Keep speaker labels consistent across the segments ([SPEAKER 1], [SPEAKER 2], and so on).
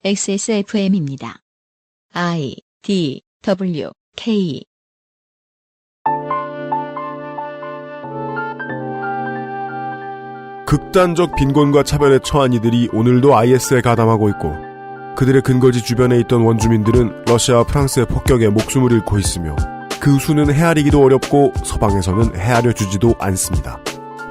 [SPEAKER 1] XSFM입니다. I, D, W, K.
[SPEAKER 2] 극단적 빈곤과 차별에 처한 이들이 오늘도 IS에 가담하고 있고 그들의 근거지 주변에 있던 원주민들은 러시아와 프랑스의 폭격에 목숨을 잃고 있으며 그 수는 헤아리기도 어렵고 서방에서는 헤아려 주지도 않습니다.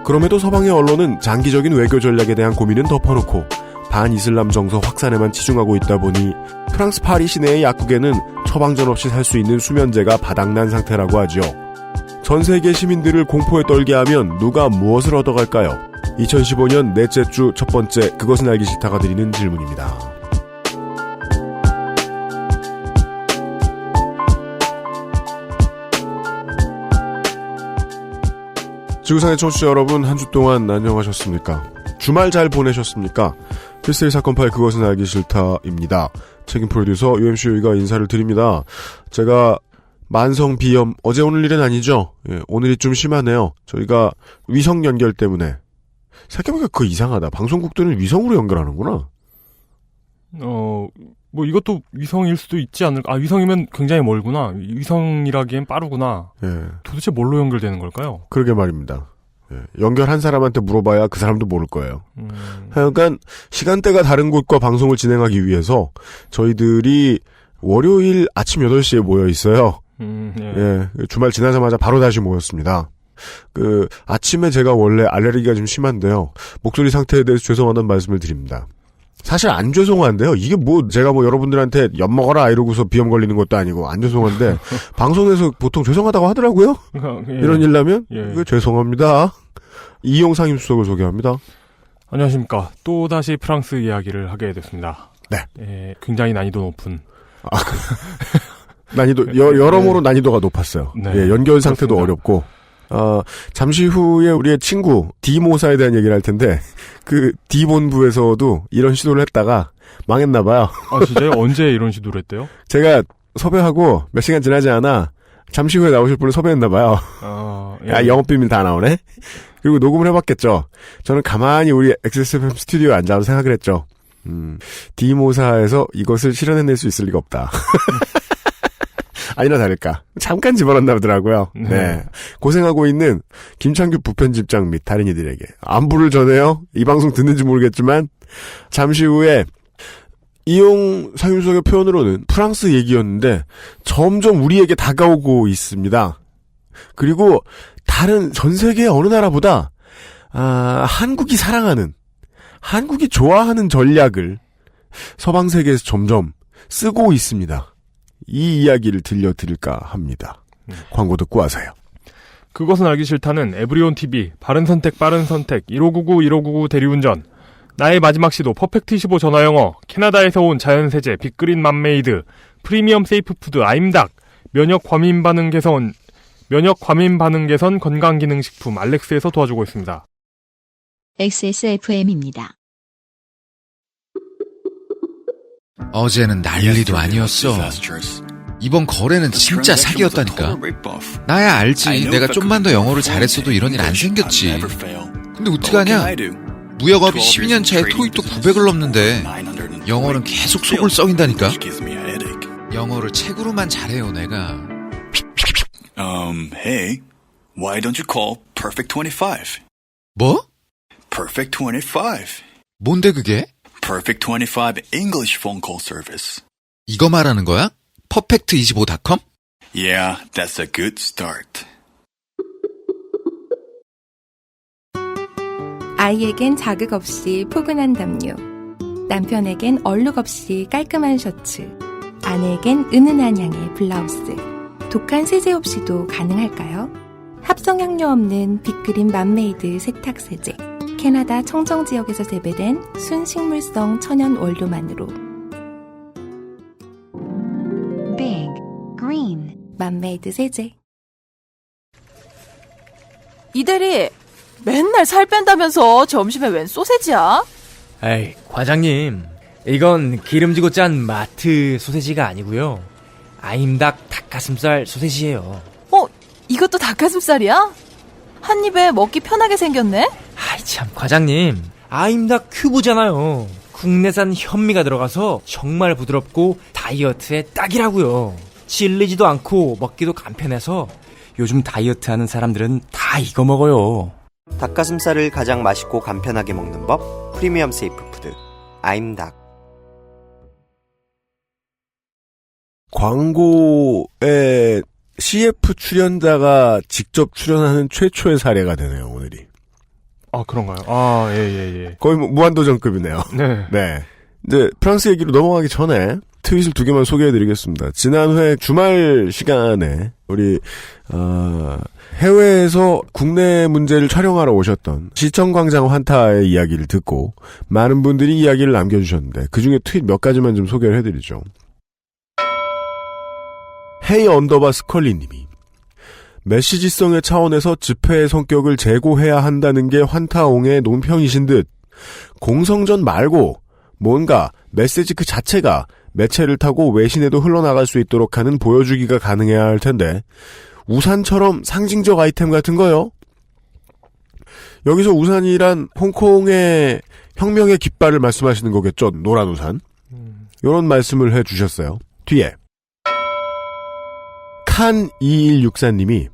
[SPEAKER 2] 그럼에도 서방의 언론은 장기적인 외교 전략에 대한 고민은 덮어놓고 반이슬람 정서 확산에만 치중하고 있다 보니 프랑스 파리 시내의 약국에는 처방전 없이 살 수 있는 수면제가 바닥난 상태라고 하죠. 전 세계 시민들을 공포에 떨게 하면 누가 무엇을 얻어갈까요? 2015년 넷째 주 첫 번째 그것은 알기 싫다가 드리는 질문입니다. 지구상의 청취자 여러분, 한 주 동안 안녕하셨습니까? 주말 잘 보내셨습니까? 필스의 사건 파일 그것은 알기 싫다입니다. 책임 프로듀서 UMCU가 인사를 드립니다. 제가 만성 비염, 어제 오늘 일은 아니죠? 예, 오늘이 좀 심하네요. 저희가 위성 연결 때문에. 생각해보니까 그거 이상하다. 방송국들은 위성으로 연결하는구나.
[SPEAKER 3] 뭐 이것도 위성일 수도 있지 않을까? 아, 위성이면 굉장히 멀구나. 위성이라기엔 빠르구나.
[SPEAKER 2] 예.
[SPEAKER 3] 도대체 뭘로 연결되는 걸까요?
[SPEAKER 2] 그러게 말입니다. 예. 연결한 사람한테 물어봐야 그 사람도 모를 거예요. 하여간 시간대가 다른 곳과 방송을 진행하기 위해서 저희들이 월요일 아침 8시에 모여 있어요.
[SPEAKER 3] 예.
[SPEAKER 2] 예. 주말 지나자마자 바로 다시 모였습니다. 아침에 제가 원래 알레르기가 좀 심한데요. 목소리 상태에 대해서 죄송하다는 말씀을 드립니다. 사실 안 죄송한데요. 이게 제가 여러분들한테 엿 먹어라 이러고서 비염 걸리는 것도 아니고 안 죄송한데, 방송에서 보통 죄송하다고 하더라고요.
[SPEAKER 3] 예.
[SPEAKER 2] 이런 일 나면,
[SPEAKER 3] 예.
[SPEAKER 2] 죄송합니다. 이용 상임수석을 소개합니다.
[SPEAKER 3] 안녕하십니까. 또다시 프랑스 이야기를 하게 됐습니다.
[SPEAKER 2] 네.
[SPEAKER 3] 예, 굉장히 난이도 높은.
[SPEAKER 2] 난이도, 여러모로 난이도가 높았어요.
[SPEAKER 3] 네.
[SPEAKER 2] 예, 연결 상태도
[SPEAKER 3] 그렇습니다.
[SPEAKER 2] 어렵고. 잠시 후에 우리의 친구 D모사에 대한 얘기를 할 텐데, 그 D본부에서도 이런 시도를 했다가 망했나봐요.
[SPEAKER 3] 아, 진짜요? 언제 이런 시도를 했대요?
[SPEAKER 2] 제가 섭외하고 몇 시간 지나지 않아 잠시 후에 나오실 분을 섭외했나봐요.
[SPEAKER 3] 예.
[SPEAKER 2] 영업비밀 다 나오네? 그리고 녹음을 해봤겠죠. 저는 가만히 우리 XSFM 스튜디오에 앉아서 생각을 했죠. D모사에서 이것을 실현해낼 수 있을 리가 없다. 아니나 다를까. 잠깐 집어넣나 보더라고요. 네. 고생하고 있는 김창규 부편집장 및 다른 이들에게 안부를 전해요. 이 방송 듣는지 모르겠지만, 잠시 후에 이용 상임수석의 표현으로는 프랑스 얘기였는데 점점 우리에게 다가오고 있습니다. 그리고 다른 전 세계 어느 나라보다 한국이 사랑하는, 한국이 좋아하는 전략을 서방 세계에서 점점 쓰고 있습니다. 이 이야기를 들려드릴까 합니다. 광고 듣고 와서요.
[SPEAKER 3] 그것은 알기 싫다는 에브리온 TV, 바른 선택, 빠른 선택, 1599 대리운전, 나의 마지막 시도 퍼펙트 25 전화영어, 캐나다에서 온 자연세제 빅그린 맘메이드, 프리미엄 세이프푸드 아임닭, 면역 과민 반응 개선 건강기능식품 알렉스에서 도와주고 있습니다.
[SPEAKER 1] XSFM입니다.
[SPEAKER 4] 어제는 난리도 아니었어. 이번 거래는 진짜 사기였다니까. 나야 알지. 내가 좀만 더 영어를 잘했어도 이런 일 안 생겼지. 근데 어떡하냐? 무역업이 12년 차에 토익도 900을 넘는데 영어는 계속 속을 썩인다니까. 영어를 책으로만 잘해요, 내가.
[SPEAKER 5] Hey, why don't you call Perfect 25?
[SPEAKER 4] 뭐?
[SPEAKER 5] Perfect 25.
[SPEAKER 4] 뭔데 그게?
[SPEAKER 5] Perfect 25 English phone call service.
[SPEAKER 4] 이거 말하는 거야? perfect25.com?
[SPEAKER 5] Yeah, that's a good start.
[SPEAKER 6] 아이에겐 자극 없이 포근한 담요, 남편에겐 얼룩 없이 깔끔한 셔츠, 아내에겐 은은한 향의 블라우스. 독한 세제 없이도 가능할까요? 합성향료 없는 빅그린 맘메이드 세탁세제. 캐나다 청정지역에서 재배된 순식물성 천연 원료만으로. Big Green 맘메이드 세제.
[SPEAKER 7] 이대리, 맨날 살 뺀다면서 점심에 웬 소세지야?
[SPEAKER 8] 에이, 과장님, 이건 기름지고 짠 마트 소세지가 아니고요. 아임닭 닭가슴살 소세지예요.
[SPEAKER 7] 이것도 닭가슴살이야? 한 입에 먹기 편하게 생겼네?
[SPEAKER 8] 아이 참, 과장님, 아임닭 큐브잖아요. 국내산 현미가 들어가서 정말 부드럽고 다이어트에 딱이라고요. 질리지도 않고 먹기도 간편해서 요즘 다이어트하는 사람들은 다 이거 먹어요.
[SPEAKER 9] 닭가슴살을 가장 맛있고 간편하게 먹는 법, 프리미엄 세이프 푸드 아임닭.
[SPEAKER 2] 광고에 CF 출연자가 직접 출연하는 최초의 사례가 되네요, 오늘이.
[SPEAKER 3] 아, 그런가요? 아, 예.
[SPEAKER 2] 거의 뭐 무한도전급이네요.
[SPEAKER 3] 네.
[SPEAKER 2] 네. 이제 프랑스 얘기로 넘어가기 전에 트윗을 2개만 소개해드리겠습니다. 지난 회 주말 시간에 우리 해외에서 국내 문제를 촬영하러 오셨던 시청광장 환타의 이야기를 듣고 많은 분들이 이야기를 남겨주셨는데 그중에 트윗 몇 가지만 좀 소개를 해드리죠. 헤이 언더바 스컬리님이 메시지성의 차원에서 집회의 성격을 재고해야 한다는 게 환타옹의 논평이신 듯 공성전 말고 뭔가 메시지 그 자체가 매체를 타고 외신에도 흘러나갈 수 있도록 하는 보여주기가 가능해야 할 텐데 우산처럼 상징적 아이템 같은 거요. 여기서 우산이란 홍콩의 혁명의 깃발을 말씀하시는 거겠죠. 노란 우산. 이런 말씀을 해주셨어요. 뒤에 칸2164님이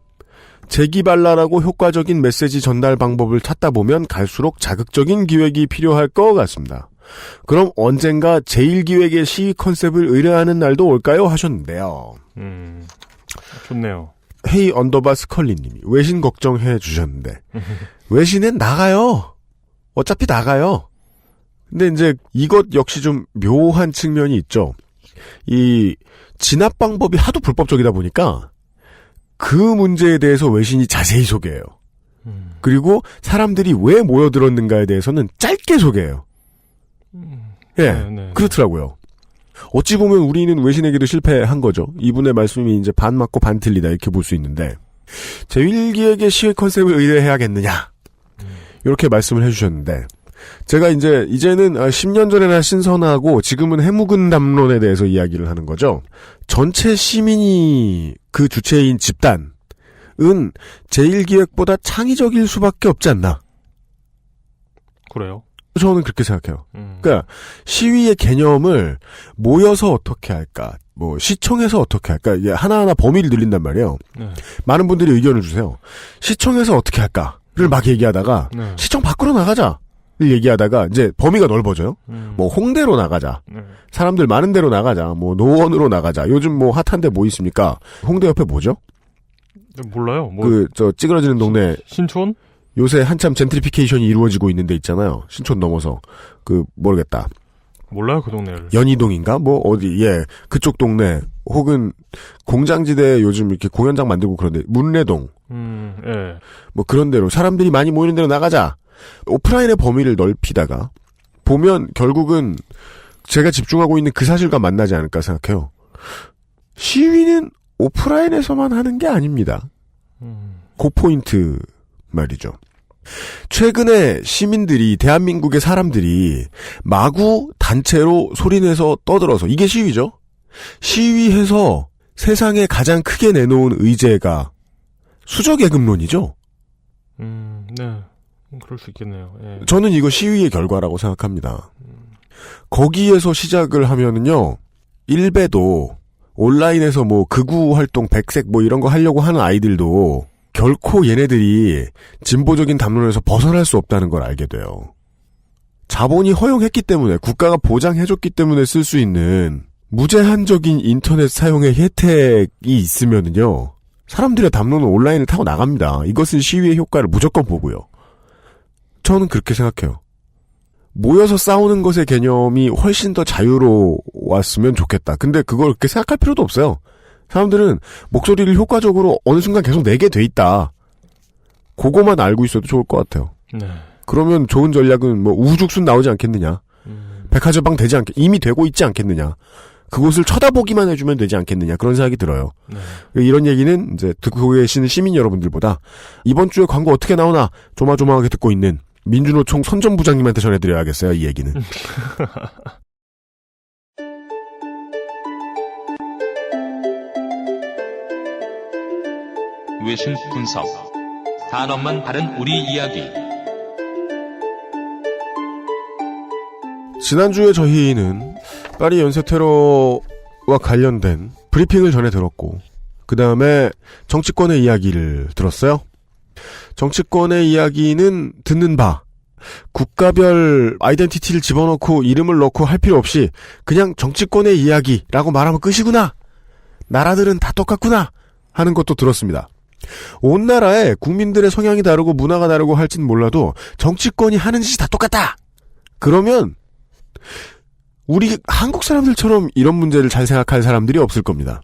[SPEAKER 2] 재기발랄하고 효과적인 메시지 전달 방법을 찾다 보면 갈수록 자극적인 기획이 필요할 것 같습니다. 그럼 언젠가 제1기획의 시위 컨셉을 의뢰하는 날도 올까요? 하셨는데요.
[SPEAKER 3] 좋네요.
[SPEAKER 2] 헤이 언더바 스컬리님이 외신 걱정해 주셨는데 외신엔 나가요. 어차피 나가요. 근데 이제 이것 역시 좀 묘한 측면이 있죠. 이 진압 방법이 하도 불법적이다 보니까 그 문제에 대해서 외신이 자세히 소개해요. 그리고 사람들이 왜 모여들었는가에 대해서는 짧게 소개해요. 예,
[SPEAKER 3] 네.
[SPEAKER 2] 그렇더라고요. 어찌 보면 우리는 외신에게도 실패한 거죠. 이분의 말씀이 이제 반 맞고 반 틀리다 이렇게 볼 수 있는데 제1기획의 시위 컨셉을 의뢰해야겠느냐 이렇게 말씀을 해주셨는데 제가 이제는 10년 전에나 신선하고 지금은 해묵은 담론에 대해서 이야기를 하는 거죠. 전체 시민이 그 주체인 집단은 제1기획보다 창의적일 수밖에 없지 않나.
[SPEAKER 3] 그래요?
[SPEAKER 2] 저는 그렇게 생각해요. 그러니까 시위의 개념을 모여서 어떻게 할까, 뭐 시청에서 어떻게 할까, 이게 하나하나 범위를 늘린단 말이에요.
[SPEAKER 3] 네.
[SPEAKER 2] 많은 분들이 의견을 주세요. 시청에서 어떻게 할까를 막 얘기하다가
[SPEAKER 3] 네.
[SPEAKER 2] 시청 밖으로 나가자를 얘기하다가 이제 범위가 넓어져요. 뭐 홍대로 나가자, 사람들 많은 데로 나가자, 뭐 노원으로 나가자. 요즘 뭐 핫한 데 뭐 있습니까? 홍대 옆에 뭐죠?
[SPEAKER 3] 몰라요. 뭐
[SPEAKER 2] 저 찌그러지는 동네.
[SPEAKER 3] 신촌?
[SPEAKER 2] 요새 한참 젠트리피케이션이 이루어지고 있는 데 있잖아요. 신촌 넘어서. 모르겠다.
[SPEAKER 3] 몰라요, 그 동네를.
[SPEAKER 2] 연희동인가? 뭐, 어디, 예. 그쪽 동네. 혹은 공장지대에 요즘 이렇게 공연장 만들고 그런데, 문래동.
[SPEAKER 3] 예.
[SPEAKER 2] 뭐 그런 데로, 사람들이 많이 모이는 데로 나가자. 오프라인의 범위를 넓히다가, 보면 결국은 제가 집중하고 있는 그 사실과 만나지 않을까 생각해요. 시위는 오프라인에서만 하는 게 아닙니다. 그 포인트 말이죠. 최근에 시민들이, 대한민국의 사람들이 마구 단체로 소리내서 떠들어서, 이게 시위죠? 시위해서 세상에 가장 크게 내놓은 의제가 수저계급론이죠?
[SPEAKER 3] 네. 그럴 수 있겠네요. 예.
[SPEAKER 2] 저는 이거 시위의 결과라고 생각합니다. 거기에서 시작을 하면은요, 일베도 온라인에서 뭐 극우 활동, 백색 뭐 이런 거 하려고 하는 아이들도 결코 얘네들이 진보적인 담론에서 벗어날 수 없다는 걸 알게 돼요. 자본이 허용했기 때문에, 국가가 보장해줬기 때문에 쓸 수 있는 무제한적인 인터넷 사용의 혜택이 있으면은요, 사람들의 담론은 온라인을 타고 나갑니다. 이것은 시위의 효과를 무조건 보고요. 저는 그렇게 생각해요. 모여서 싸우는 것의 개념이 훨씬 더 자유로웠으면 좋겠다. 근데 그걸 그렇게 생각할 필요도 없어요. 사람들은 목소리를 효과적으로 어느 순간 계속 내게 돼 있다. 그거만 알고 있어도 좋을 것 같아요.
[SPEAKER 3] 네.
[SPEAKER 2] 그러면 좋은 전략은 뭐 우후죽순 나오지 않겠느냐. 백화점방 되지 이미 되고 있지 않겠느냐. 그곳을 쳐다보기만 해주면 되지 않겠느냐. 그런 생각이 들어요.
[SPEAKER 3] 네.
[SPEAKER 2] 이런 얘기는 이제 듣고 계시는 시민 여러분들보다 이번 주에 광고 어떻게 나오나 조마조마하게 듣고 있는 민주노총 선전부장님한테 전해드려야겠어요. 이 얘기는.
[SPEAKER 10] 외신 분석. 단어만 다른 우리 이야기.
[SPEAKER 2] 지난주에 저희는 파리 연쇄 테러와 관련된 브리핑을 전해 들었고 그 다음에 정치권의 이야기를 들었어요. 정치권의 이야기는 듣는 바 국가별 아이덴티티를 집어넣고 이름을 넣고 할 필요 없이 그냥 정치권의 이야기라고 말하면 끝이구나. 나라들은 다 똑같구나 하는 것도 들었습니다. 온 나라에 국민들의 성향이 다르고 문화가 다르고 할진 몰라도 정치권이 하는 짓이 다 똑같다. 그러면 우리 한국 사람들처럼 이런 문제를 잘 생각할 사람들이 없을 겁니다.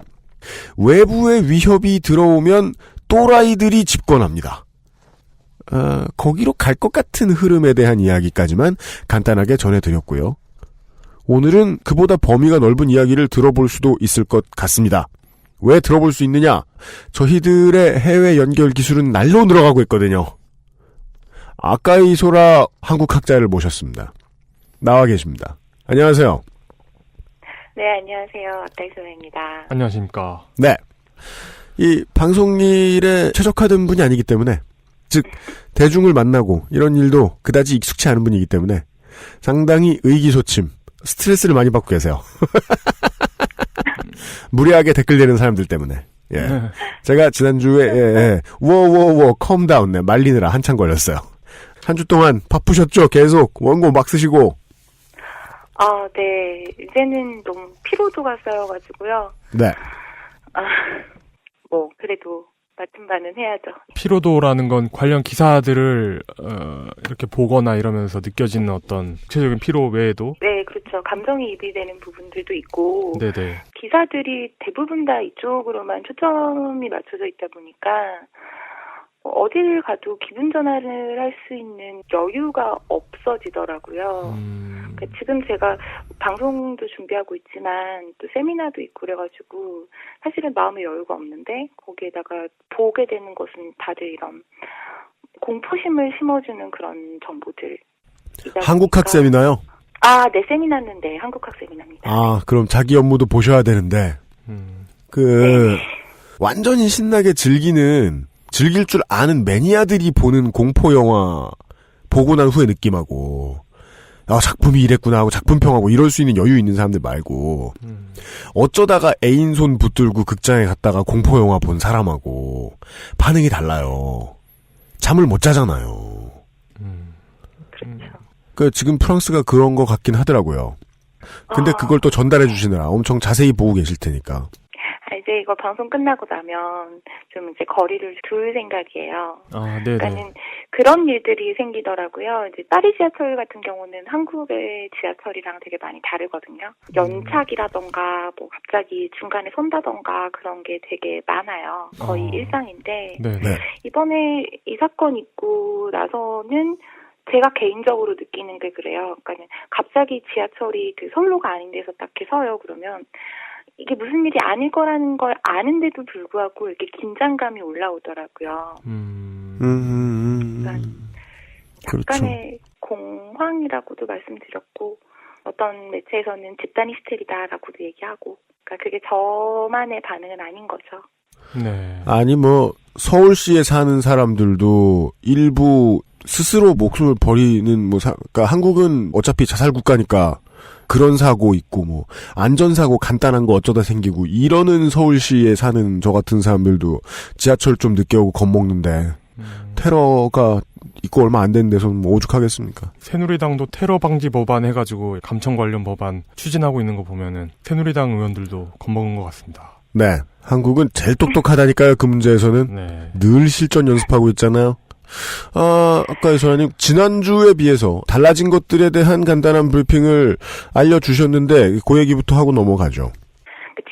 [SPEAKER 2] 외부의 위협이 들어오면 또라이들이 집권합니다. 거기로 갈 것 같은 흐름에 대한 이야기까지만 간단하게 전해드렸고요. 오늘은 그보다 범위가 넓은 이야기를 들어볼 수도 있을 것 같습니다. 왜 들어볼 수 있느냐? 저희들의 해외 연결 기술은 날로 늘어가고 있거든요. 아까이 소라 한국학자를 모셨습니다. 나와 계십니다. 안녕하세요.
[SPEAKER 10] 네, 안녕하세요. 아까이 소라입니다.
[SPEAKER 3] 안녕하십니까.
[SPEAKER 2] 네. 이 방송일에 최적화된 분이 아니기 때문에 즉 대중을 만나고 이런 일도 그다지 익숙치 않은 분이기 때문에 상당히 의기소침, 스트레스를 많이 받고 계세요. 무리하게 댓글 내는 사람들 때문에. 예. 제가 지난주에 워워워 컴다운 말리느라 한참 걸렸어요. 한 주 동안 바쁘셨죠? 계속 원고 막 쓰시고.
[SPEAKER 10] 네. 이제는 너무 피로도가 쌓여가지고요.
[SPEAKER 2] 네.
[SPEAKER 10] 그래도 맡은 바는 해야죠.
[SPEAKER 3] 피로도라는 건 관련 기사들을 이렇게 보거나 이러면서 느껴지는 어떤 구체적인 피로 외에도?
[SPEAKER 10] 네, 그렇죠. 감정이입이 되는 부분들도 있고
[SPEAKER 3] 네네.
[SPEAKER 10] 기사들이 대부분 다 이쪽으로만 초점이 맞춰져 있다 보니까 어딜 가도 기분 전환을 할 수 있는 여유가 없어지더라고요. 그러니까 지금 제가 방송도 준비하고 있지만 또 세미나도 있고 그래가지고 사실은 마음의 여유가 없는데 거기에다가 보게 되는 것은 다들 이런 공포심을 심어주는 그런 정보들.
[SPEAKER 2] 한국학 세미나요?
[SPEAKER 10] 네, 세미나는 네, 한국학 세미나입니다.
[SPEAKER 2] 그럼 자기 업무도 보셔야 되는데
[SPEAKER 10] 네.
[SPEAKER 2] 완전히 신나게 즐길 줄 아는 매니아들이 보는 공포 영화 보고 난 후에 느낌하고 작품이 이랬구나 하고 작품평하고 이럴 수 있는 여유 있는 사람들 말고 어쩌다가 애인 손 붙들고 극장에 갔다가 공포 영화 본 사람하고 반응이 달라요. 잠을 못 자잖아요.
[SPEAKER 10] 그렇죠.
[SPEAKER 2] 지금 프랑스가 그런 것 같긴 하더라고요. 근데 그걸 또 전달해 주시느라 엄청 자세히 보고 계실 테니까.
[SPEAKER 10] 이제 이거 방송 끝나고 나면 좀 이제 거리를 둘 생각이에요.
[SPEAKER 3] 네네.
[SPEAKER 10] 그러니까는 그런 일들이 생기더라고요. 이제 파리 지하철 같은 경우는 한국의 지하철이랑 되게 많이 다르거든요. 연착이라던가 갑자기 중간에 선다던가 그런 게 되게 많아요. 거의 일상인데
[SPEAKER 3] 네네.
[SPEAKER 10] 이번에 이 사건 있고 나서는 제가 개인적으로 느끼는 게 그래요. 그러니까 갑자기 지하철이 그 선로가 아닌 데서 딱 이렇게 서요. 그러면 이게 무슨 일이 아닐 거라는 걸 아는데도 불구하고 이렇게 긴장감이 올라오더라고요. 그러니까 약간의 공황이라고도 말씀드렸고 어떤 매체에서는 집단 히스테리다라고도 얘기하고 그러니까 그게 저만의 반응은 아닌 거죠.
[SPEAKER 3] 네.
[SPEAKER 2] 아니 서울시에 사는 사람들도 일부 스스로 목숨을 버리는 그러니까 한국은 어차피 자살 국가니까 그런 사고 있고 안전사고 간단한 거 어쩌다 생기고 이러는 서울시에 사는 저 같은 사람들도 지하철 좀 늦게 오고 겁먹는데 테러가 있고 얼마 안 된 데서는 오죽하겠습니까?
[SPEAKER 3] 새누리당도 테러 방지 법안 해가지고 감청 관련 법안 추진하고 있는 거 보면은 새누리당 의원들도 겁먹은 것 같습니다.
[SPEAKER 2] 네. 한국은 제일 똑똑하다니까요. 그 문제에서는.
[SPEAKER 3] 네.
[SPEAKER 2] 늘 실전 연습하고 있잖아요. 아까 소라님 지난주에 비해서 달라진 것들에 대한 간단한 브리핑을 알려주셨는데 그 얘기부터 하고 넘어가죠.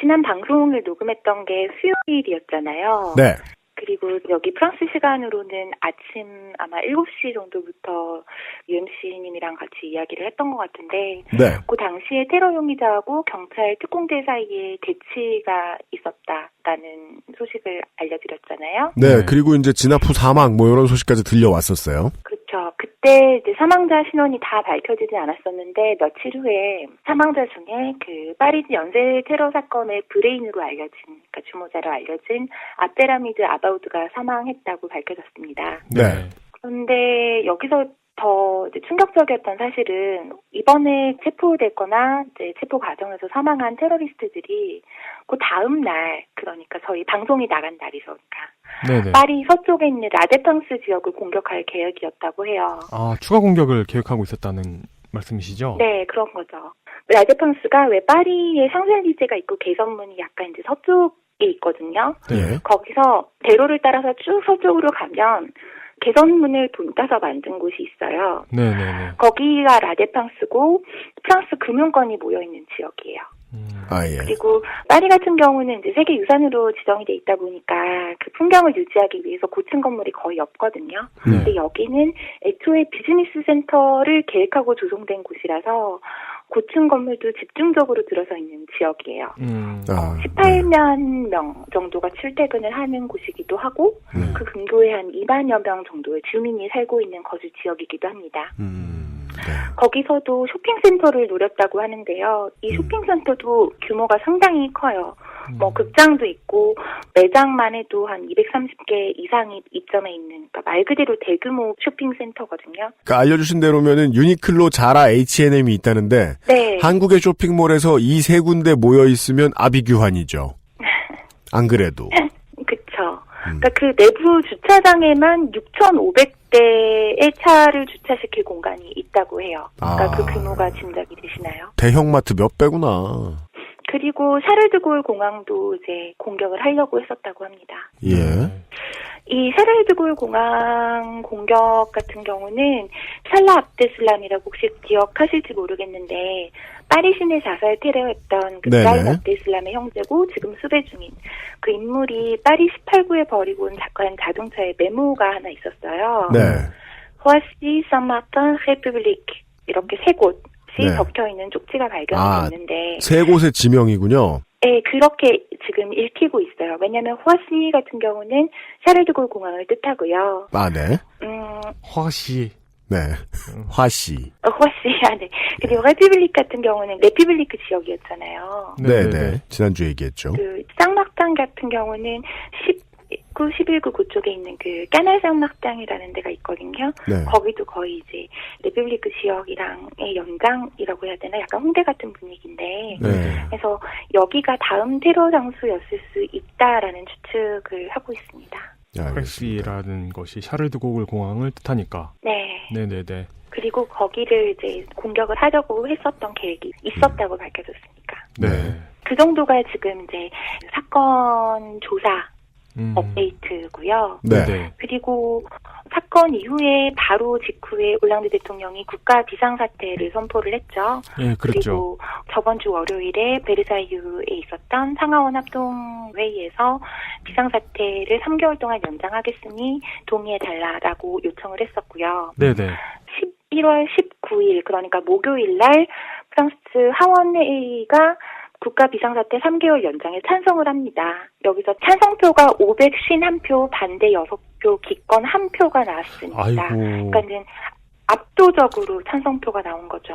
[SPEAKER 10] 지난 방송을 녹음했던 게 수요일이었잖아요.
[SPEAKER 2] 네.
[SPEAKER 10] 그리고 여기 프랑스 시간으로는 아침 아마 7시 정도부터 UMC님이랑 같이 이야기를 했던 것 같은데
[SPEAKER 2] 네.
[SPEAKER 10] 그 당시에 테러 용의자하고 경찰 특공대 사이에 대치가 있었다라는 소식을 알려드렸잖아요.
[SPEAKER 2] 네, 그리고 이제 진압 후 사망 이런 소식까지 들려왔었어요.
[SPEAKER 10] 그렇죠. 그때 이제 사망자 신원이 다 밝혀지지 않았었는데 며칠 후에 사망자 중에 그 파리지 연쇄 테러 사건의 브레인으로 알려진, 그러니까 주모자로 알려진 압델하미드 아바우드가 사망했다고 밝혀졌습니다.
[SPEAKER 2] 네.
[SPEAKER 10] 그런데 여기서 더 이제 충격적이었던 사실은 이번에 체포됐거나 이제 체포 과정에서 사망한 테러리스트들이 그 다음 날, 그러니까 저희 방송이 나간 날이죠. 그러니까 파리 서쪽에 있는 라데팡스 지역을 공격할 계획이었다고 해요.
[SPEAKER 3] 아, 추가 공격을 계획하고 있었다는 말씀이시죠?
[SPEAKER 10] 네, 그런 거죠. 라데팡스가 왜 파리에 샹젤리제가 있고 개선문이 약간 이제 서쪽에 있거든요.
[SPEAKER 2] 네.
[SPEAKER 10] 거기서 대로를 따라서 쭉 서쪽으로 가면 개선문을 돈따서 만든 곳이 있어요.
[SPEAKER 3] 네네네.
[SPEAKER 10] 거기가 라데팡스고 프랑스 금융권이 모여있는 지역이에요.
[SPEAKER 2] 아, 예.
[SPEAKER 10] 그리고 파리 같은 경우는 이제 세계 유산으로 지정이 돼 있다 보니까 그 풍경을 유지하기 위해서 고층 건물이 거의 없거든요. 근데 여기는 애초에 비즈니스 센터를 계획하고 조성된 곳이라서 고층 건물도 집중적으로 들어서 있는 지역이에요. 18만 명 정도가 출퇴근을 하는 곳이기도 하고 그 근교에 한 2만여 명 정도의 주민이 살고 있는 거주 지역이기도 합니다. 거기서도 쇼핑센터를 노렸다고 하는데요. 이 쇼핑센터도 규모가 상당히 커요. 뭐 극장도 있고 매장만 해도 한 230개 이상이 입점해 있는, 그러니까 말 그대로 대규모 쇼핑센터거든요.
[SPEAKER 2] 그러니까 알려주신 대로면은 유니클로, 자라, H&M이 있다는데
[SPEAKER 10] 네.
[SPEAKER 2] 한국의 쇼핑몰에서 이 세 군데 모여 있으면 아비규환이죠. 안 그래도.
[SPEAKER 10] 그쵸. 그러니까 그 내부 주차장에만 6,500대의 차를 주차시킬 공간이 있다고 해요. 그러니까 그 규모가 짐작이 되시나요?
[SPEAKER 2] 대형마트 몇 배구나.
[SPEAKER 10] 그리고 샤를드골 공항도 이제 공격을 하려고 했었다고 합니다.
[SPEAKER 2] 예.
[SPEAKER 10] 이 샤를드골 공항 공격 같은 경우는 샬라 압데슬람이라고 혹시 기억하실지 모르겠는데 파리 시내 자살 테러했던 그 사인 압데슬람의 형제고 지금 수배 중인 그 인물이 파리 18구에 버리고 온 자동차에 메모가 하나 있었어요.
[SPEAKER 2] 네.
[SPEAKER 10] 호아시 산마탄 레publique 이렇게 세 곳이 적혀 있는 쪽지가 발견이 됐는데
[SPEAKER 2] 세 곳의 지명이군요.
[SPEAKER 10] 네, 그렇게 지금 읽히고 있어요. 왜냐하면 호아시 같은 경우는 샤를드골 공항을 뜻하고요.
[SPEAKER 2] 아, 네.
[SPEAKER 3] 화시.
[SPEAKER 2] 네. 화시.
[SPEAKER 10] 호아시, 네. 그리고 레피블릭 같은 경우는 레피블리크 지역이었잖아요.
[SPEAKER 2] 네네. 지난주에 얘기했죠.
[SPEAKER 10] 그 쌍막당 같은 경우는 19, 11구 그쪽에 있는 그 까날 쌍막당이라는 데가 있거든요.
[SPEAKER 2] 네.
[SPEAKER 10] 거기도 거의 이제 레피블리크 지역이랑의 연장이라고 해야 되나? 약간 홍대 같은 분위기인데.
[SPEAKER 2] 네.
[SPEAKER 10] 그래서 여기가 다음 테러 장소였을 수 있다라는 추측을 하고 있습니다.
[SPEAKER 3] 프렉시라는 것이 샤를드골 공항을 뜻하니까.
[SPEAKER 10] 네.
[SPEAKER 3] 네네네.
[SPEAKER 10] 그리고 거기를 이제 공격을 하려고 했었던 계획이 있었다고 밝혀졌으니까.
[SPEAKER 3] 네.
[SPEAKER 10] 그 정도가 지금 이제 사건 조사 업데이트고요.
[SPEAKER 2] 네.
[SPEAKER 10] 그리고 사건 이후에 바로 직후에 올랑드 대통령이 국가 비상사태를 선포를 했죠.
[SPEAKER 3] 예, 그렇죠.
[SPEAKER 10] 그리고 저번 주 월요일에 베르사유에 있었던 상하원 합동회의에서 비상사태를 3개월 동안 연장하겠으니 동의해달라라고 요청을 했었고요.
[SPEAKER 3] 네네.
[SPEAKER 10] 11월 19일, 그러니까 목요일 날 프랑스 하원회의가 국가 비상사태 3개월 연장에 찬성을 합니다. 여기서 찬성표가 551표, 반대 6표, 기권 1표가 나왔습니다.
[SPEAKER 3] 아이고.
[SPEAKER 10] 그러니까 이제 압도적으로 찬성표가 나온 거죠.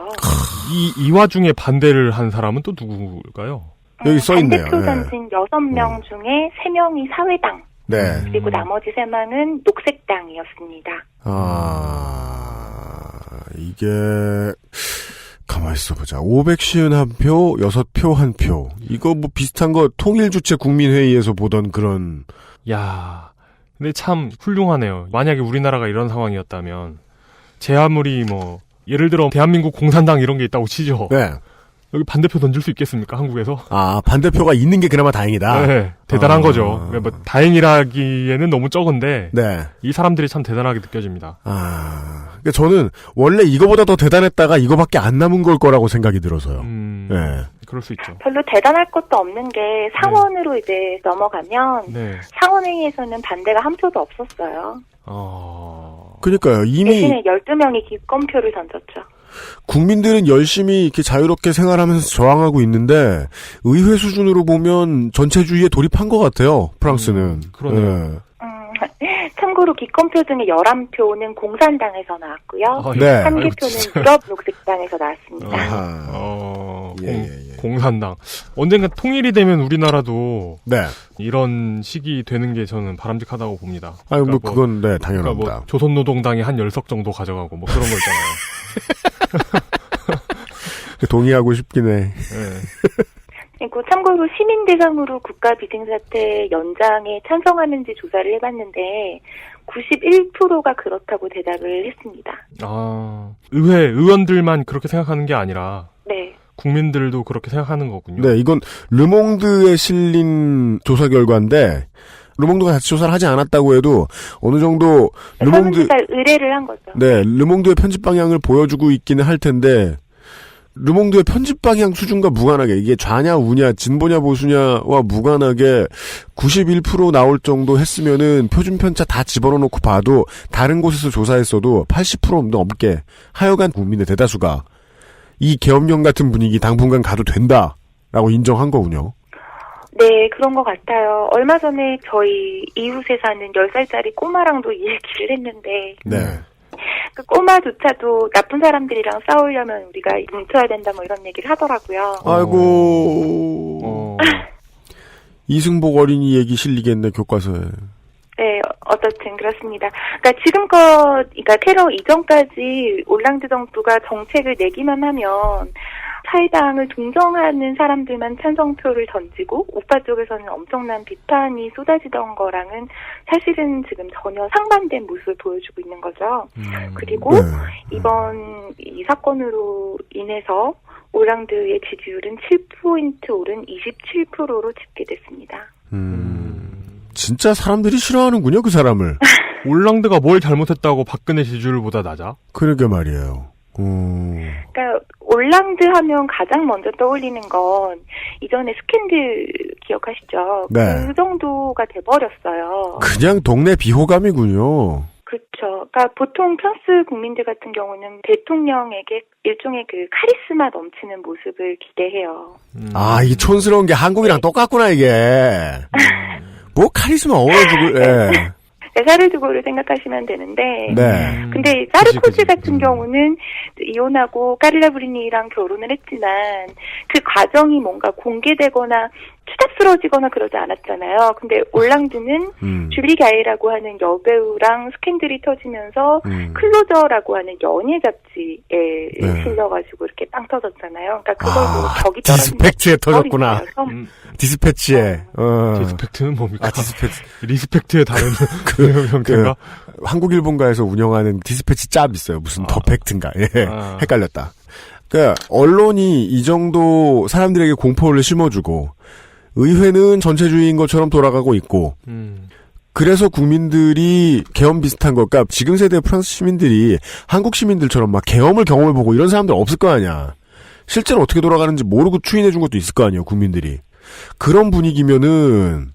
[SPEAKER 3] 이 와중에 반대를 한 사람은 또 누굴까요?
[SPEAKER 2] 여기 써있네요.
[SPEAKER 10] 반대표 던진 6명 중에 3명이 사회당.
[SPEAKER 2] 네.
[SPEAKER 10] 그리고 나머지 3명은 녹색당이었습니다.
[SPEAKER 2] 이게 가만히 있어보자. 551표, 6표, 1표. 이거 뭐 비슷한 거 통일주체 국민회의에서 보던 그런.
[SPEAKER 3] 야, 근데 참 훌륭하네요. 만약에 우리나라가 이런 상황이었다면 제 아무리 뭐 예를 들어 대한민국 공산당 이런 게 있다고 치죠.
[SPEAKER 2] 네.
[SPEAKER 3] 여기 반대표 던질 수 있겠습니까? 한국에서?
[SPEAKER 2] 아, 반대표가 있는 게 그나마 다행이다.
[SPEAKER 3] 네, 대단한 거죠. 뭐 다행이라기에는 너무 적은데
[SPEAKER 2] 네.
[SPEAKER 3] 이 사람들이 참 대단하게 느껴집니다.
[SPEAKER 2] 그러니까 저는 원래 이거보다 더 대단했다가 이거밖에 안 남은 걸 거라고 생각이 들어서요. 네.
[SPEAKER 3] 그럴 수 있죠.
[SPEAKER 10] 별로 대단할 것도 없는 게 상원으로 이제 넘어가면 상원회의에서는 반대가 한 표도 없었어요.
[SPEAKER 2] 그러니까요. 이미
[SPEAKER 10] 대신에 12명이 기권표를 던졌죠.
[SPEAKER 2] 국민들은 열심히 이렇게 자유롭게 생활하면서 저항하고 있는데 의회 수준으로 보면 전체주의에 돌입한 것 같아요. 프랑스는.
[SPEAKER 3] 그러네요.
[SPEAKER 10] 참고로 기권표 중에 11표는 공산당에서 나왔고요.
[SPEAKER 2] 네.
[SPEAKER 10] 1개표는 유럽 녹색당에서 나왔습니다.
[SPEAKER 3] 공산당. 언젠가 통일이 되면 우리나라도
[SPEAKER 2] 네.
[SPEAKER 3] 이런 식이 되는 게 저는 바람직하다고 봅니다.
[SPEAKER 2] 아니, 뭐, 그건, 네, 당연합니다.
[SPEAKER 3] 그러니까 뭐 조선노동당이 한 10석 정도 가져가고, 뭐 그런 거 있잖아요.
[SPEAKER 2] 동의하고 싶긴 해.
[SPEAKER 3] 네.
[SPEAKER 10] 그리고 참고로 시민 대상으로 국가 비상사태 연장에 찬성하는지 조사를 해봤는데 91%가 그렇다고 대답을 했습니다.
[SPEAKER 3] 아, 의원들만 그렇게 생각하는 게 아니라
[SPEAKER 10] 네.
[SPEAKER 3] 국민들도 그렇게 생각하는 거군요.
[SPEAKER 2] 네, 이건 르몽드에 실린 조사 결과인데 르몽드가 자체 조사를 하지 않았다고 해도 어느 정도 르몽드
[SPEAKER 10] 의뢰를 한 거죠.
[SPEAKER 2] 네, 르몽드의 편집 방향을 보여주고 있기는 할 텐데 르몽드의 편집 방향 수준과 무관하게 이게 좌냐 우냐 진보냐 보수냐와 무관하게 91% 나올 정도 했으면은 표준 편차 다 집어넣고 봐도 다른 곳에서 조사했어도 80% 넘게 하여간 국민의 대다수가 이 계엄령 같은 분위기 당분간 가도 된다라고 인정한 거군요.
[SPEAKER 10] 네, 그런 것 같아요. 얼마 전에 저희 이웃에 사는 10살짜리 꼬마랑도 이 얘기를 했는데
[SPEAKER 2] 네.
[SPEAKER 10] 그 꼬마조차도 나쁜 사람들이랑 싸우려면 우리가 뭉쳐야 된다 뭐 이런 얘기를 하더라고요.
[SPEAKER 2] 아이고. 이승복 어린이 얘기 실리겠네 교과서에.
[SPEAKER 10] 네, 어떻든 그렇습니다. 그러니까 지금껏, 그러니까 테러 이전까지 올랑드 정부가 정책을 내기만 하면 사회당을 동정하는 사람들만 찬성표를 던지고 우파 쪽에서는 엄청난 비판이 쏟아지던 거랑은 사실은 지금 전혀 상반된 모습을 보여주고 있는 거죠. 그리고 이번 이 사건으로 인해서 올랑드의 지지율은 7포인트 오른 27%로 집계됐습니다.
[SPEAKER 2] 진짜 사람들이 싫어하는군요, 그 사람을.
[SPEAKER 3] 올랑드가 뭘 잘못했다고 박근혜 지지율보다 낮아?
[SPEAKER 2] 그러게 말이에요.
[SPEAKER 10] 그러니까 올랑드 하면 가장 먼저 떠올리는 건 이전에 스캔들 기억하시죠?
[SPEAKER 2] 네.
[SPEAKER 10] 그 정도가 돼버렸어요.
[SPEAKER 2] 그냥 동네 비호감이군요.
[SPEAKER 10] 그렇죠. 그러니까 보통 프랑스 국민들 같은 경우는 대통령에게 일종의 그 카리스마 넘치는 모습을 기대해요.
[SPEAKER 2] 아, 이 촌스러운 게 한국이랑 똑같구나, 이게. 뭐 카리스마 어워주고, 예.
[SPEAKER 10] 샤르드고를 생각하시면 되는데,
[SPEAKER 2] 네.
[SPEAKER 10] 근데 사르코지 같은 경우는 이혼하고 까를라 브리니랑 결혼을 했지만 그 과정이 뭔가 공개되거나 추잡스러워지거나 그러지 않았잖아요. 근데 올랑드는 줄리 가이라고 하는 여배우랑 스캔들이 터지면서 클로저라고 하는 연예 잡지에 실려가지고 이렇게 빵 터졌잖아요. 그러니까 그걸 격이 떨어진
[SPEAKER 2] 디스펙트에 터졌구나. 디스패치에.
[SPEAKER 3] 디스펙트는 뭡니까?
[SPEAKER 2] 아, 디스펙트.
[SPEAKER 3] 리스펙트의 다른 형태가?
[SPEAKER 2] 한국 일본가에서 운영하는 디스패치 짭 있어요. 무슨 더 팩트인가. 예. 헷갈렸다. 그러니까 언론이 이 정도 사람들에게 공포를 심어주고 의회는 전체주의인 것처럼 돌아가고 있고 그래서 국민들이 계엄 비슷한 것, 그러니까 지금 세대 프랑스 시민들이 한국 시민들처럼 막 계엄을 경험해보고 이런 사람들 없을 거 아니야. 실제로 어떻게 돌아가는지 모르고 추인해준 것도 있을 거 아니에요, 국민들이. 그런 분위기면은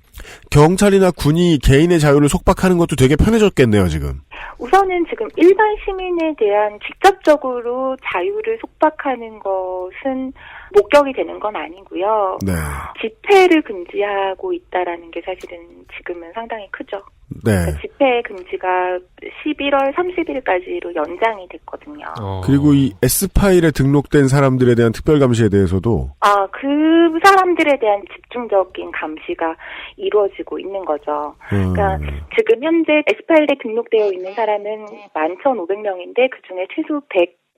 [SPEAKER 2] 경찰이나 군이 개인의 자유를 속박하는 것도 되게 편해졌겠네요, 지금.
[SPEAKER 10] 우선은 지금 일반 시민에 대한 직접적으로 자유를 속박하는 것은 목격이 되는 건 아니고요.
[SPEAKER 2] 네.
[SPEAKER 10] 집회를 금지하고 있다라는 게 사실은 지금은 상당히 크죠.
[SPEAKER 2] 네.
[SPEAKER 10] 그러니까 집회 금지가 11월 30일까지로 연장이 됐거든요.
[SPEAKER 2] 그리고 이 S파일에 등록된 사람들에 대한 특별감시에 대해서도
[SPEAKER 10] 그 사람들에 대한 집중적인 감시가 이루어지고 있는 거죠. 그러니까 지금 현재 S파일에 등록되어 있는 사람은 11,500명인데 그중에 최소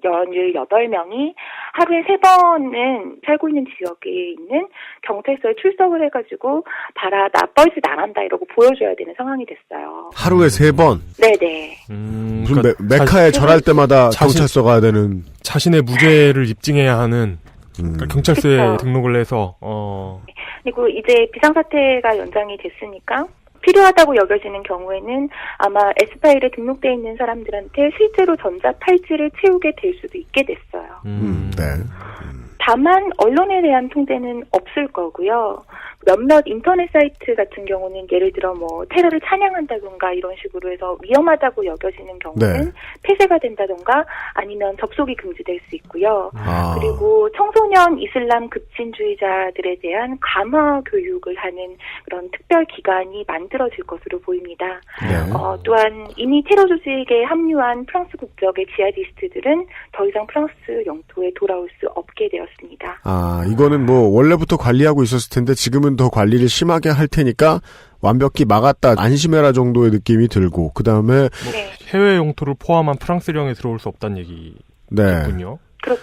[SPEAKER 10] 118명이 하루에 3번은 살고 있는 지역에 있는 경찰서에 출석을 해가지고 봐라 나 뻘짓 안 한다 이러고 보여줘야 되는 상황이 됐어요.
[SPEAKER 2] 하루에 3번?
[SPEAKER 10] 네네.
[SPEAKER 2] 무슨 메카에 절할 때마다 경찰서 가야 되는.
[SPEAKER 3] 자신의 무죄를 입증해야 하는 그러니까 경찰서에
[SPEAKER 10] 그쵸.
[SPEAKER 3] 등록을 해서
[SPEAKER 10] 그리고 이제 비상사태가 연장이 됐으니까 필요하다고 여겨지는 경우에는 아마 S파일에 등록되어 있는 사람들한테 실제로 전자팔찌를 채우게 될 수도 있게 됐어요.
[SPEAKER 2] 네.
[SPEAKER 10] 다만 언론에 대한 통제는 없을 거고요. 몇몇 인터넷 사이트 같은 경우는 예를 들어 뭐 테러를 찬양한다던가 이런 식으로 해서 위험하다고 여겨지는 경우는 폐쇄가 된다던가 아니면 접속이 금지될 수 있고요. 그리고 청소년 이슬람 급진주의자들에 대한 감화 교육을 하는 그런 특별 기관이 만들어질 것으로 보입니다. 또한 이미 테러 조직에 합류한 프랑스 국적의 지하디스트들은 더 이상 프랑스 영토에 돌아올 수 없게 되었습니다.
[SPEAKER 2] 이거는 뭐 원래부터 관리하고 있었을 텐데 지금은 더 관리를 심하게 할 테니까 완벽히 막았다, 안심해라 정도의 느낌이 들고, 그 다음에
[SPEAKER 10] 네.
[SPEAKER 3] 해외 용토를 포함한 프랑스령에 들어올 수 없다는 얘기군요.
[SPEAKER 10] 그렇죠.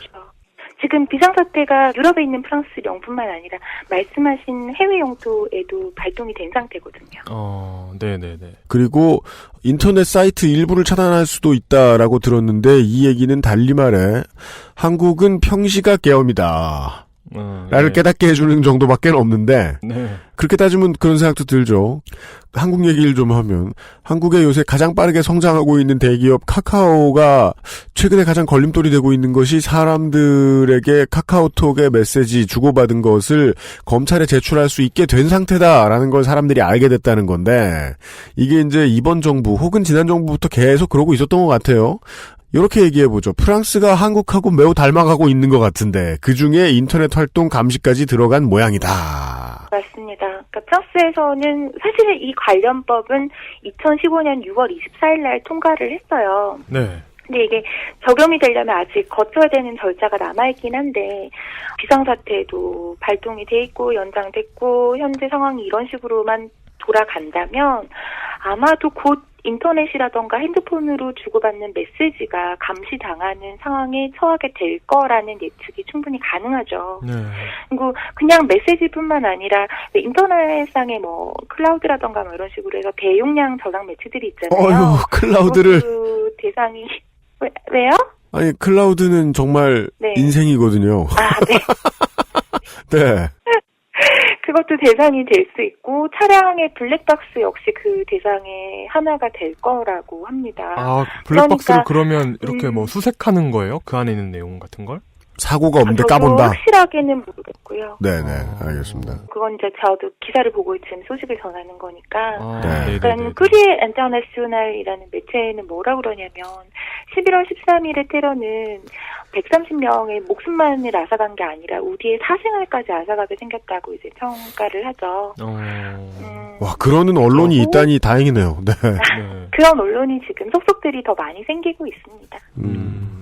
[SPEAKER 10] 지금 비상사태가 유럽에 있는 프랑스령뿐만 아니라 말씀하신 해외 용토에도 발동이 된 상태거든요.
[SPEAKER 3] 네네네.
[SPEAKER 2] 그리고 인터넷 사이트 일부를 차단할 수도 있다라고 들었는데 이 얘기는 달리 말해 한국은 평시가 계엄이다. 나를 깨닫게 해주는 정도밖에 없는데 그렇게 따지면 그런 생각도 들죠. 한국 얘기를 좀 하면 한국에 요새 가장 빠르게 성장하고 있는 대기업 카카오가 최근에 가장 걸림돌이 되고 있는 것이 사람들에게 카카오톡의 메시지 주고받은 것을 검찰에 제출할 수 있게 된 상태다라는 걸 사람들이 알게 됐다는 건데, 이게 이제 이번 정부 혹은 지난 정부부터 계속 그러고 있었던 것 같아요. 이렇게 얘기해보죠. 프랑스가 한국하고 매우 닮아가고 있는 것 같은데 그중에 인터넷 활동 감시까지 들어간 모양이다.
[SPEAKER 10] 맞습니다. 그러니까 프랑스에서는 사실 이 관련법은 2015년 6월 24일 날 통과를 했어요.
[SPEAKER 3] 네.
[SPEAKER 10] 근데 이게 적용이 되려면 아직 거쳐야 되는 절차가 남아있긴 한데, 비상사태도 발동이 돼 있고 연장됐고 현재 상황이 이런 식으로만 돌아간다면 아마도 곧 인터넷이라던가 핸드폰으로 주고받는 메시지가 감시당하는 상황에 처하게 될 거라는 예측이 충분히 가능하죠. 그리고 그냥 메시지뿐만 아니라 인터넷상의 뭐 클라우드라던가 뭐 이런 식으로 해서 대용량 저장 매체들이 있잖아요.
[SPEAKER 2] 클라우드를
[SPEAKER 10] 대상이 왜요?
[SPEAKER 2] 아니 클라우드는 정말 인생이거든요.
[SPEAKER 10] 네.
[SPEAKER 2] 네.
[SPEAKER 10] 그것도 대상이 될 수 있고 블랙박스 블랙박스 역시 그 대상의 하나가 될 거라고 합니다.
[SPEAKER 3] 블랙박스를 그러면 이렇게 뭐 수색하는 거예요? 그 안에 있는 내용 같은 걸?
[SPEAKER 2] 사고가 없는데 까본다.
[SPEAKER 10] 확실하게는 모르겠고요.
[SPEAKER 2] 네네, 알겠습니다.
[SPEAKER 10] 그건 이제 저도 기사를 보고 지금 소식을 전하는 거니까.
[SPEAKER 2] 그러니까
[SPEAKER 10] 쿠리에 인터내셔널이라는 매체는 뭐라 그러냐면 11월 13일의 테러는 130명의 목숨만을 앗아간 게 아니라 우리의 사생활까지 앗아가게 생겼다고 이제 평가를 하죠.
[SPEAKER 2] 와, 그러는 언론이 있다니 다행이네요. 네.
[SPEAKER 10] 그런 언론이 지금 속속들이 더 많이 생기고 있습니다.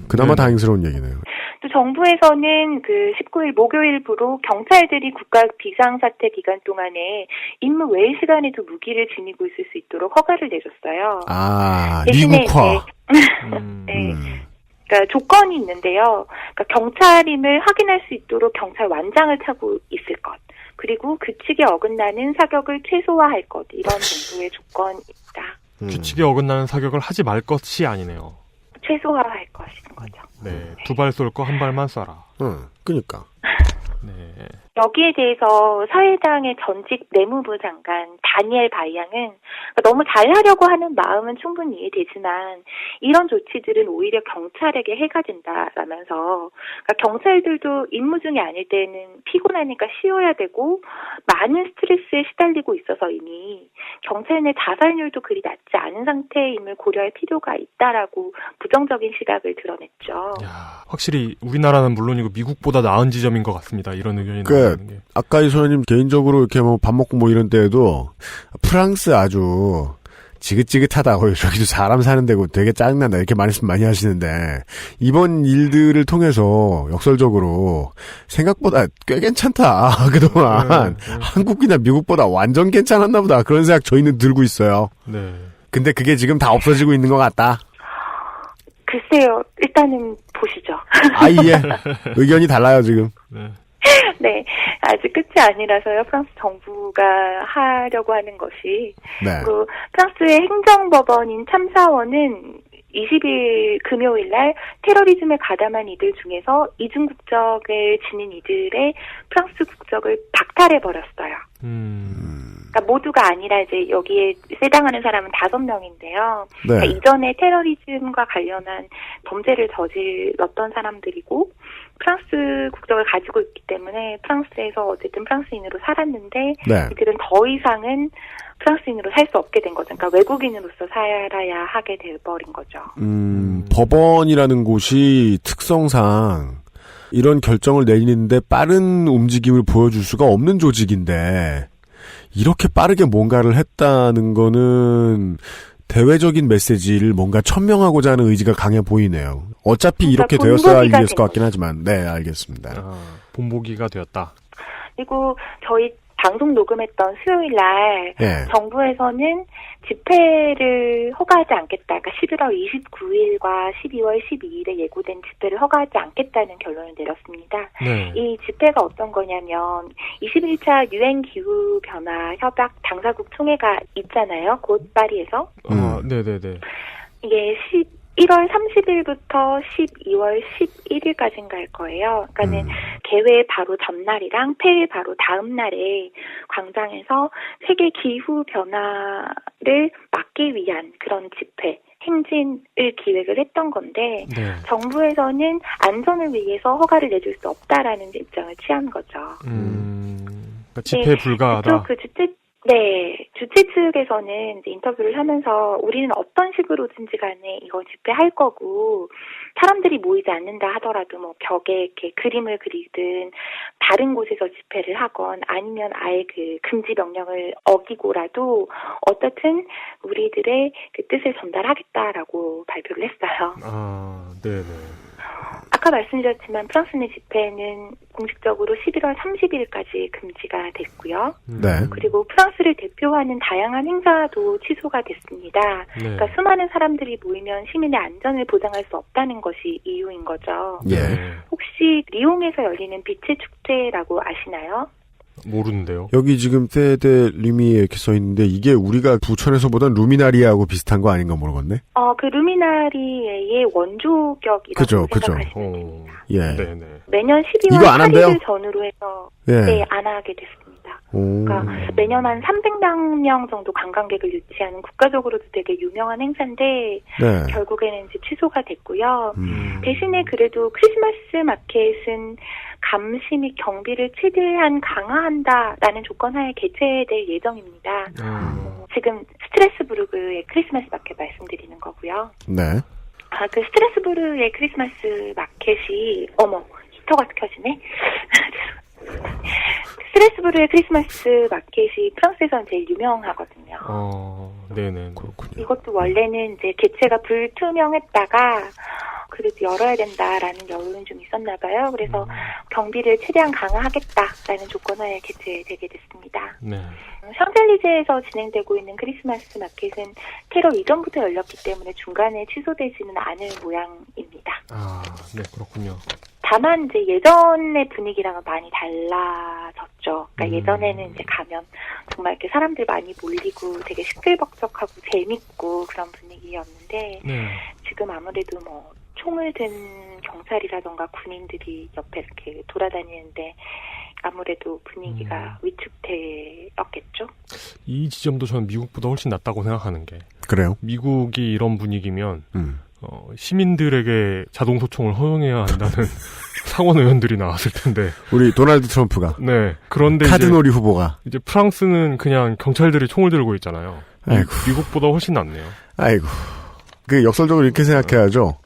[SPEAKER 2] 그나마 다행스러운 얘기네요.
[SPEAKER 10] 또 정부에서는 그 19일 목요일부로 경찰들이 국가 비상사태 기간 동안에 임무 외의 시간에도 무기를 지니고 있을 수 있도록 허가를 내줬어요.
[SPEAKER 2] 미국화.
[SPEAKER 10] 네. 그러니까 조건이 있는데요. 그러니까 경찰임을 확인할 수 있도록 경찰 완장을 차고 있을 것. 그리고 규칙에 어긋나는 사격을 최소화할 것. 이런 정도의 조건입니다.
[SPEAKER 3] 규칙에 어긋나는 사격을 하지 말 것이 아니네요.
[SPEAKER 10] 최소화할 것인 거죠.
[SPEAKER 3] 네. 2발 쏠 거 1발만 쏴라.
[SPEAKER 2] 그니까.
[SPEAKER 3] 네.
[SPEAKER 10] 여기에 대해서 사회당의 전직 내무부 장관 다니엘 바이앙은 너무 잘하려고 하는 마음은 충분히 이해되지만 이런 조치들은 오히려 경찰에게 해가 된다라면서 경찰들도 임무 중이 아닐 때는 피곤하니까 쉬어야 되고 많은 스트레스에 시달리고 있어서 이미 경찰 내 자살률도 그리 낮지 않은 상태임을 고려할 필요가 있다라고 부정적인 시각을 드러냈죠.
[SPEAKER 3] 확실히 우리나라는 물론이고 미국보다 나은 지점인 것 같습니다. 이런 의견이 나오는 게.
[SPEAKER 2] 아까 이 소장님 개인적으로 이렇게 뭐 밥 먹고 뭐 이런 때에도 프랑스 아주 지긋지긋하다고 저기도 사람 사는 데고 되게 짜증난다 이렇게 말씀 많이 하시는데 이번 일들을 통해서 역설적으로 생각보다 꽤 괜찮다 그동안 한국이나 미국보다 완전 괜찮았나 보다 그런 생각 저희는 들고 있어요.
[SPEAKER 3] 네.
[SPEAKER 2] 근데 그게 지금 다 없어지고 있는 것 같다.
[SPEAKER 10] 글쎄요. 일단은 보시죠.
[SPEAKER 2] 예. 의견이 달라요 지금.
[SPEAKER 10] 네. 아직 끝이 아니라서요. 프랑스 정부가 하려고 하는 것이.
[SPEAKER 2] 네.
[SPEAKER 10] 그 프랑스의 행정법원인 참사원은 20일 금요일 날 테러리즘에 가담한 이들 중에서 이중 국적을 지닌 이들의 프랑스 국적을 박탈해버렸어요. 그러니까 모두가 아니라 이제 여기에 세당하는 사람은 5명인데요.
[SPEAKER 2] 네.
[SPEAKER 10] 그러니까 이전에 테러리즘과 관련한 범죄를 저질렀던 사람들이고 프랑스 국적을 가지고 있기 때문에 프랑스에서 어쨌든 프랑스인으로 살았는데 이들은 더 이상은 프랑스인으로 살 수 없게 된 거죠. 그러니까 외국인으로서 살아야 하게 돼버린 거죠.
[SPEAKER 2] 법원이라는 곳이 특성상 이런 결정을 내리는데 빠른 움직임을 보여줄 수가 없는 조직인데 이렇게 빠르게 뭔가를 했다는 거는 대외적인 메시지를 뭔가 천명하고자 하는 의지가 강해 보이네요. 어차피 이렇게 되었어야 할 일이었을 것 같긴 하지만. 네, 알겠습니다.
[SPEAKER 3] 본보기가 되었다.
[SPEAKER 10] 그리고 저희 방송 녹음했던 수요일 날
[SPEAKER 2] 예.
[SPEAKER 10] 정부에서는 집회를 허가하지 않겠다. 그러니까 11월 29일과 12월 12일에 예고된 집회를 허가하지 않겠다는 결론을 내렸습니다.
[SPEAKER 3] 네.
[SPEAKER 10] 이 집회가 어떤 거냐면 21차 유엔 기후 변화 협약 당사국 총회가 있잖아요. 곧 파리에서.
[SPEAKER 3] 네네네.
[SPEAKER 10] 이게 1월 30일부터 12월 11일까지인가일 거예요. 그러니까는 개회 바로 전날이랑 폐회 바로 다음 날에 광장에서 세계 기후 변화를 막기 위한 그런 집회, 행진을 기획을 했던 건데
[SPEAKER 3] 네.
[SPEAKER 10] 정부에서는 안전을 위해서 허가를 내줄 수 없다라는 입장을 취한 거죠.
[SPEAKER 3] 그러니까 집회 불가하다.
[SPEAKER 10] 주최 측에서는 이제 인터뷰를 하면서 우리는 어떤 식으로든지 간에 이거 집회할 거고 사람들이 모이지 않는다 하더라도 뭐 벽에 이렇게 그림을 그리든 다른 곳에서 집회를 하건 아니면 아예 그 금지 명령을 어기고라도 어떻든 우리들의 그 뜻을 전달하겠다라고 발표를 했어요.
[SPEAKER 3] 네네.
[SPEAKER 10] 아까 말씀드렸지만 프랑스 내 집회는 공식적으로 11월 30일까지 금지가 됐고요.
[SPEAKER 2] 네.
[SPEAKER 10] 그리고 프랑스를 대표하는 다양한 행사도 취소가 됐습니다.
[SPEAKER 3] 네.
[SPEAKER 10] 그러니까 수많은 사람들이 모이면 시민의 안전을 보장할 수 없다는 것이 이유인 거죠.
[SPEAKER 2] 예.
[SPEAKER 10] 혹시 리옹에서 열리는 빛의 축제라고 아시나요?
[SPEAKER 3] 모르는데요.
[SPEAKER 2] 여기 지금 페데 리미에 이렇게 써 있는데 이게 우리가 부천에서 보던 루미나리아하고 비슷한 거 아닌가 모르겠네.
[SPEAKER 10] 그 루미나리의 원조격이라고
[SPEAKER 2] 그죠.
[SPEAKER 10] 생각하시면 됩니다.
[SPEAKER 2] 예.
[SPEAKER 3] 네네.
[SPEAKER 10] 매년 12월
[SPEAKER 2] 이거 안 한대요?
[SPEAKER 10] 8일 전후로 해서
[SPEAKER 2] 예.
[SPEAKER 10] 안 하게 됐습니다. 그러니까 매년 한 300만 명 정도 관광객을 유치하는 국가적으로도 되게 유명한 행사인데
[SPEAKER 2] 네.
[SPEAKER 10] 결국에는 이제 취소가 됐고요. 대신에 그래도 크리스마스 마켓은 감시 및 경비를 최대한 강화한다라는 조건 하에 개최될 예정입니다. 지금 스트라스부르크의 크리스마스 마켓 말씀드리는 거고요.
[SPEAKER 2] 네.
[SPEAKER 10] 그 스트라스부르의 크리스마스 마켓이 히터가 켜지네. 스트라스부르의 크리스마스 마켓이 프랑스에서는 제일 유명하거든요.
[SPEAKER 3] 네네. 그렇군요.
[SPEAKER 10] 이것도 원래는 이제 개최가 불투명했다가 그래도 열어야 된다라는 여론이 좀 있었나 봐요. 그래서 경비를 최대한 강화하겠다라는 조건하에 개최되게 됐습니다.
[SPEAKER 3] 네.
[SPEAKER 10] 샹젤리제에서 진행되고 있는 크리스마스 마켓은 테러 이전부터 열렸기 때문에 중간에 취소되지는 않을 모양입니다.
[SPEAKER 3] 네, 그렇군요.
[SPEAKER 10] 다만 이제 예전의 분위기랑은 많이 달라졌죠. 그러니까 예전에는 이제 가면 정말 이렇게 사람들 많이 몰리고 되게 시끌벅적하고 재밌고 그런 분위기였는데 지금 아무래도 뭐 총을 든 경찰이라던가 군인들이 옆에 이렇게 돌아다니는데 아무래도 분위기가 위축되었겠죠.
[SPEAKER 3] 이 지점도 저는 미국보다 훨씬 낫다고 생각하는 게.
[SPEAKER 2] 그래요?
[SPEAKER 3] 미국이 이런 분위기면 시민들에게 자동소총을 허용해야 한다는 상원 의원들이 나왔을 텐데.
[SPEAKER 2] 우리 도널드 트럼프가.
[SPEAKER 3] 네. 그런데
[SPEAKER 2] 카드놀이 후보가.
[SPEAKER 3] 이제 프랑스는 그냥 경찰들이 총을 들고 있잖아요.
[SPEAKER 2] 아이고.
[SPEAKER 3] 미국보다 훨씬 낫네요.
[SPEAKER 2] 아이고. 그 역설적으로 이렇게 생각해야죠.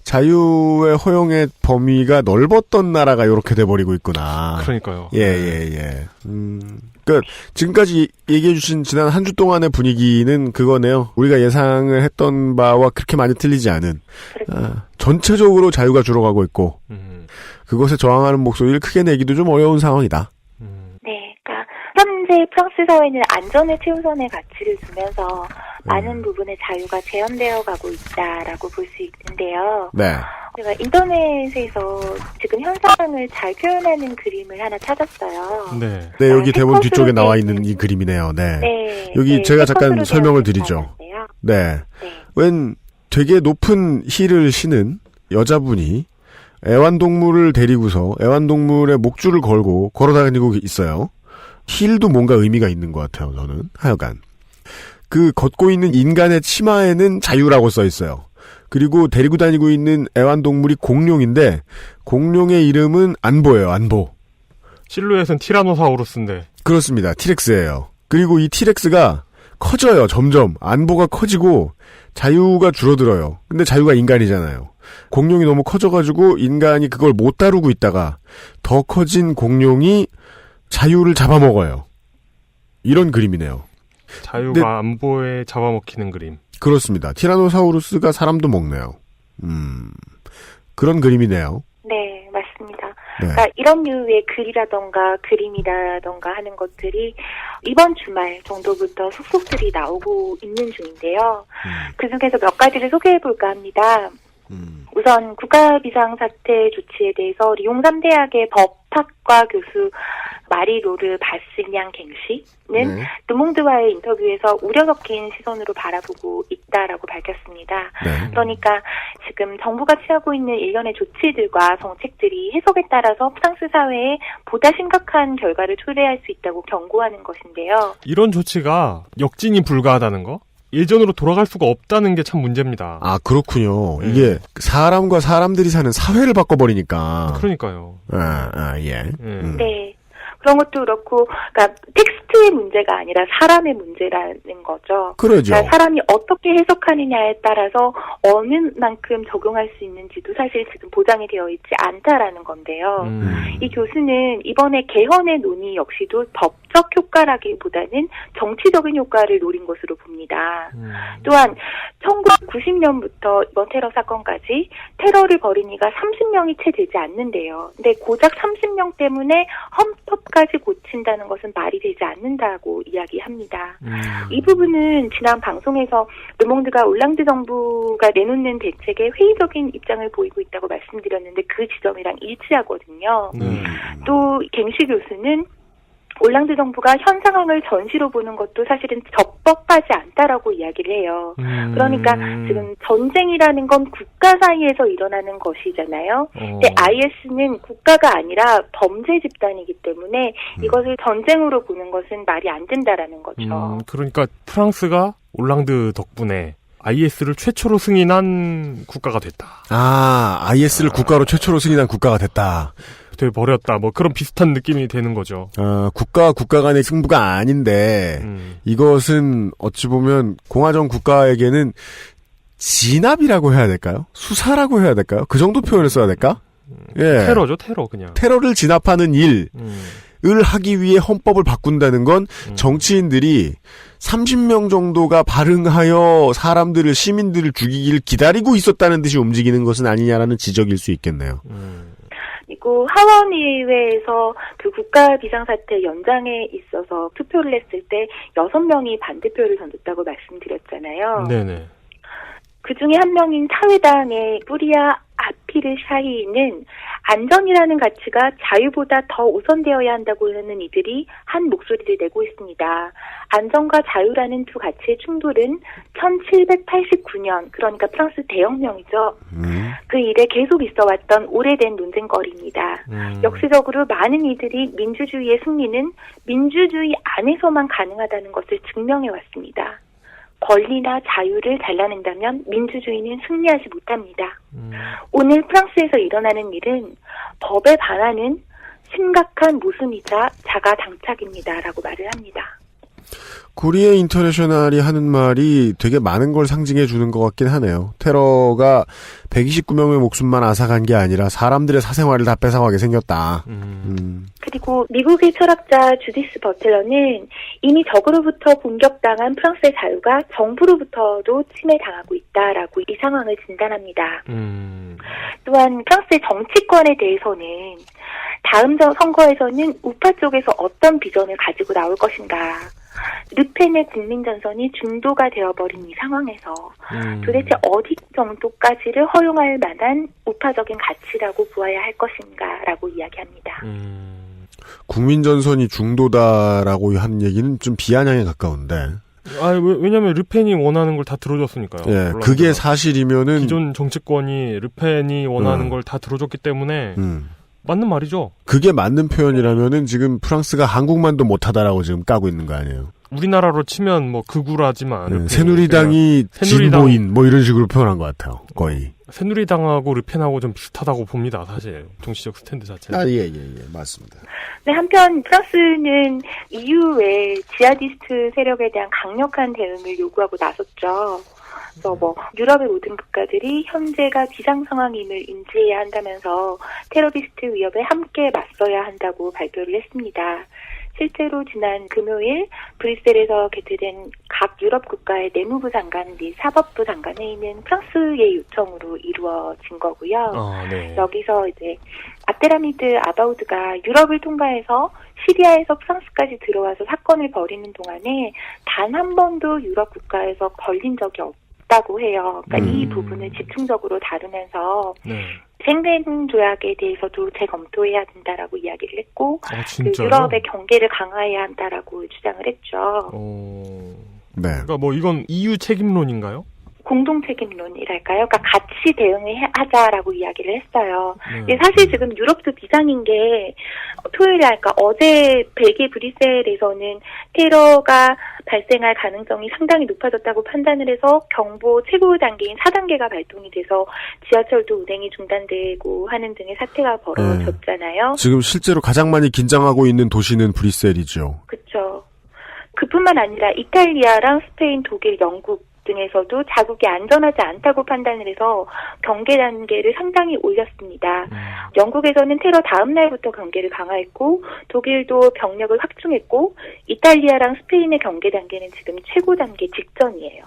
[SPEAKER 2] 자유의 허용의 범위가 넓었던 나라가 이렇게 돼버리고 있구나.
[SPEAKER 3] 그러니까요.
[SPEAKER 2] 예. 그러니까 지금까지 얘기해주신 지난 한 주 동안의 분위기는 그거네요. 우리가 예상을 했던 바와 그렇게 많이 틀리지 않은 전체적으로 자유가 줄어가고 있고 그것에 저항하는 목소리를 크게 내기도 좀 어려운 상황이다.
[SPEAKER 10] 네, 그러니까 현재 프랑스 사회는 안전을 최우선의 가치를 두면서 많은 부분의 자유가 재현되어 가고 있다라고 볼 수 있는데요.
[SPEAKER 2] 네.
[SPEAKER 10] 제가 인터넷에서 지금 현상을 잘 표현하는 그림을 하나 찾았어요.
[SPEAKER 2] 네, 여기 대본 뒤쪽에 나와 있는 이 그림이네요. 네. 여기 제가 잠깐 설명을 드리죠. 네. 웬 되게 높은 힐을 신은 여자분이 애완동물을 데리고서 애완동물의 목줄을 걸고 걸어다니고 있어요. 힐도 뭔가 의미가 있는 것 같아요, 저는. 하여간. 그 걷고 있는 인간의 치마에는 자유라고 써 있어요. 그리고 데리고 다니고 있는 애완동물이 공룡인데 공룡의 이름은 안보예요. 안보.
[SPEAKER 3] 실루엣은 티라노사우루스인데.
[SPEAKER 2] 그렇습니다. 티렉스예요. 그리고 이 티렉스가 커져요. 점점. 안보가 커지고 자유가 줄어들어요. 근데 자유가 인간이잖아요. 공룡이 너무 커져가지고 인간이 그걸 못 다루고 있다가 더 커진 공룡이 자유를 잡아먹어요. 이런 그림이네요.
[SPEAKER 3] 자유가 안보에 잡아먹히는 그림.
[SPEAKER 2] 그렇습니다. 티라노사우루스가 사람도 먹네요. 그런 그림이네요.
[SPEAKER 10] 네, 맞습니다. 그러니까 이런 류의 글이라던가 그림이라던가 하는 것들이 이번 주말 정도부터 속속들이 나오고 있는 중인데요. 그중에서 몇 가지를 소개해볼까 합니다. 우선 국가비상사태 조치에 대해서 리옹 3대학의 법학과 교수 마리로르 바스냥 갱씨는 르몽드와의 인터뷰에서 우려 섞인 시선으로 바라보고 있다라고 밝혔습니다. 그러니까 지금 정부가 취하고 있는 일련의 조치들과 정책들이 해석에 따라서 프랑스 사회에 보다 심각한 결과를 초래할 수 있다고 경고하는 것인데요.
[SPEAKER 3] 이런 조치가 역진이 불가하다는 거? 예전으로 돌아갈 수가 없다는 게 참 문제입니다.
[SPEAKER 2] 아, 그렇군요. 이게 사람과 사람들이 사는 사회를 바꿔버리니까.
[SPEAKER 3] 그러니까요.
[SPEAKER 2] 예.
[SPEAKER 10] 네. 그런 것도 그렇고, 그러니까 텍스트의 문제가 아니라 사람의 문제라는 거죠.
[SPEAKER 2] 그러죠.
[SPEAKER 10] 그러니까 사람이 어떻게 해석하느냐에 따라서 어느 만큼 적용할 수 있는지도 사실 지금 보장이 되어 있지 않다라는 건데요. 이 교수는 이번에 개헌의 논의 역시도 법적 효과라기보다는 정치적인 효과를 노린 것으로 봅니다. 또한 1990년부터 이번 테러 사건까지 테러를 벌인 이가 30명이 채 되지 않는데요. 근데 고작 30명 때문에 헌법까지 고친다는 것은 말이 되지 않는다고 이야기합니다. 이 부분은 지난 방송에서 르몽드가 올랑드 정부가 내놓는 대책에 회의적인 입장을 보이고 있다고 말씀드렸는데 그 지점이랑 일치하거든요. 또 갱시 교수는 올랑드 정부가 현 상황을 전시로 보는 것도 사실은 적법하지 않다라고 이야기를 해요. 그러니까 지금 전쟁이라는 건 국가 사이에서 일어나는 것이잖아요. 근데 IS는 국가가 아니라 범죄 집단이기 때문에 이것을 전쟁으로 보는 것은 말이 안 된다라는 거죠.
[SPEAKER 3] 그러니까 프랑스가 올랑드 덕분에 IS를 최초로 승인한 국가가 됐다.
[SPEAKER 2] 아, IS를 국가로 최초로 승인한 국가가 됐다.
[SPEAKER 3] 돼 버렸다. 뭐 그런 비슷한 느낌이 되는 거죠.
[SPEAKER 2] 국가 간의 승부가 아닌데 이것은 어찌 보면 공화정 국가에게는 진압이라고 해야 될까요? 수사라고 해야 될까요? 그 정도 표현을 써야 될까? 예.
[SPEAKER 3] 테러죠, 테러 그냥.
[SPEAKER 2] 테러를 진압하는 일을 하기 위해 헌법을 바꾼다는 건 정치인들이 30명 정도가 발응하여 사람들을, 시민들을 죽이기를 기다리고 있었다는 듯이 움직이는 것은 아니냐라는 지적일 수 있겠네요.
[SPEAKER 10] 그리고 하원의회에서 그 국가 비상사태 연장에 있어서 투표를 했을 때 6명이 반대표를 던졌다고 말씀드렸잖아요.
[SPEAKER 3] 네네.
[SPEAKER 10] 그 중에 한 명인 사회당의 뿌리아 아피르 샤히는 안전이라는 가치가 자유보다 더 우선되어야 한다고 하는 이들이 한 목소리를 내고 있습니다. 안전과 자유라는 두 가치의 충돌은 1789년, 그러니까 프랑스 대혁명이죠. 그 이래 계속 있어왔던 오래된 논쟁거리입니다. 역사적으로 많은 이들이 민주주의의 승리는 민주주의 안에서만 가능하다는 것을 증명해왔습니다. 권리나 자유를 잘라낸다면 민주주의는 승리하지 못합니다. 오늘 프랑스에서 일어나는 일은 법에 반하는 심각한 모순이자 자가당착입니다라고 말을 합니다.
[SPEAKER 2] 코리아 인터내셔널이 하는 말이 되게 많은 걸 상징해 주는 것 같긴 하네요. 테러가 129명의 목숨만 앗아간 게 아니라 사람들의 사생활을 다 뺏어가게 생겼다.
[SPEAKER 10] 그리고 미국의 철학자 주디스 버틀러는 이미 적으로부터 공격당한 프랑스의 자유가 정부로부터도 침해당하고 있다라고 이 상황을 진단합니다. 또한 프랑스의 정치권에 대해서는 다음 선거에서는 우파 쪽에서 어떤 비전을 가지고 나올 것인가. 르펜의 국민전선이 중도가 되어버린 이 상황에서 도대체 어디 정도까지를 허용할 만한 우파적인 가치라고 보아야 할 것인가라고 이야기합니다.
[SPEAKER 2] 국민전선이 중도다라고 하는 얘기는 좀 비아냥에 가까운데.
[SPEAKER 3] 왜냐면 르펜이 원하는 걸 다 들어줬으니까요.
[SPEAKER 2] 예, 그게 사실이면은
[SPEAKER 3] 기존 정치권이 르펜이 원하는 걸 다 들어줬기 때문에 맞는 말이죠.
[SPEAKER 2] 그게 맞는 표현이라면은 지금 프랑스가 한국만도 못하다라고 지금 까고 있는 거 아니에요?
[SPEAKER 3] 우리나라로 치면 뭐 극우라지만
[SPEAKER 2] 새누리당이 진보인 뭐 이런 식으로 표현한 것 같아요. 거의.
[SPEAKER 3] 새누리당하고 르펜하고 좀 비슷하다고 봅니다. 사실 정치적 스탠드 자체는.
[SPEAKER 2] 예, 맞습니다.
[SPEAKER 10] 네, 한편 프랑스는 EU의 지하디스트 세력에 대한 강력한 대응을 요구하고 나섰죠. 그래서 유럽의 모든 국가들이 현재가 비상 상황임을 인지해야 한다면서 테러리스트 위협에 함께 맞서야 한다고 발표를 했습니다. 실제로 지난 금요일 브뤼셀에서 개최된 각 유럽 국가의 내무부 장관 및 사법부 장관 회의는 프랑스의 요청으로 이루어진 거고요.
[SPEAKER 3] 네.
[SPEAKER 10] 여기서 이제 압데라미드 아바우드가 유럽을 통과해서 시리아에서 프랑스까지 들어와서 사건을 벌이는 동안에 단 한 번도 유럽 국가에서 걸린 적이 없다고 해요. 그러니까 이 부분을 집중적으로 다루면서 생벤 조약에 대해서도 재검토해야 된다라고 이야기를 했고 그 유럽의 경계를 강화해야 한다라고 주장을 했죠.
[SPEAKER 2] 네.
[SPEAKER 3] 그러니까 뭐 이건 EU 책임론인가요?
[SPEAKER 10] 공동 책임론이랄까요? 그러니까 같이 대응을 하자라고 이야기를 했어요. 사실 지금 유럽도 비상인 게 토요일에 그러니까 어제 벨기에 브뤼셀에서는 테러가 발생할 가능성이 상당히 높아졌다고 판단을 해서 경보 최고 단계인 4단계가 발동이 돼서 지하철도 운행이 중단되고 하는 등의 사태가 벌어졌잖아요.
[SPEAKER 2] 지금 실제로 가장 많이 긴장하고 있는 도시는 브뤼셀이죠.
[SPEAKER 10] 그렇죠. 그뿐만 아니라 이탈리아랑 스페인, 독일, 영국 등에서도 자국이 안전하지 않다고 판단을 해서 경계 단계를 상당히 올렸습니다. 영국에서는 테러 다음 날부터 경계를 강화했고 독일도 병력을 확충했고 이탈리아랑 스페인의 경계 단계는 지금 최고 단계 직전이에요.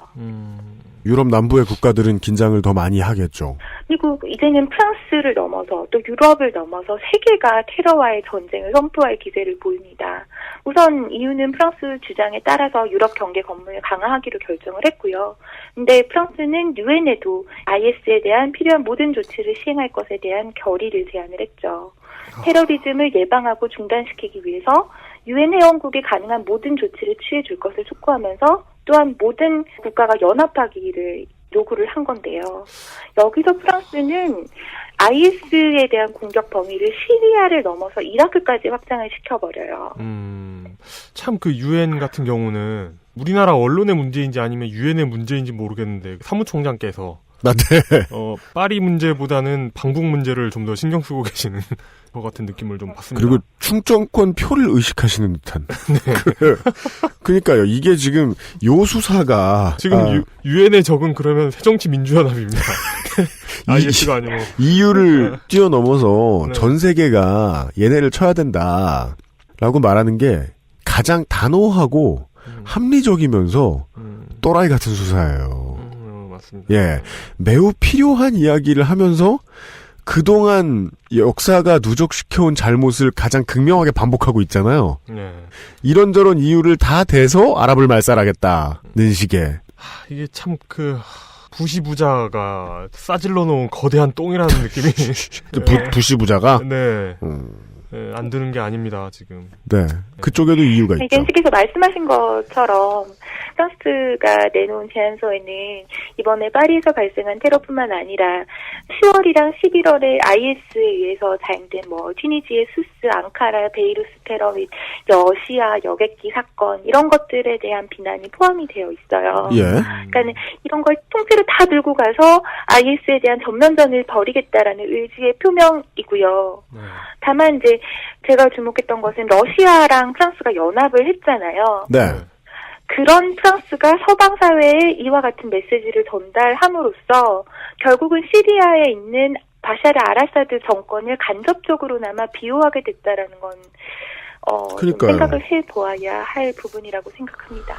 [SPEAKER 2] 유럽 남부의 국가들은 긴장을 더 많이 하겠죠.
[SPEAKER 10] 그리고 이제는 프랑스를 넘어서 또 유럽을 넘어서 세계가 테러와의 전쟁을 선포할 기세를 보입니다. 우선 EU는 프랑스 주장에 따라서 유럽 경계 건물을 강화하기로 결정을 했고요. 근데 프랑스는 유엔에도 IS에 대한 필요한 모든 조치를 시행할 것에 대한 결의를 제안을 했죠. 테러리즘을 예방하고 중단시키기 위해서 유엔 회원국이 가능한 모든 조치를 취해줄 것을 촉구하면서 또한 모든 국가가 연합하기를 요구를 한 건데요. 여기서 프랑스는 IS에 대한 공격 범위를 시리아를 넘어서 이라크까지 확장을 시켜버려요.
[SPEAKER 3] 참 그 유엔 같은 경우는 우리나라 언론의 문제인지 아니면 유엔의 문제인지 모르겠는데 사무총장께서 파리 문제보다는 방북 문제를 좀 더 신경 쓰고 계시는 것 같은 느낌을 좀 받습니다.
[SPEAKER 2] 그리고 충정권 표를 의식하시는 듯한. 그러니까요. 이게 지금 요 수사가
[SPEAKER 3] 지금 유엔의 적은 그러면 새정치민주연합입니다. IS가 아니고
[SPEAKER 2] EU를 뛰어넘어서 전 세계가 얘네를 쳐야 된다라고 말하는 게 가장 단호하고 합리적이면서 또라이 같은 수사예요.
[SPEAKER 3] 맞습니다.
[SPEAKER 2] 예, 매우 필요한 이야기를 하면서 그동안 역사가 누적시켜온 잘못을 가장 극명하게 반복하고 있잖아요. 이런저런 이유를 다 대서 아랍을 말살하겠다는 식의.
[SPEAKER 3] 이게 참 부시 부자가 싸질러 놓은 거대한 똥이라는 느낌이.
[SPEAKER 2] 부시 부자가?
[SPEAKER 3] 네. 안 드는 게 아닙니다, 지금.
[SPEAKER 2] 네. 그쪽에도 이유가 있죠.
[SPEAKER 10] 겐스께서 말씀하신 것처럼 프랑스가 내놓은 제안서에는 이번에 파리에서 발생한 테러뿐만 아니라 10월이랑 11월에 IS에 의해서 자행된 튀니지의 수스, 앙카라, 베이루스 테러 및 러시아 여객기 사건 이런 것들에 대한 비난이 포함이 되어 있어요. 그러니까 이런 걸 통째로 다 들고 가서 IS에 대한 전면전을 벌이겠다라는 의지의 표명이고요. 다만 이제 제가 주목했던 것은 러시아랑 프랑스가 연합을 했잖아요.
[SPEAKER 2] 네.
[SPEAKER 10] 그런 프랑스가 서방 사회에 이와 같은 메시지를 전달함으로써 결국은 시리아에 있는 바샤르 아라사드 정권을 간접적으로나마 비호하게 됐다라는 건 좀 생각을 해보아야 할 부분이라고 생각합니다.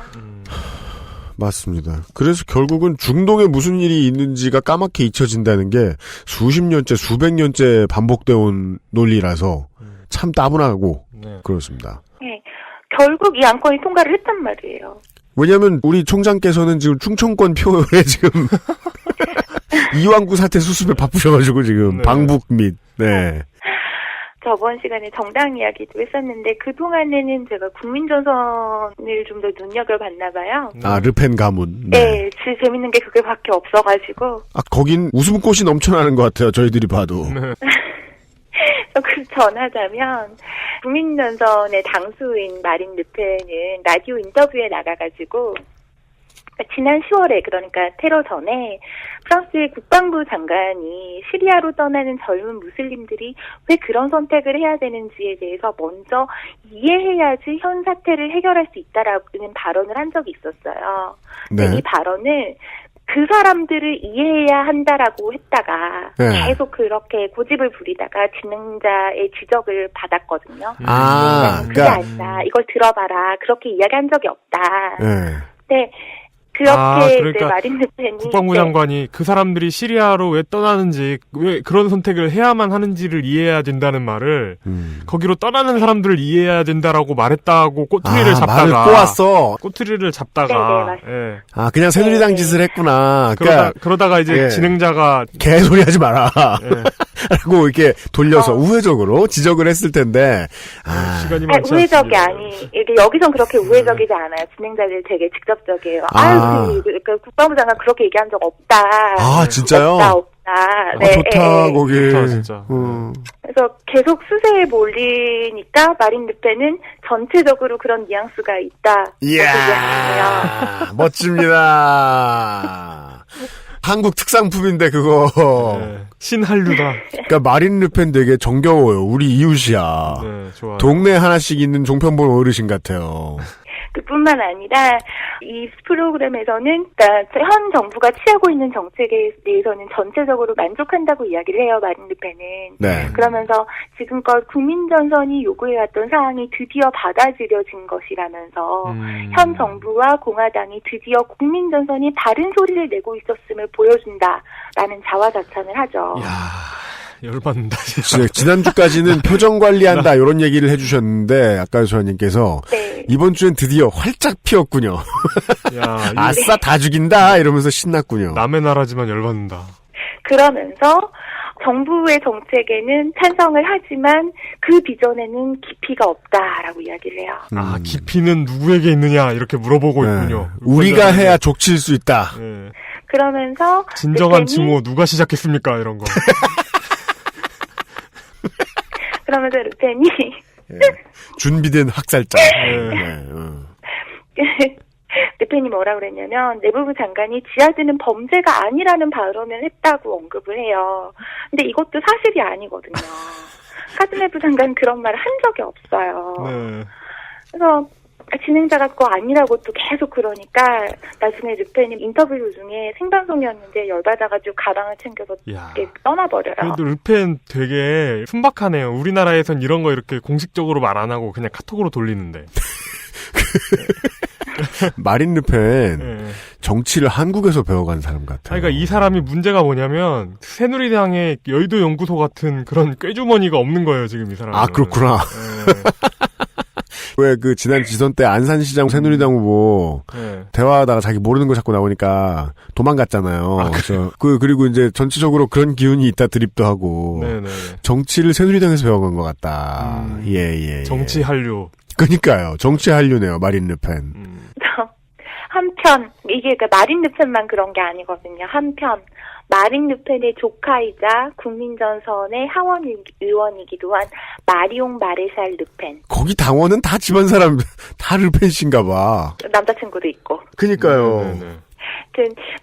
[SPEAKER 2] 맞습니다. 그래서 결국은 중동에 무슨 일이 있는지가 까맣게 잊혀진다는 게 수십 년째, 수백 년째 반복되어 온 논리라서 참 따분하고 그렇습니다.
[SPEAKER 10] 네. 결국 이 안건이 통과를 했단 말이에요.
[SPEAKER 2] 왜냐하면 우리 총장께서는 지금 충청권 표에 지금 이왕구 사태 수습에 바쁘셔가지고 지금 방북 및
[SPEAKER 10] 저번 시간에 정당 이야기도 했었는데 그동안에는 제가 국민전선을 좀 더 눈여겨봤나 봐요.
[SPEAKER 2] 르펜 가문.
[SPEAKER 10] 네, 재밌는 게 그게밖에 없어가지고.
[SPEAKER 2] 거긴 웃음꽃이 넘쳐나는 것 같아요. 저희들이 봐도.
[SPEAKER 10] 전하자면 국민전선의 당수인 마린 르펜은 라디오 인터뷰에 나가가지고 지난 10월에 그러니까 테러 전에 프랑스의 국방부 장관이 시리아로 떠나는 젊은 무슬림들이 왜 그런 선택을 해야 되는지에 대해서 먼저 이해해야지 현 사태를 해결할 수 있다라는 발언을 한 적이 있었어요. 이 발언을 그 사람들을 이해해야 한다라고 했다가 계속 그렇게 고집을 부리다가 진행자의 지적을 받았거든요. 그게 아니다. 이걸 들어봐라. 그렇게 이야기한 적이 없다. 네. 그렇게
[SPEAKER 3] 그러니까
[SPEAKER 10] 이제 마린 르펜이
[SPEAKER 3] 국방부 장관이 그 사람들이 시리아로 왜 떠나는지, 왜 그런 선택을 해야만 하는지를 이해해야 된다는 말을 거기로 떠나는 사람들을 이해해야 된다라고 말했다고 꼬투리를 잡다가
[SPEAKER 2] 말을 꼬았어.
[SPEAKER 3] 꼬투리를 잡다가
[SPEAKER 10] 네,
[SPEAKER 2] 아, 그냥 새누리당 짓을 했구나.
[SPEAKER 3] 그러다가 이제 진행자가
[SPEAKER 2] 개소리 하지 마라. 라고 이렇게 돌려서 우회적으로 지적을 했을 텐데.
[SPEAKER 3] 시간이 많지
[SPEAKER 10] 우회적이 여기선 그렇게 우회적이지 않아요. 진행자들 되게 직접적이에요. 그 국방부 장관 그렇게 얘기한 적 없다.
[SPEAKER 2] 아, 진짜요?
[SPEAKER 10] 없다. 네.
[SPEAKER 2] 좋다, 거기.
[SPEAKER 3] 좋다, 진짜.
[SPEAKER 10] 그래서 계속 수세에 몰리니까 마린 르펜은 전체적으로 그런 뉘앙스가 있다.
[SPEAKER 2] 이야, 멋집니다. 한국 특상품인데 그거.
[SPEAKER 3] 신한류다.
[SPEAKER 2] 그러니까 마린 르펜 되게 정겨워요. 우리 이웃이야.
[SPEAKER 3] 네, 좋아요.
[SPEAKER 2] 동네 하나씩 있는 종편본 어르신 같아요.
[SPEAKER 10] 그뿐만 아니라 이 프로그램에서는 그러니까 현 정부가 취하고 있는 정책에 대해서는 전체적으로 만족한다고 이야기를 해요. 마린 르펜은.
[SPEAKER 2] 네.
[SPEAKER 10] 그러면서 지금껏 국민전선이 요구해왔던 사항이 드디어 받아들여진 것이라면서 현 정부와 공화당이 드디어 국민전선이 바른 소리를 내고 있었음을 보여준다라는 자화자찬을 하죠.
[SPEAKER 3] 열받는다.
[SPEAKER 2] 지난주까지는 표정 관리한다 이런 얘기를 해주셨는데 아까 소아님께서 이번 주엔 드디어 활짝 피었군요. 아싸 다 죽인다 이러면서 신났군요.
[SPEAKER 3] 남의 나라지만 열받는다.
[SPEAKER 10] 그러면서 정부의 정책에는 찬성을 하지만 그 비전에는 깊이가 없다라고 이야기를 해요.
[SPEAKER 3] 깊이는 누구에게 있느냐 이렇게 물어보고 있군요.
[SPEAKER 2] 우리가 해야 족칠 수 있다.
[SPEAKER 10] 그러면서
[SPEAKER 3] 진정한 증오 누가 시작했습니까 이런 거.
[SPEAKER 10] 그러면서 르펜이
[SPEAKER 2] 준비된 학살자.
[SPEAKER 10] 르펜이 뭐라 그랬냐면 내무부 장관이 지하드는 범죄가 아니라는 발언을 했다고 언급을 해요. 근데 이것도 사실이 아니거든요. 카즈네프 장관 그런 말을 한 적이 없어요. 그래서 진행자가 그거 아니라고 또 계속 그러니까 나중에 르펜이 인터뷰 도중에 생방송이었는데 열받아가지고 가방을 챙겨서 이렇게 떠나버려요.
[SPEAKER 3] 그래도 르펜 되게 순박하네요. 우리나라에선 이런 거 이렇게 공식적으로 말 안 하고 그냥 카톡으로 돌리는데.
[SPEAKER 2] 마린 르펜 정치를 한국에서 배워간 사람 같아요.
[SPEAKER 3] 그러니까 이 사람이 문제가 뭐냐면 새누리당의 여의도 연구소 같은 그런 꾀주머니가 없는 거예요 지금 이 사람은.
[SPEAKER 2] 아 그렇구나. 왜 그 지난 지선 때 안산시장 새누리당 후보 대화하다가 자기 모르는 거 자꾸 나오니까 도망갔잖아요. 그래서 그리고 이제 전체적으로 그런 기운이 있다 드립도 하고 정치를 새누리당에서 배워간 것 같다. 예.
[SPEAKER 3] 정치 한류.
[SPEAKER 2] 그러니까요. 정치 한류네요. 마린 르펜.
[SPEAKER 10] 한편 이게 그러니까 마린 르펜만 그런 게 아니거든요. 한편 마린 르펜의 조카이자 국민전선의 하원 의원이기도 한 마리옹 마레샬 르펜.
[SPEAKER 2] 거기 당원은 다 집안 사람 다 르펜신가 봐.
[SPEAKER 10] 남자친구도 있고.
[SPEAKER 2] 그니까요.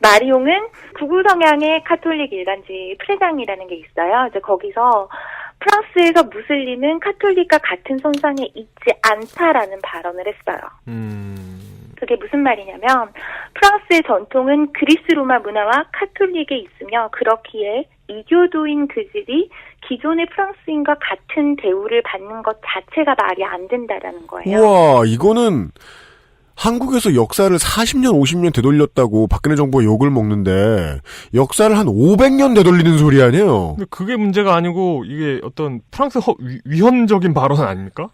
[SPEAKER 10] 마리옹은 극우 성향의 카톨릭 일간지 프레장이라는 게 있어요. 이제 거기서 프랑스에서 무슬림은 카톨릭과 같은 선상에 있지 않다라는 발언을 했어요. 그게 무슨 말이냐면 프랑스의 전통은 그리스 로마 문화와 카톨릭에 있으며 그렇기에 이교도인 그들이 기존의 프랑스인과 같은 대우를 받는 것 자체가 말이 안 된다라는 거예요.
[SPEAKER 2] 우와, 이거는 한국에서 역사를 40년, 50년 되돌렸다고 박근혜 정부가 욕을 먹는데 역사를 한 500년 되돌리는 소리 아니에요?
[SPEAKER 3] 근데 그게 문제가 아니고 이게 어떤 프랑스 위헌적인 발언 아닙니까?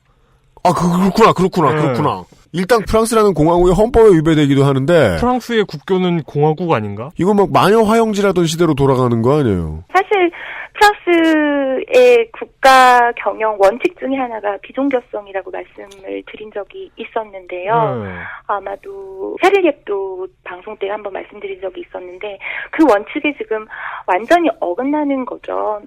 [SPEAKER 2] 아, 그렇구나. 일단 프랑스라는 공화국의 헌법에 위배되기도 하는데
[SPEAKER 3] 프랑스의 국교는 공화국 아닌가?
[SPEAKER 2] 이거 막 마녀 화영지라던 시대로 돌아가는 거 아니에요?
[SPEAKER 10] 사실 프랑스의 국가 경영 원칙 중에 하나가 비종교성이라고 말씀을 드린 적이 있었는데요. 아마도 샤를리앱도 방송 때 한번 말씀드린 적이 있었는데 그 원칙에 지금 완전히 어긋나는 거죠.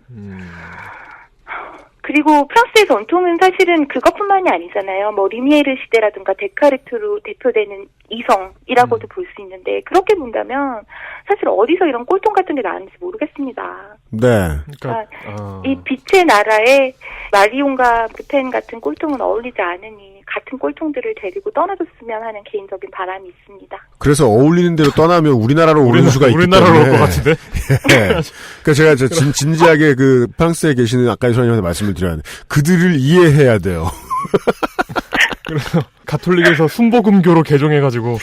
[SPEAKER 10] 그리고 프랑스의 전통은 사실은 그것뿐만이 아니잖아요. 뭐 리미에르 시대라든가 데카르트로 대표되는 이성이라고도 볼 수 있는데 그렇게 본다면 사실 어디서 이런 꼴통 같은 게 나왔는지 모르겠습니다.
[SPEAKER 2] 네.
[SPEAKER 10] 그러니까 이 빛의 나라에 마리옹과 르펜 같은 꼴통은 어울리지 않으니 같은 꼴통들을 데리고 떠나줬으면 하는 개인적인 바람이 있습니다.
[SPEAKER 2] 그래서 어울리는 대로 떠나면 우리나라로 오는 수가 있기 때문에.
[SPEAKER 3] 우리나라로 올 것 같은데?
[SPEAKER 2] 예. 그러니까 제가 진지하게 그 프랑스에 계시는 아까 소장님한테 말씀을 드려야 하는데 그들을 이해해야 돼요.
[SPEAKER 3] 그래서 가톨릭에서 순복음교로 개종해가지고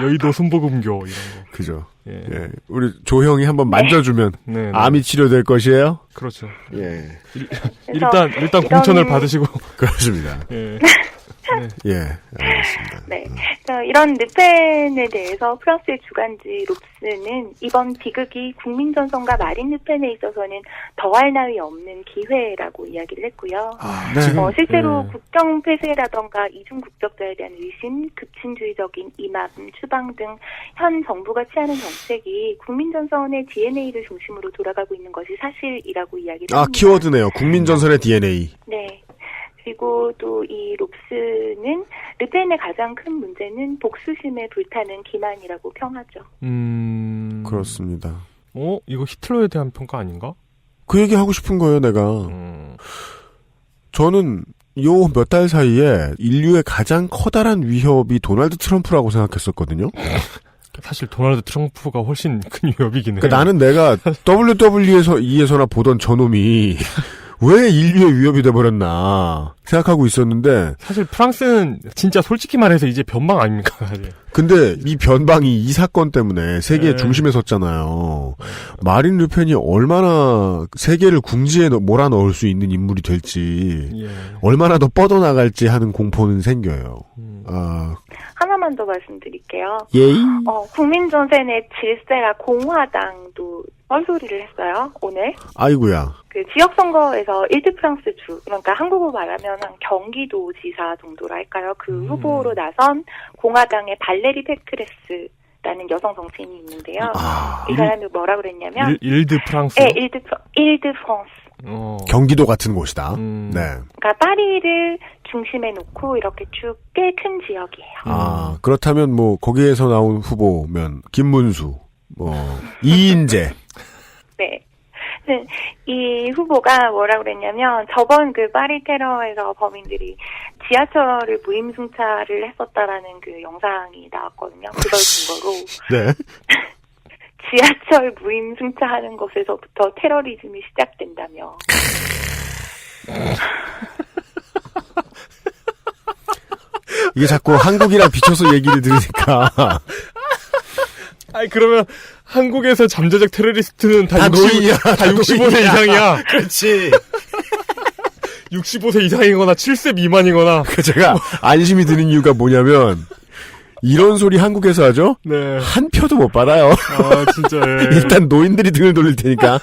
[SPEAKER 3] 여의도 순복음교 이런 거.
[SPEAKER 2] 그죠.
[SPEAKER 3] 예.
[SPEAKER 2] 예. 우리 조형이 한번 만져주면
[SPEAKER 3] 네, 네.
[SPEAKER 2] 암이 치료될 것이에요.
[SPEAKER 3] 그렇죠.
[SPEAKER 2] 예.
[SPEAKER 3] 일단 공천을 받으시고.
[SPEAKER 2] 그렇습니다.
[SPEAKER 3] 예.
[SPEAKER 2] 네. 예, 알겠습니다.
[SPEAKER 10] 네. 이런 르펜에 대해서 프랑스의 주간지 롭스는 이번 비극이 국민전선과 마린 르펜에 있어서는 더할 나위 없는 기회라고 이야기를 했고요.
[SPEAKER 2] 네.
[SPEAKER 10] 실제로 국경 폐쇄라던가 이중 국적자에 대한 의심, 급진주의적인 이맘, 추방 등 현 정부가 취하는 정책이 국민전선의 DNA를 중심으로 돌아가고 있는 것이 사실이라고 이야기를 합니다.
[SPEAKER 2] 키워드네요. 국민전선의 DNA.
[SPEAKER 10] 네. 그리고 또 이 롭스는 르펜의 가장 큰 문제는 복수심에 불타는 기만이라고 평하죠.
[SPEAKER 2] 그렇습니다.
[SPEAKER 3] 이거 히틀러에 대한 평가 아닌가?
[SPEAKER 2] 그 얘기 하고 싶은 거예요, 내가. 저는 요 몇 달 사이에 인류의 가장 커다란 위협이 도널드 트럼프라고 생각했었거든요.
[SPEAKER 3] 사실 도널드 트럼프가 훨씬 큰 위협이긴 해요.
[SPEAKER 2] 그러니까 나는 내가 WWE에서나 보던 저놈이 왜 인류의 위협이 돼버렸나 생각하고 있었는데
[SPEAKER 3] 사실 프랑스는 진짜 솔직히 말해서 이제 변방 아닙니까? 사실.
[SPEAKER 2] 근데 이 변방이 이 사건 때문에 세계의 중심에 섰잖아요. 마린 르펜이 얼마나 세계를 궁지에 몰아넣을 수 있는 인물이 될지 얼마나 더 뻗어나갈지 하는 공포는 생겨요.
[SPEAKER 10] 하나만 더 말씀드릴게요.
[SPEAKER 2] 예이?
[SPEAKER 10] 국민전선의 질세라 공화당도 뻘소리를 했어요, 오늘.
[SPEAKER 2] 아이고야.
[SPEAKER 10] 그 지역선거에서 일드 프랑스 주, 그러니까 한국어 말하면 경기도지사 정도로 할까요? 그 후보로 나선 공화당의 발레리 페크레스라는 여성 정치인이 있는데요. 이 사람이 뭐라 그랬냐면
[SPEAKER 3] 일드 프랑스?
[SPEAKER 10] 네, 일드 프랑스.
[SPEAKER 2] 경기도 같은 곳이다. 네.
[SPEAKER 10] 그러니까 파리를 중심에 놓고 이렇게 쭉 꽤 큰 지역이에요.
[SPEAKER 2] 그렇다면 뭐 거기에서 나온 후보면 김문수, 이인재.
[SPEAKER 10] 네. 이 후보가 뭐라 그랬냐면 저번 그 파리 테러에서 범인들이 지하철을 무임승차를 했었다라는 그 영상이 나왔거든요. 그걸 근거로
[SPEAKER 2] 네.
[SPEAKER 10] 지하철 무임승차하는 것에서부터 테러리즘이 시작된다며.
[SPEAKER 2] 이게 자꾸 한국이랑 비춰서 얘기를 들으니까.
[SPEAKER 3] 아니 그러면 한국에서 잠재적 테러리스트는 다
[SPEAKER 2] 노인이야.
[SPEAKER 3] 다 65세 이상이야.
[SPEAKER 2] 그렇지.
[SPEAKER 3] 65세 이상이거나 7세 미만이거나.
[SPEAKER 2] 제가 안심이 드는 이유가 뭐냐면 이런 소리 한국에서 하죠?
[SPEAKER 3] 네.
[SPEAKER 2] 한 표도 못 받아요.
[SPEAKER 3] 진짜. 예.
[SPEAKER 2] 일단 노인들이 등을 돌릴 테니까.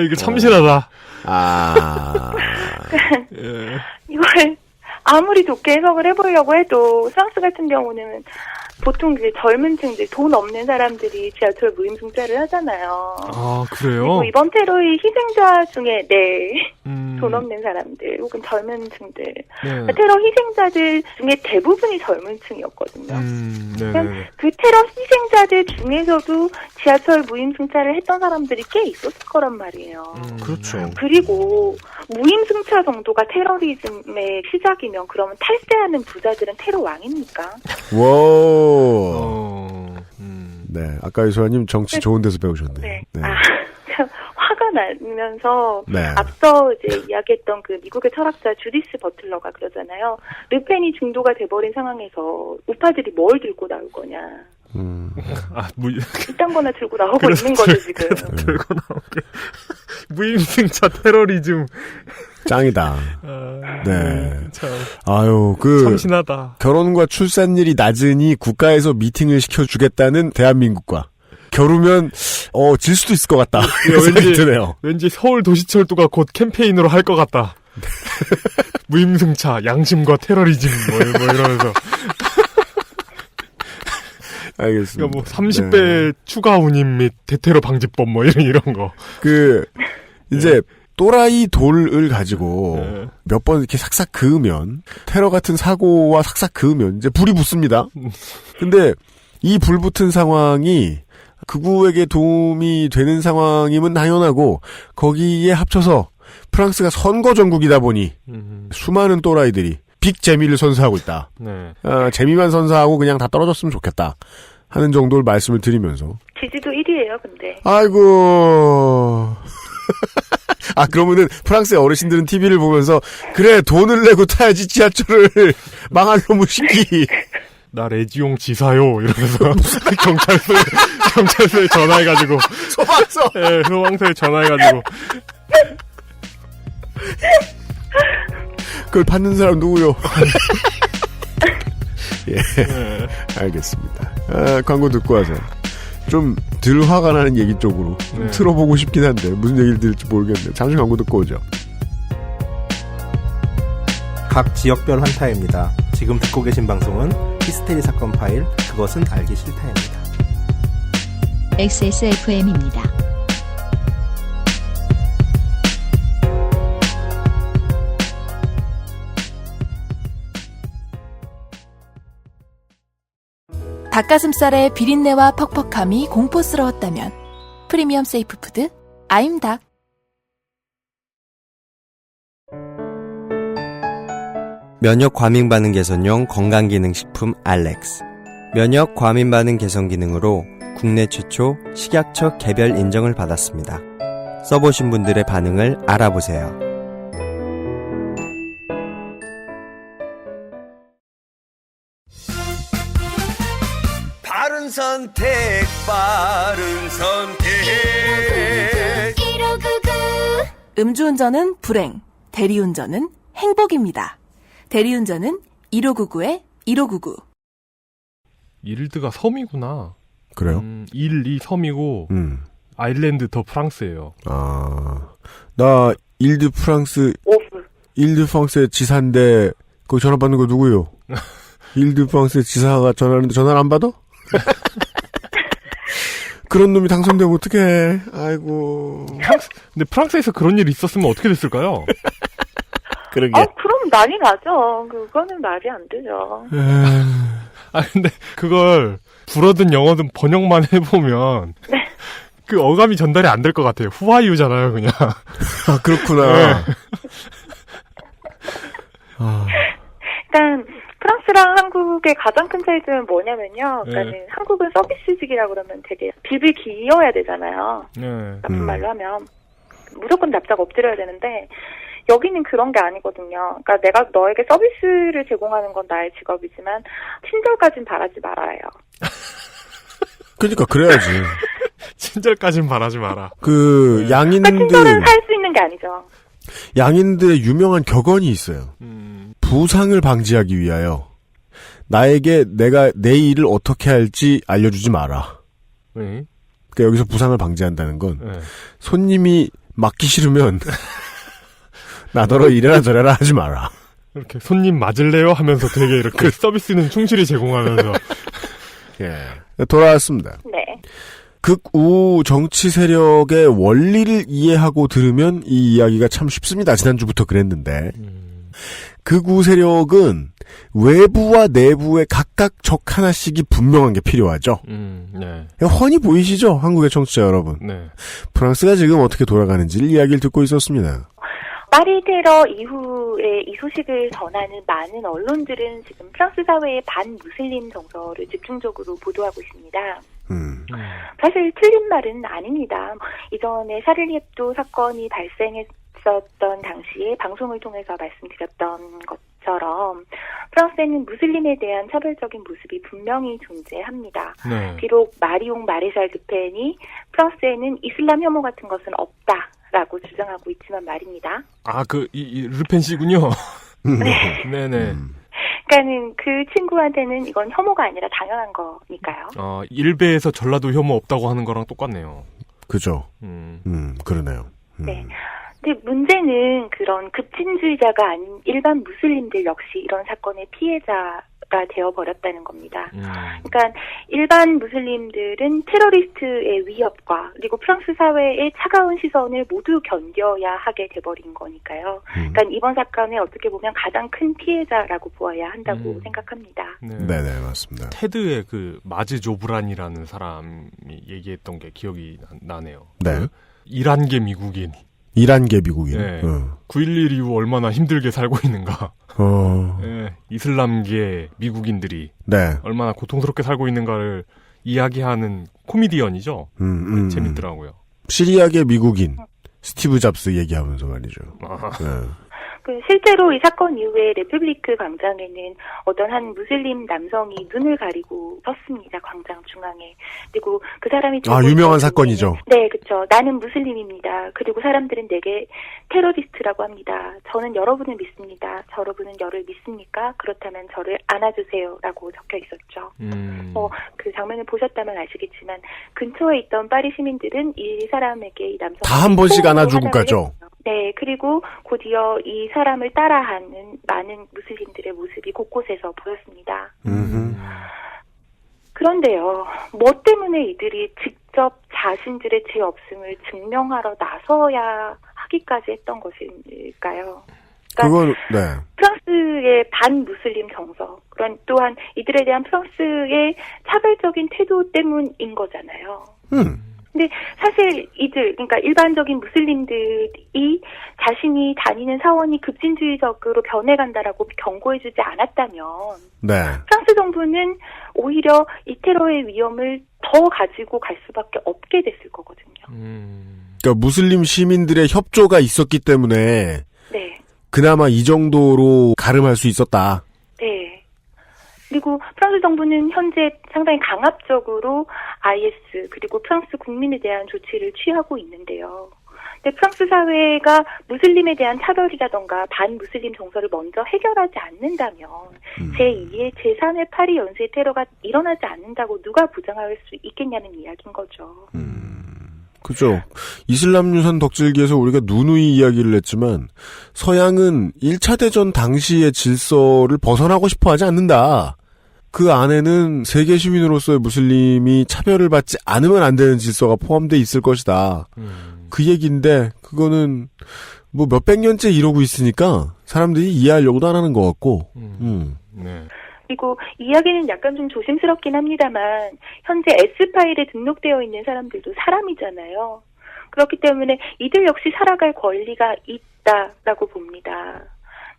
[SPEAKER 3] 이거 참신하다.
[SPEAKER 10] 예. 이걸 아무리 좋게 해석을 해보려고 해도 프랑스 같은 경우는 보통 그 젊은 층들, 돈 없는 사람들이 지하철 무임승차를 하잖아요.
[SPEAKER 3] 그래요?
[SPEAKER 10] 그리고 이번 테러의 희생자 중에, 돈 없는 사람들, 혹은 젊은 층들. 그러니까 테러 희생자들 중에 대부분이 젊은 층이었거든요. 그 테러 희생자들 중에서도 지하철 무임승차를 했던 사람들이 꽤 있었을 거란 말이에요.
[SPEAKER 2] 그렇죠.
[SPEAKER 10] 그리고 무임승차 정도가 테러리즘의 시작이면 그러면 탈세하는 부자들은 테러 왕입니까?
[SPEAKER 2] 와. 네, 아까 이소아님 정치 좋은 데서 배우셨네.
[SPEAKER 10] 네. 참 화가 나면서
[SPEAKER 2] 네.
[SPEAKER 10] 앞서 이제 이야기했던 그 미국의 철학자 주디스 버틀러가 그러잖아요. 르펜이 중도가 돼버린 상황에서 우파들이 뭘 들고 나올 거냐. 이딴 거나 들고 나오고 있는 거죠 지금.
[SPEAKER 3] 들고 나오게. 무임승차 테러리즘.
[SPEAKER 2] 짱이다. 네.
[SPEAKER 3] 참.
[SPEAKER 2] 참신하다. 결혼과 출산율이 낮으니 국가에서 미팅을 시켜주겠다는 대한민국과 겨루면 질 수도 있을 것 같다. 생각이 드네요.
[SPEAKER 3] 왠지 서울 도시철도가 곧 캠페인으로 할 것 같다. 무임승차, 양심과 테러리즘 뭐 이러면서.
[SPEAKER 2] 알겠습니다.
[SPEAKER 3] 그러니까 30배 추가 운임 및 대테러 방지법 이런 거.
[SPEAKER 2] 이제 또라이 돌을 가지고 몇 번 이렇게 삭삭 그으면 테러 같은 사고와 삭삭 그으면 이제 불이 붙습니다. 근데 이 불 붙은 상황이 극우에게 도움이 되는 상황임은 당연하고 거기에 합쳐서 프랑스가 선거 전국이다 보니 수많은 또라이들이 빅 재미를 선사하고 있다. 재미만 선사하고 그냥 다 떨어졌으면 좋겠다 하는 정도를 말씀을 드리면서
[SPEAKER 10] 지지도 1위예요, 근데.
[SPEAKER 2] 아이고. 그러면은 프랑스의 어르신들은 TV를 보면서 그래 돈을 내고 타야지 지하철을 망할 놈의 시끼.
[SPEAKER 3] 나 레지용 지사요 이러면서 경찰서에 전화해가지고
[SPEAKER 2] 소방서.
[SPEAKER 3] 예, 소방서에 전화해가지고
[SPEAKER 2] 그걸 받는 사람 누구요? 예, 알겠습니다. 광고 듣고 와서 좀 덜 화가 나는 얘기 쪽으로 좀 틀어보고 싶긴 한데 무슨 얘기를 들을지 모르겠네요. 잠시 광고 듣고 오죠.
[SPEAKER 11] 각 지역별 환타입니다. 지금 듣고 계신 방송은 히스테리 사건 파일 그것은 알기 싫다입니다.
[SPEAKER 1] XSFM입니다.
[SPEAKER 7] 닭가슴살의 비린내와 퍽퍽함이 공포스러웠다면 프리미엄 세이프 푸드 아임닭.
[SPEAKER 9] 면역 과민 반응 개선용 건강기능식품 알렉스. 면역 과민 반응 개선 기능으로 국내 최초 식약처 개별 인정을 받았습니다. 써보신 분들의 반응을 알아보세요.
[SPEAKER 12] 바른 선택, 바른 선택.
[SPEAKER 7] 1599. 음주운전은 불행, 대리운전은 행복입니다. 대리운전은 1599-1599.
[SPEAKER 3] 일드가 섬이구나.
[SPEAKER 2] 그래요?
[SPEAKER 3] 일이 섬이고 아일랜드 더 프랑스예요.
[SPEAKER 2] 나 일드 프랑스의 지사인데 거기 전화 받는 거 누구요? 일드 프랑스의 지사가 전화하는데 전화를 안 받아? 그런 놈이 당선되면 어떡해. 아이고.
[SPEAKER 3] 근데 프랑스에서 그런 일이 있었으면 어떻게 됐을까요?
[SPEAKER 2] 그러게.
[SPEAKER 10] 그럼 난리 나죠. 그거는 말이 안 되죠.
[SPEAKER 3] 근데 그걸 불어든 영어든 번역만 해보면 그 어감이 전달이 안 될 것 같아요. 후아유잖아요, 그냥.
[SPEAKER 2] 그렇구나.
[SPEAKER 10] 일단 프랑스랑 한국의 가장 큰 차이점은 뭐냐면요. 그러니까는 한국은 서비스직이라고 그러면 되게 빌빌 기어야 되잖아요. 나쁜 말로 하면 무조건 납작 엎드려야 되는데 여기는 그런 게 아니거든요. 그러니까 내가 너에게 서비스를 제공하는 건 나의 직업이지만 친절까진 바라지 말아요.
[SPEAKER 2] 그러니까 그래야지.
[SPEAKER 3] 친절까진 바라지 마라.
[SPEAKER 2] 양인들
[SPEAKER 10] 친절은 할 수 있는 게 아니죠.
[SPEAKER 2] 양인들의 유명한 격언이 있어요. 부상을 방지하기 위하여 나에게 내가 내 일을 어떻게 할지 알려주지 마라. 그러니까 여기서 부상을 방지한다는 건 손님이 맞기 싫으면 나더러 이래라 저래라 하지 마라.
[SPEAKER 3] 이렇게 손님 맞을래요? 하면서 되게 이렇게 서비스는 충실히 제공하면서.
[SPEAKER 2] 돌아왔습니다.
[SPEAKER 10] 네.
[SPEAKER 2] 극우 정치 세력의 원리를 이해하고 들으면 이 이야기가 참 쉽습니다. 지난주부터 그랬는데. 극우 세력은 외부와 내부에 각각 적 하나씩이 분명한 게 필요하죠. 훤히 보이시죠? 한국의 청취자 여러분. 프랑스가 지금 어떻게 돌아가는지를 이야기를 듣고 있었습니다.
[SPEAKER 10] 파리 테러 이후에 이 소식을 전하는 많은 언론들은 지금 프랑스 사회의 반무슬림 정서를 집중적으로 보도하고 있습니다. 사실 틀린 말은 아닙니다. 이전에 샤를리 heb도 사건이 발생했었던 당시에 방송을 통해서 말씀드렸던 것처럼 프랑스에는 무슬림에 대한 차별적인 모습이 분명히 존재합니다. 비록 마리옹 마레샬 르펜이 프랑스에는 이슬람 혐오 같은 것은 없다라고 주장하고 있지만 말입니다.
[SPEAKER 3] 이 르펜 씨군요. 네네.
[SPEAKER 10] 그러니까는 그 친구한테는 이건 혐오가 아니라 당연한 거니까요.
[SPEAKER 3] 일베에서 전라도 혐오 없다고 하는 거랑 똑같네요.
[SPEAKER 2] 그죠. 그러네요.
[SPEAKER 10] 네. 근데 문제는 그런 급진주의자가 아닌 일반 무슬림들 역시 이런 사건의 피해자가 되어버렸다는 겁니다. 그러니까 일반 무슬림들은 테러리스트의 위협과 그리고 프랑스 사회의 차가운 시선을 모두 견뎌야 하게 돼버린 거니까요. 그러니까 이번 사건의 어떻게 보면 가장 큰 피해자라고 보아야 한다고 생각합니다.
[SPEAKER 2] 네네, 맞습니다.
[SPEAKER 3] 테드의 마즈 조브란이라는 사람이 얘기했던 게 기억이 나네요.
[SPEAKER 2] 네.
[SPEAKER 3] 이란계 미국인.
[SPEAKER 2] 이란계 미국인.
[SPEAKER 3] 9.11 이후 얼마나 힘들게 살고 있는가. 이슬람계 미국인들이 얼마나 고통스럽게 살고 있는가를 이야기하는 코미디언이죠. 재밌더라고요.
[SPEAKER 2] 시리아계 미국인 스티브 잡스 얘기하면서 말이죠.
[SPEAKER 10] 실제로 이 사건 이후에 레publi크 광장에는 어떤 한 무슬림 남성이 눈을 가리고 섰습니다. 광장 중앙에. 그리고 그 사람이
[SPEAKER 2] 유명한 사건이죠.
[SPEAKER 10] 네, 그렇죠. 나는 무슬림입니다. 그리고 사람들은 내게 테러리스트라고 합니다. 저는 여러분을 믿습니다. 여러분은 저를 믿습니까? 그렇다면 저를 안아주세요라고 적혀 있었죠. 그 장면을 보셨다면 아시겠지만 근처에 있던 파리 시민들은 이 사람에게 이 남성
[SPEAKER 2] 다 한 번씩 안아주고 가죠.
[SPEAKER 10] 네, 그리고 곧이어 이 사람을 따라하는 많은 무슬림들의 모습이 곳곳에서 보였습니다. 그런데요, 뭐 때문에 이들이 직접 자신들의 죄 없음을 증명하러 나서야 하기까지 했던 것일까요?
[SPEAKER 2] 그건, 네.
[SPEAKER 10] 프랑스의 반무슬림 정서, 또한 이들에 대한 프랑스의 차별적인 태도 때문인 거잖아요. 근데 사실 그러니까 일반적인 무슬림들이 자신이 다니는 사원이 급진주의적으로 변해간다라고 경고해주지 않았다면,
[SPEAKER 2] 네.
[SPEAKER 10] 프랑스 정부는 오히려 이 테러의 위험을 더 가지고 갈 수밖에 없게 됐을 거거든요.
[SPEAKER 2] 그러니까 무슬림 시민들의 협조가 있었기 때문에,
[SPEAKER 10] 네.
[SPEAKER 2] 그나마 이 정도로 가름할 수 있었다.
[SPEAKER 10] 네. 그리고 프랑스 정부는 현재 상당히 강압적으로 IS 그리고 프랑스 국민에 대한 조치를 취하고 있는데요. 근데 프랑스 사회가 무슬림에 대한 차별이라던가 반무슬림 정서를 먼저 해결하지 않는다면 제2의 제3의 파리 연쇄 테러가 일어나지 않는다고 누가 보장할 수 있겠냐는 이야기인 거죠.
[SPEAKER 2] 그죠. 이슬람 유산 덕질기에서 우리가 누누이 이야기를 했지만 서양은 1차 대전 당시의 질서를 벗어나고 싶어 하지 않는다. 그 안에는 세계 시민으로서의 무슬림이 차별을 받지 않으면 안 되는 질서가 포함되어 있을 것이다. 그 얘기인데 그거는 뭐 몇백 년째 이러고 있으니까 사람들이 이해하려고도 안 하는 것 같고.
[SPEAKER 3] 네.
[SPEAKER 10] 그리고 이야기는 약간 좀 조심스럽긴 합니다만 현재 S파일에 등록되어 있는 사람들도 사람이잖아요. 그렇기 때문에 이들 역시 살아갈 권리가 있다라고 봅니다.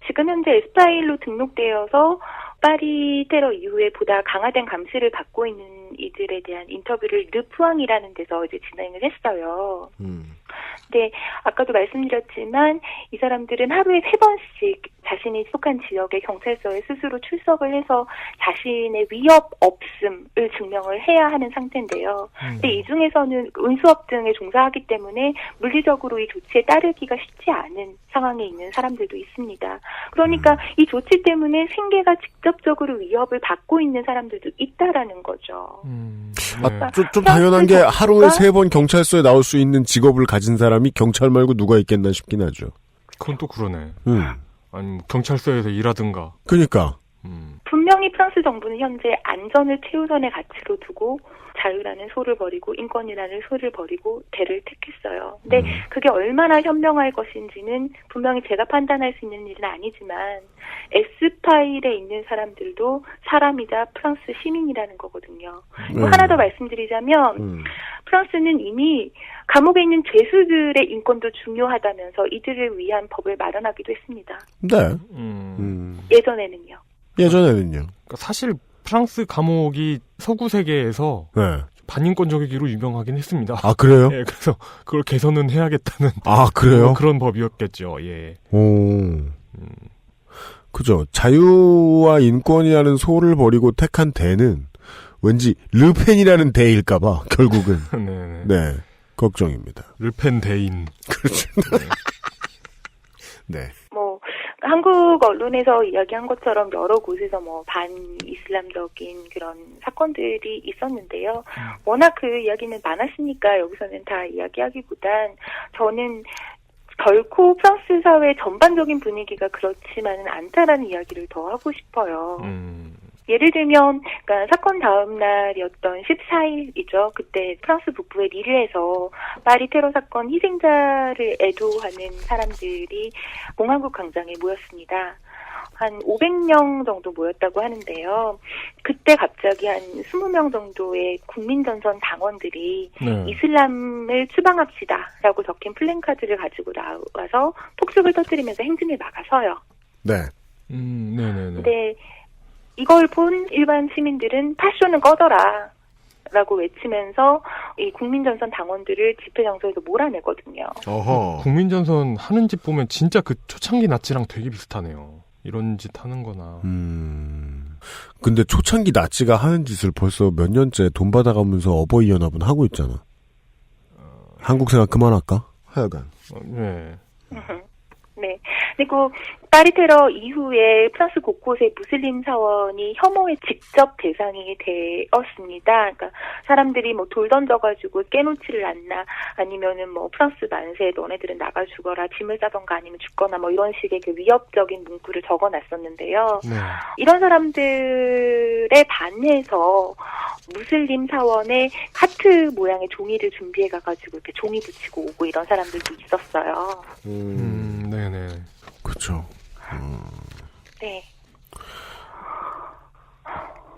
[SPEAKER 10] 지금 현재 S파일로 등록되어서 파리 테러 이후에 보다 강화된 감시를 받고 있는 이들에 대한 인터뷰를 르푸앙이라는 데서 이제 진행을 했어요. 근데 아까도 말씀드렸지만 이 사람들은 하루에 3번씩 자신이 속한 지역의 경찰서에 스스로 출석을 해서 자신의 위협 없음을 증명을 해야 하는 상태인데요. 근데 이 중에서는 운수업 등에 종사하기 때문에 물리적으로 이 조치에 따르기가 쉽지 않은 상황에 있는 사람들도 있습니다. 그러니까 이 조치 때문에 생계가 직접적으로 위협을 받고 있는 사람들도 있다라는 거죠.
[SPEAKER 2] 좀 당연한 게 하루에 3번 경찰서에 나올 수 있는 직업을 가진 사람이 경찰 말고 누가 있겠나 싶긴 하죠.
[SPEAKER 3] 그건 또 그러네. 아니 경찰서에서 일하든가.
[SPEAKER 2] 그러니까.
[SPEAKER 10] 분명히 프랑스 정부는 현재 안전을 최우선의 가치로 두고 자유라는 소를 버리고 인권이라는 소를 버리고 대를 택했어요. 근데 그게 얼마나 현명할 것인지는 분명히 제가 판단할 수 있는 일은 아니지만 S파일에 있는 사람들도 사람이자 프랑스 시민이라는 거거든요. 하나 더 말씀드리자면 프랑스는 이미 감옥에 있는 죄수들의 인권도 중요하다면서 이들을 위한 법을 마련하기도 했습니다.
[SPEAKER 2] 네.
[SPEAKER 10] 예전에는요.
[SPEAKER 3] 그러니까 사실 프랑스 감옥이 서구 세계에서
[SPEAKER 2] 네.
[SPEAKER 3] 반인권적이기로 유명하긴 했습니다.
[SPEAKER 2] 아, 그래요?
[SPEAKER 3] 예, 그래서 그걸 개선은 해야겠다는.
[SPEAKER 2] 아, 그래요?
[SPEAKER 3] 그런 법이었겠죠. 예.
[SPEAKER 2] 그죠. 자유와 인권이라는 소를 버리고 택한 대는 왠지 르펜이라는 대일까봐 결국은.
[SPEAKER 3] 네네.
[SPEAKER 2] 네. 걱정입니다.
[SPEAKER 3] 르펜 대인.
[SPEAKER 2] 그렇죠. 네.
[SPEAKER 10] 뭐 한국 언론에서 이야기한 것처럼 여러 곳에서 뭐 반이슬람적인 그런 사건들이 있었는데요. 워낙 그 이야기는 많았으니까 여기서는 다 이야기하기보단 저는 결코 프랑스 사회 전반적인 분위기가 그렇지만은 않다라는 이야기를 더 하고 싶어요. 예를 들면, 그러니까 사건 다음 날이었던 14일이죠. 그때 프랑스 북부의 릴에서 파리 테러 사건 희생자를 애도하는 사람들이 공항국 광장에 모였습니다. 한 500명 정도 모였다고 하는데요. 그때 갑자기 한 20명 정도의 국민전선 당원들이 이슬람을 추방합시다라고 적힌 플랜카드를 가지고 나와서 폭죽을 터뜨리면서 행진을 막아서요.
[SPEAKER 2] 네.
[SPEAKER 3] 네네네.
[SPEAKER 10] 근데 이걸 본 일반 시민들은 파쇼는 꺼져라 라고 외치면서 이 국민전선 당원들을 집회 장소에서 몰아내거든요.
[SPEAKER 2] 어허.
[SPEAKER 3] 국민전선 하는 짓 보면 진짜 그 초창기 나치랑 되게 비슷하네요. 이런 짓 하는 거나.
[SPEAKER 2] 근데 초창기 나치가 하는 짓을 벌써 몇 년째 돈 받아가면서 어버이 연합은 하고 있잖아. 한국 생각 그만할까? 하여간.
[SPEAKER 3] 네.
[SPEAKER 10] 네. 그리고 파리 테러 이후에 프랑스 곳곳에 무슬림 사원이 혐오의 직접 대상이 되었습니다. 그러니까 사람들이 뭐 돌 던져가지고 깨놓지를 않나, 아니면은 뭐 프랑스 만세, 너네들은 나가 죽어라, 짐을 싸던가 아니면 죽거나 뭐 이런 식의 그 위협적인 문구를 적어놨었는데요.
[SPEAKER 3] 네.
[SPEAKER 10] 이런 사람들에 반해서 무슬림 사원에 하트 모양의 종이를 준비해가가지고 이렇게 종이 붙이고 오고 이런 사람들도 있었어요.
[SPEAKER 3] 네네.
[SPEAKER 2] 그렇죠.
[SPEAKER 10] 네.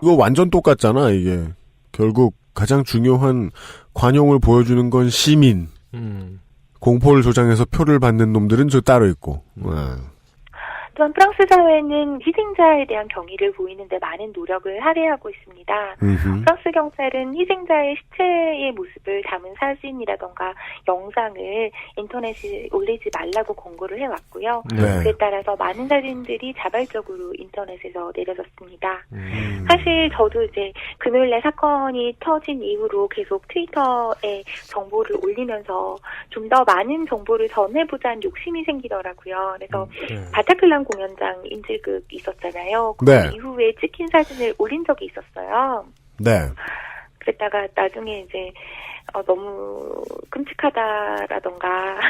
[SPEAKER 2] 이거 완전 똑같잖아, 이게. 결국 가장 중요한 관용을 보여주는 건 시민. 공포를 조장해서 표를 받는 놈들은 저 따로 있고.
[SPEAKER 10] 또한 프랑스 사회는 희생자에 대한 경의를 보이는데 많은 노력을 할애하고 있습니다. 프랑스 경찰은 희생자의 시체의 모습을 담은 사진이라던가 영상을 인터넷에 올리지 말라고 권고를 해왔고요.
[SPEAKER 2] 네.
[SPEAKER 10] 그에 따라서 많은 사진들이 자발적으로 인터넷에서 내려졌습니다. 사실 저도 이제 금요일날 사건이 터진 이후로 계속 트위터에 정보를 올리면서 좀 더 많은 정보를 전해보자는 욕심이 생기더라고요. 그래서 바타클란 공연장 인질극 있었잖아요. 그
[SPEAKER 2] 네.
[SPEAKER 10] 이후에 찍힌 사진을 올린 적이 있었어요.
[SPEAKER 2] 네.
[SPEAKER 10] 그랬다가 나중에 이제 너무 끔찍하다라던가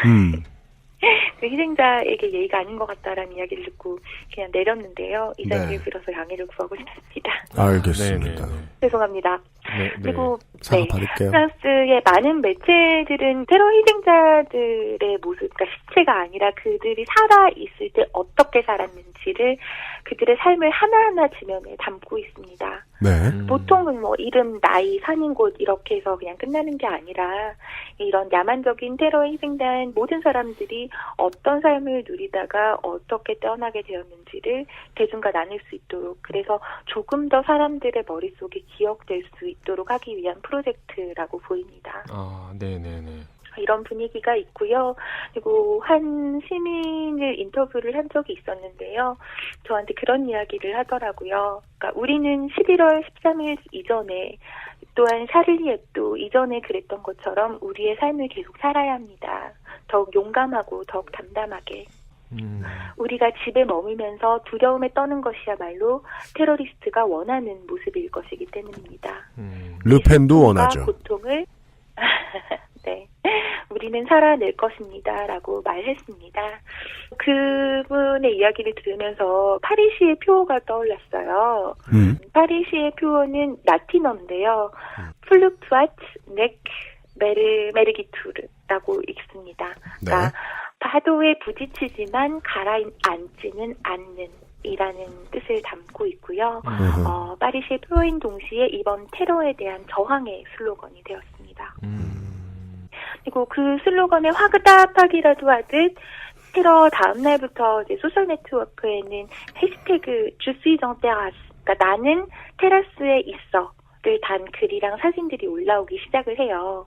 [SPEAKER 10] 그 희생자에게 예의가 아닌 것 같다라는 이야기를 듣고 그냥 내렸는데요. 이 자리를
[SPEAKER 2] 네.
[SPEAKER 10] 빌어서 양해를 구하고 싶습니다.
[SPEAKER 2] 알겠습니다.
[SPEAKER 10] 죄송합니다.
[SPEAKER 3] 네,
[SPEAKER 10] 그리고
[SPEAKER 2] 사과받을게요.
[SPEAKER 10] 프랑스의 많은 매체들은 테러 희생자들의 모습, 그러니까 시체가 아니라 그들이 살아있을 때 어떻게 살았는지를 그들의 삶을 하나하나 지면에 담고 있습니다.
[SPEAKER 2] 네.
[SPEAKER 10] 보통은 뭐 이름, 나이, 사는 곳 이렇게 해서 그냥 끝나는 게 아니라 이런 야만적인 테러에 희생된 모든 사람들이 어떤 삶을 누리다가 어떻게 떠나게 되었는지를 대중과 나눌 수 있도록, 그래서 조금 더 사람들의 머릿속에 기억될 수 있도록 하기 위한 프로젝트라고 보입니다.
[SPEAKER 3] 아, 네네네.
[SPEAKER 10] 이런 분위기가 있고요. 그리고 한 시민을 인터뷰를 한 적이 있었는데요. 저한테 그런 이야기를 하더라고요. 그러니까 우리는 11월 13일 이전에 또한 샤를리 앱도 이전에 그랬던 것처럼 우리의 삶을 계속 살아야 합니다. 더욱 용감하고 더욱 담담하게. 우리가 집에 머물면서 두려움에 떠는 것이야말로 테러리스트가 원하는 모습일 것이기 때문입니다.
[SPEAKER 2] 르펜도 원하죠.
[SPEAKER 10] 고통을 네, 우리는 살아낼 것입니다. 라고 말했습니다. 그분의 이야기를 들으면서 파리시의 표어가 떠올랐어요. 파리시의 표어는 라틴어인데요. 플루투아트 넥 메르기투르라고 읽습니다. 그러니까 파도에 부딪히지만 가라앉지는 않는 이라는 뜻을 담고 있고요. 파리시의 표어인 동시에 이번 테러에 대한 저항의 슬로건이 되었습니다. 그리고 그 슬로건에 화그다파기라도 하듯 테러 다음 날부터 이제 소셜 네트워크에는 해시태그 주스이정 테라스, 그러니까 나는 테라스에 있어를 단 글이랑 사진들이 올라오기 시작을 해요.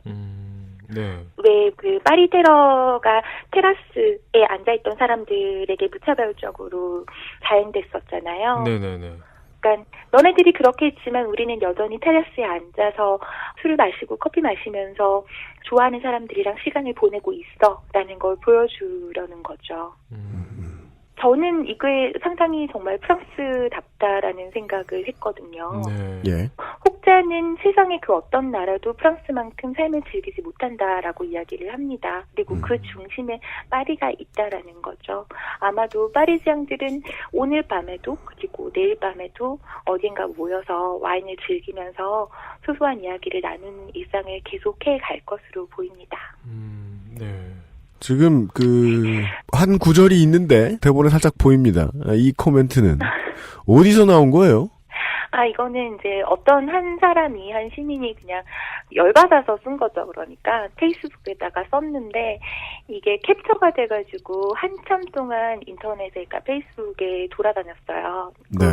[SPEAKER 3] 네.
[SPEAKER 10] 왜 그 파리 테러가 테라스에 앉아있던 사람들에게 무차별적으로 자행됐었잖아요.
[SPEAKER 3] 네네네.
[SPEAKER 10] 그러니까 너네들이 그렇게 했지만 우리는 여전히 테라스에 앉아서 술을 마시고 커피 마시면서 좋아하는 사람들이랑 시간을 보내고 있어라는 걸 보여주려는 거죠. 저는 이게 상당히 정말 프랑스답다라는 생각을 했거든요.
[SPEAKER 3] 네.
[SPEAKER 2] 예.
[SPEAKER 10] 혹자는 세상의 그 어떤 나라도 프랑스만큼 삶을 즐기지 못한다라고 이야기를 합니다. 그리고 그 중심에 파리가 있다라는 거죠. 아마도 파리지앙들은 오늘 밤에도 그리고 내일 밤에도 어딘가 모여서 와인을 즐기면서 소소한 이야기를 나누는 일상을 계속해 갈 것으로 보입니다.
[SPEAKER 3] 네.
[SPEAKER 2] 지금 한 구절이 있는데 대본에 살짝 보입니다. 이 코멘트는 어디서 나온 거예요?
[SPEAKER 10] 이거는 이제 어떤 한 사람이, 한 시민이 그냥 열받아서 쓴 거죠. 그러니까 페이스북에다가 썼는데 이게 캡처가 돼가지고 한참 동안 인터넷에, 그러니까 페이스북에 돌아다녔어요.
[SPEAKER 2] 네.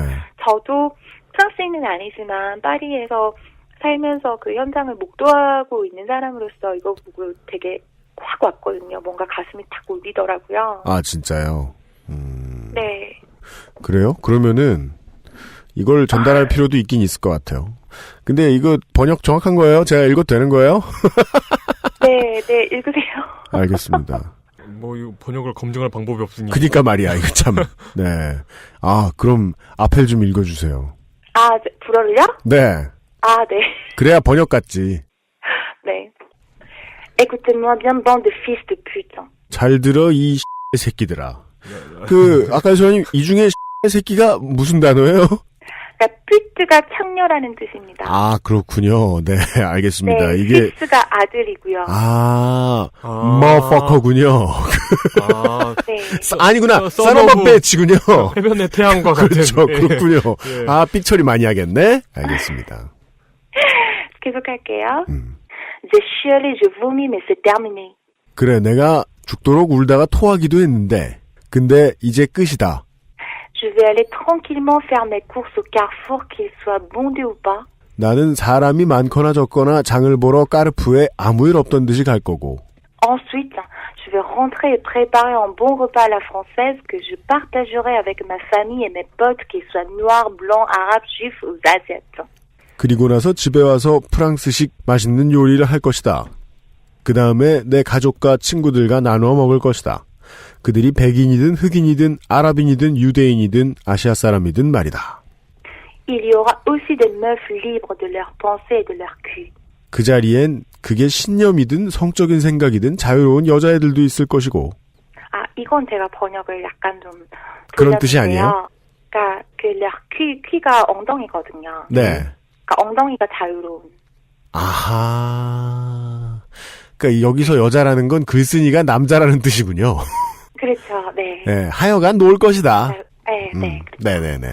[SPEAKER 10] 저도 프랑스인은 아니지만 파리에서 살면서 그 현장을 목도하고 있는 사람으로서 이거 보고 되게 확 왔거든요. 뭔가 가슴이 탁 울리더라고요.
[SPEAKER 2] 아, 진짜요?
[SPEAKER 10] 네.
[SPEAKER 2] 그래요? 그러면은 이걸 전달할 필요도 있긴 있을 것 같아요. 근데 이거 번역 정확한 거예요? 제가 읽어도 되는 거예요?
[SPEAKER 10] 네, 읽으세요.
[SPEAKER 2] 알겠습니다.
[SPEAKER 3] 뭐, 이 번역을 검증할 방법이 없으니까.
[SPEAKER 2] 그니까 말이야, 이거 참. 네. 아, 그럼 앞을 좀 읽어주세요.
[SPEAKER 10] 아, 불어를요?
[SPEAKER 2] 네.
[SPEAKER 10] 아, 네.
[SPEAKER 2] 그래야 번역 같지.
[SPEAKER 10] 네. Écoutez-moi bien, bande de fils de pute.
[SPEAKER 2] 잘 들어, 이 새끼들아. 아까 저님, 이 중에 새끼가 무슨 단어예요?
[SPEAKER 10] 그러니까 퓨트가 창녀라는 뜻입니다.
[SPEAKER 2] 아, 그렇군요. 네, 알겠습니다.
[SPEAKER 10] 네,
[SPEAKER 2] 이게
[SPEAKER 10] 피스가 아들이고요.
[SPEAKER 2] 머퍼커군요.
[SPEAKER 10] 네.
[SPEAKER 2] 아니구나. 썬오브 배치군요.
[SPEAKER 3] 해변의 태양과 같은.
[SPEAKER 2] 그렇죠. 그렇군요.
[SPEAKER 3] 예.
[SPEAKER 2] 아, 삑처리 많이 하겠네. 알겠습니다.
[SPEAKER 10] 계속할게요. Je chiale, je vomis, mais c'est terminé.
[SPEAKER 2] 그래, 내가 죽도록 울다가 토하기도 했는데, 근데 이제 끝이다.
[SPEAKER 10] Je vais aller tranquillement faire mes courses au Carrefour, qu'ils soient bondés ou pas.
[SPEAKER 2] 나는 사람이 많거나 적거나 장을 보러 까르푸에 아무 일 없던 듯이 갈 거고.
[SPEAKER 10] Ensuite, je vais rentrer et préparer un bon repas à la française que je partagerai avec ma famille et mes potes, qu'ils soient noirs, blancs, arabes, juifs ou asiates.
[SPEAKER 2] 그리고 나서 집에 와서 프랑스식 맛있는 요리를 할 것이다. 그 다음에 내 가족과 친구들과 나누어 먹을 것이다. 그들이 백인이든 흑인이든 아랍인이든 유대인이든 아시아 사람이든 말이다.
[SPEAKER 10] Il y aura aussi des meufs libres de leurs pensées et de leur cul.
[SPEAKER 2] 그 자리엔 그게 신념이든 성적인 생각이든 자유로운 여자애들도 있을 것이고.
[SPEAKER 10] 아, 이건 제가 번역을 약간 좀
[SPEAKER 2] 그런 뜻이 아니에요?
[SPEAKER 10] 그러니까 그 leur cul, 퀴가 엉덩이거든요.
[SPEAKER 2] 네.
[SPEAKER 10] 그러니까 엉덩이가 자유로운.
[SPEAKER 2] 아하. 그러니까 여기서 여자라는 건 글쓴이가 남자라는 뜻이군요.
[SPEAKER 10] 그렇죠, 네.
[SPEAKER 2] 네, 하여간 놀 것이다.
[SPEAKER 10] 네, 네.
[SPEAKER 2] 네네네.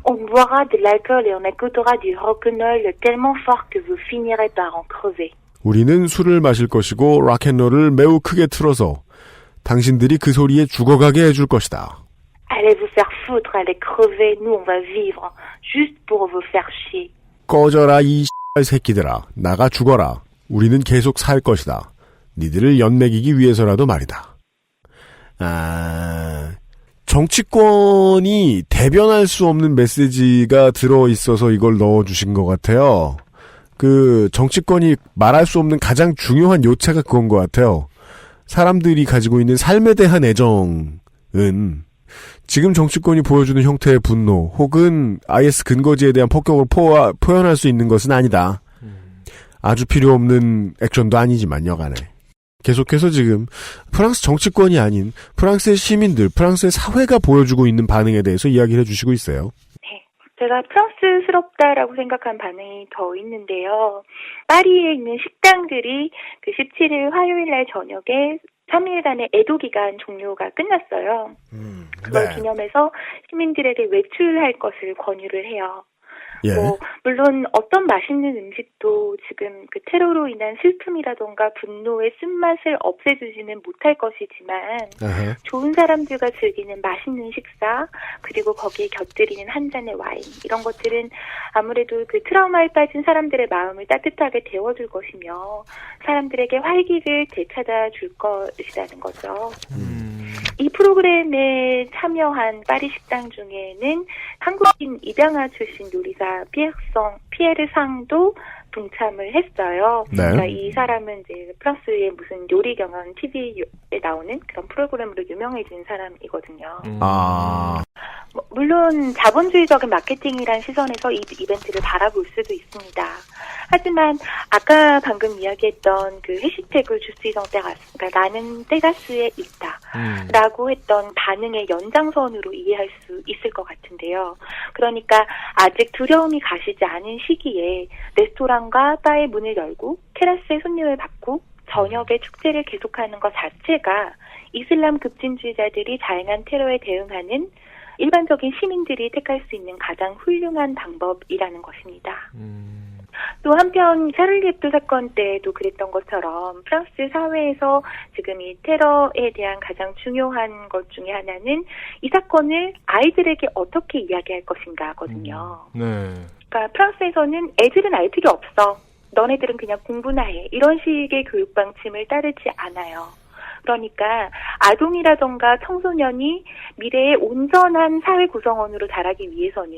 [SPEAKER 10] On boira de l'alcool et on écoutera du rock'n'roll tellement fort que vous finirez par en crever.
[SPEAKER 2] 우리는 술을 마실 것이고 락앤롤을 매우 크게 틀어서 당신들이 그 소리에 죽어가게 해줄 것이다.
[SPEAKER 10] Allez vous faire foutre, allez crever, nous on va vivre, juste pour vous faire chier.
[SPEAKER 2] 꺼져라 이 새끼들아. 나가 죽어라. 우리는 계속 살 것이다. 니들을 연맥이기 위해서라도 말이다. 아, 정치권이 대변할 수 없는 메시지가 들어있어서 이걸 넣어주신 것 같아요. 정치권이 말할 수 없는 가장 중요한 요체가 그건 것 같아요. 사람들이 가지고 있는 삶에 대한 애정은 지금 정치권이 보여주는 형태의 분노 혹은 IS 근거지에 대한 폭격을 표현할 수 있는 것은 아니다. 아주 필요 없는 액션도 아니지만 여간에. 계속해서 지금 프랑스 정치권이 아닌 프랑스의 시민들, 프랑스의 사회가 보여주고 있는 반응에 대해서 이야기를 해주시고 있어요.
[SPEAKER 10] 네, 제가 프랑스스럽다라고 생각한 반응이 더 있는데요. 파리에 있는 식당들이 그 17일 화요일 날 저녁에 3일간의 애도기간 종료가 끝났어요. 그걸
[SPEAKER 2] 네.
[SPEAKER 10] 기념해서 시민들에게 외출할 것을 권유를 해요.
[SPEAKER 2] 예.
[SPEAKER 10] 물론 어떤 맛있는 음식도 지금 그 테러로 인한 슬픔이라던가 분노의 쓴맛을 없애주지는 못할 것이지만
[SPEAKER 2] 아하.
[SPEAKER 10] 좋은 사람들과 즐기는 맛있는 식사 그리고 거기에 곁들이는 한 잔의 와인 이런 것들은 아무래도 그 트라우마에 빠진 사람들의 마음을 따뜻하게 데워줄 것이며 사람들에게 활기를 되찾아 줄 것이라는 거죠. 이 프로그램에 참여한 파리 식당 중에는 한국인 입양아 출신 요리사 피에르 상도 동참을 했어요.
[SPEAKER 2] 네.
[SPEAKER 10] 그러니까 이 사람은 이제 프랑스의 무슨 요리 경연 TV에 나오는 그런 프로그램으로 유명해진 사람이거든요.
[SPEAKER 2] 아.
[SPEAKER 10] 물론 자본주의적인 마케팅이란 시선에서 이 이벤트를 바라볼 수도 있습니다. 하지만 아까 방금 이야기했던 그 해시태그 주스이성 때가스, 그러니까 나는 때가스에 있다라고 했던 반응의 연장선으로 이해할 수 있을 것 같은데요. 그러니까 아직 두려움이 가시지 않은 시기에 레스토랑과 바의 문을 열고 테라스에 손님을 받고 저녁에 축제를 계속하는 것 자체가 이슬람 급진주의자들이 다양한 테러에 대응하는 일반적인 시민들이 택할 수 있는 가장 훌륭한 방법이라는 것입니다. 또 한편 샤를리 heb도 사건 때도 그랬던 것처럼 프랑스 사회에서 지금 이 테러에 대한 가장 중요한 것 중에 하나는 이 사건을 아이들에게 어떻게 이야기할 것인가거든요.
[SPEAKER 3] 네.
[SPEAKER 10] 그러니까 프랑스에서는 애들은 알 필요 없어. 너네들은 그냥 공부나 해. 이런 식의 교육 방침을 따르지 않아요. 그러니까 아동이라던가 청소년이 미래의 온전한 사회 구성원으로 자라기 위해서는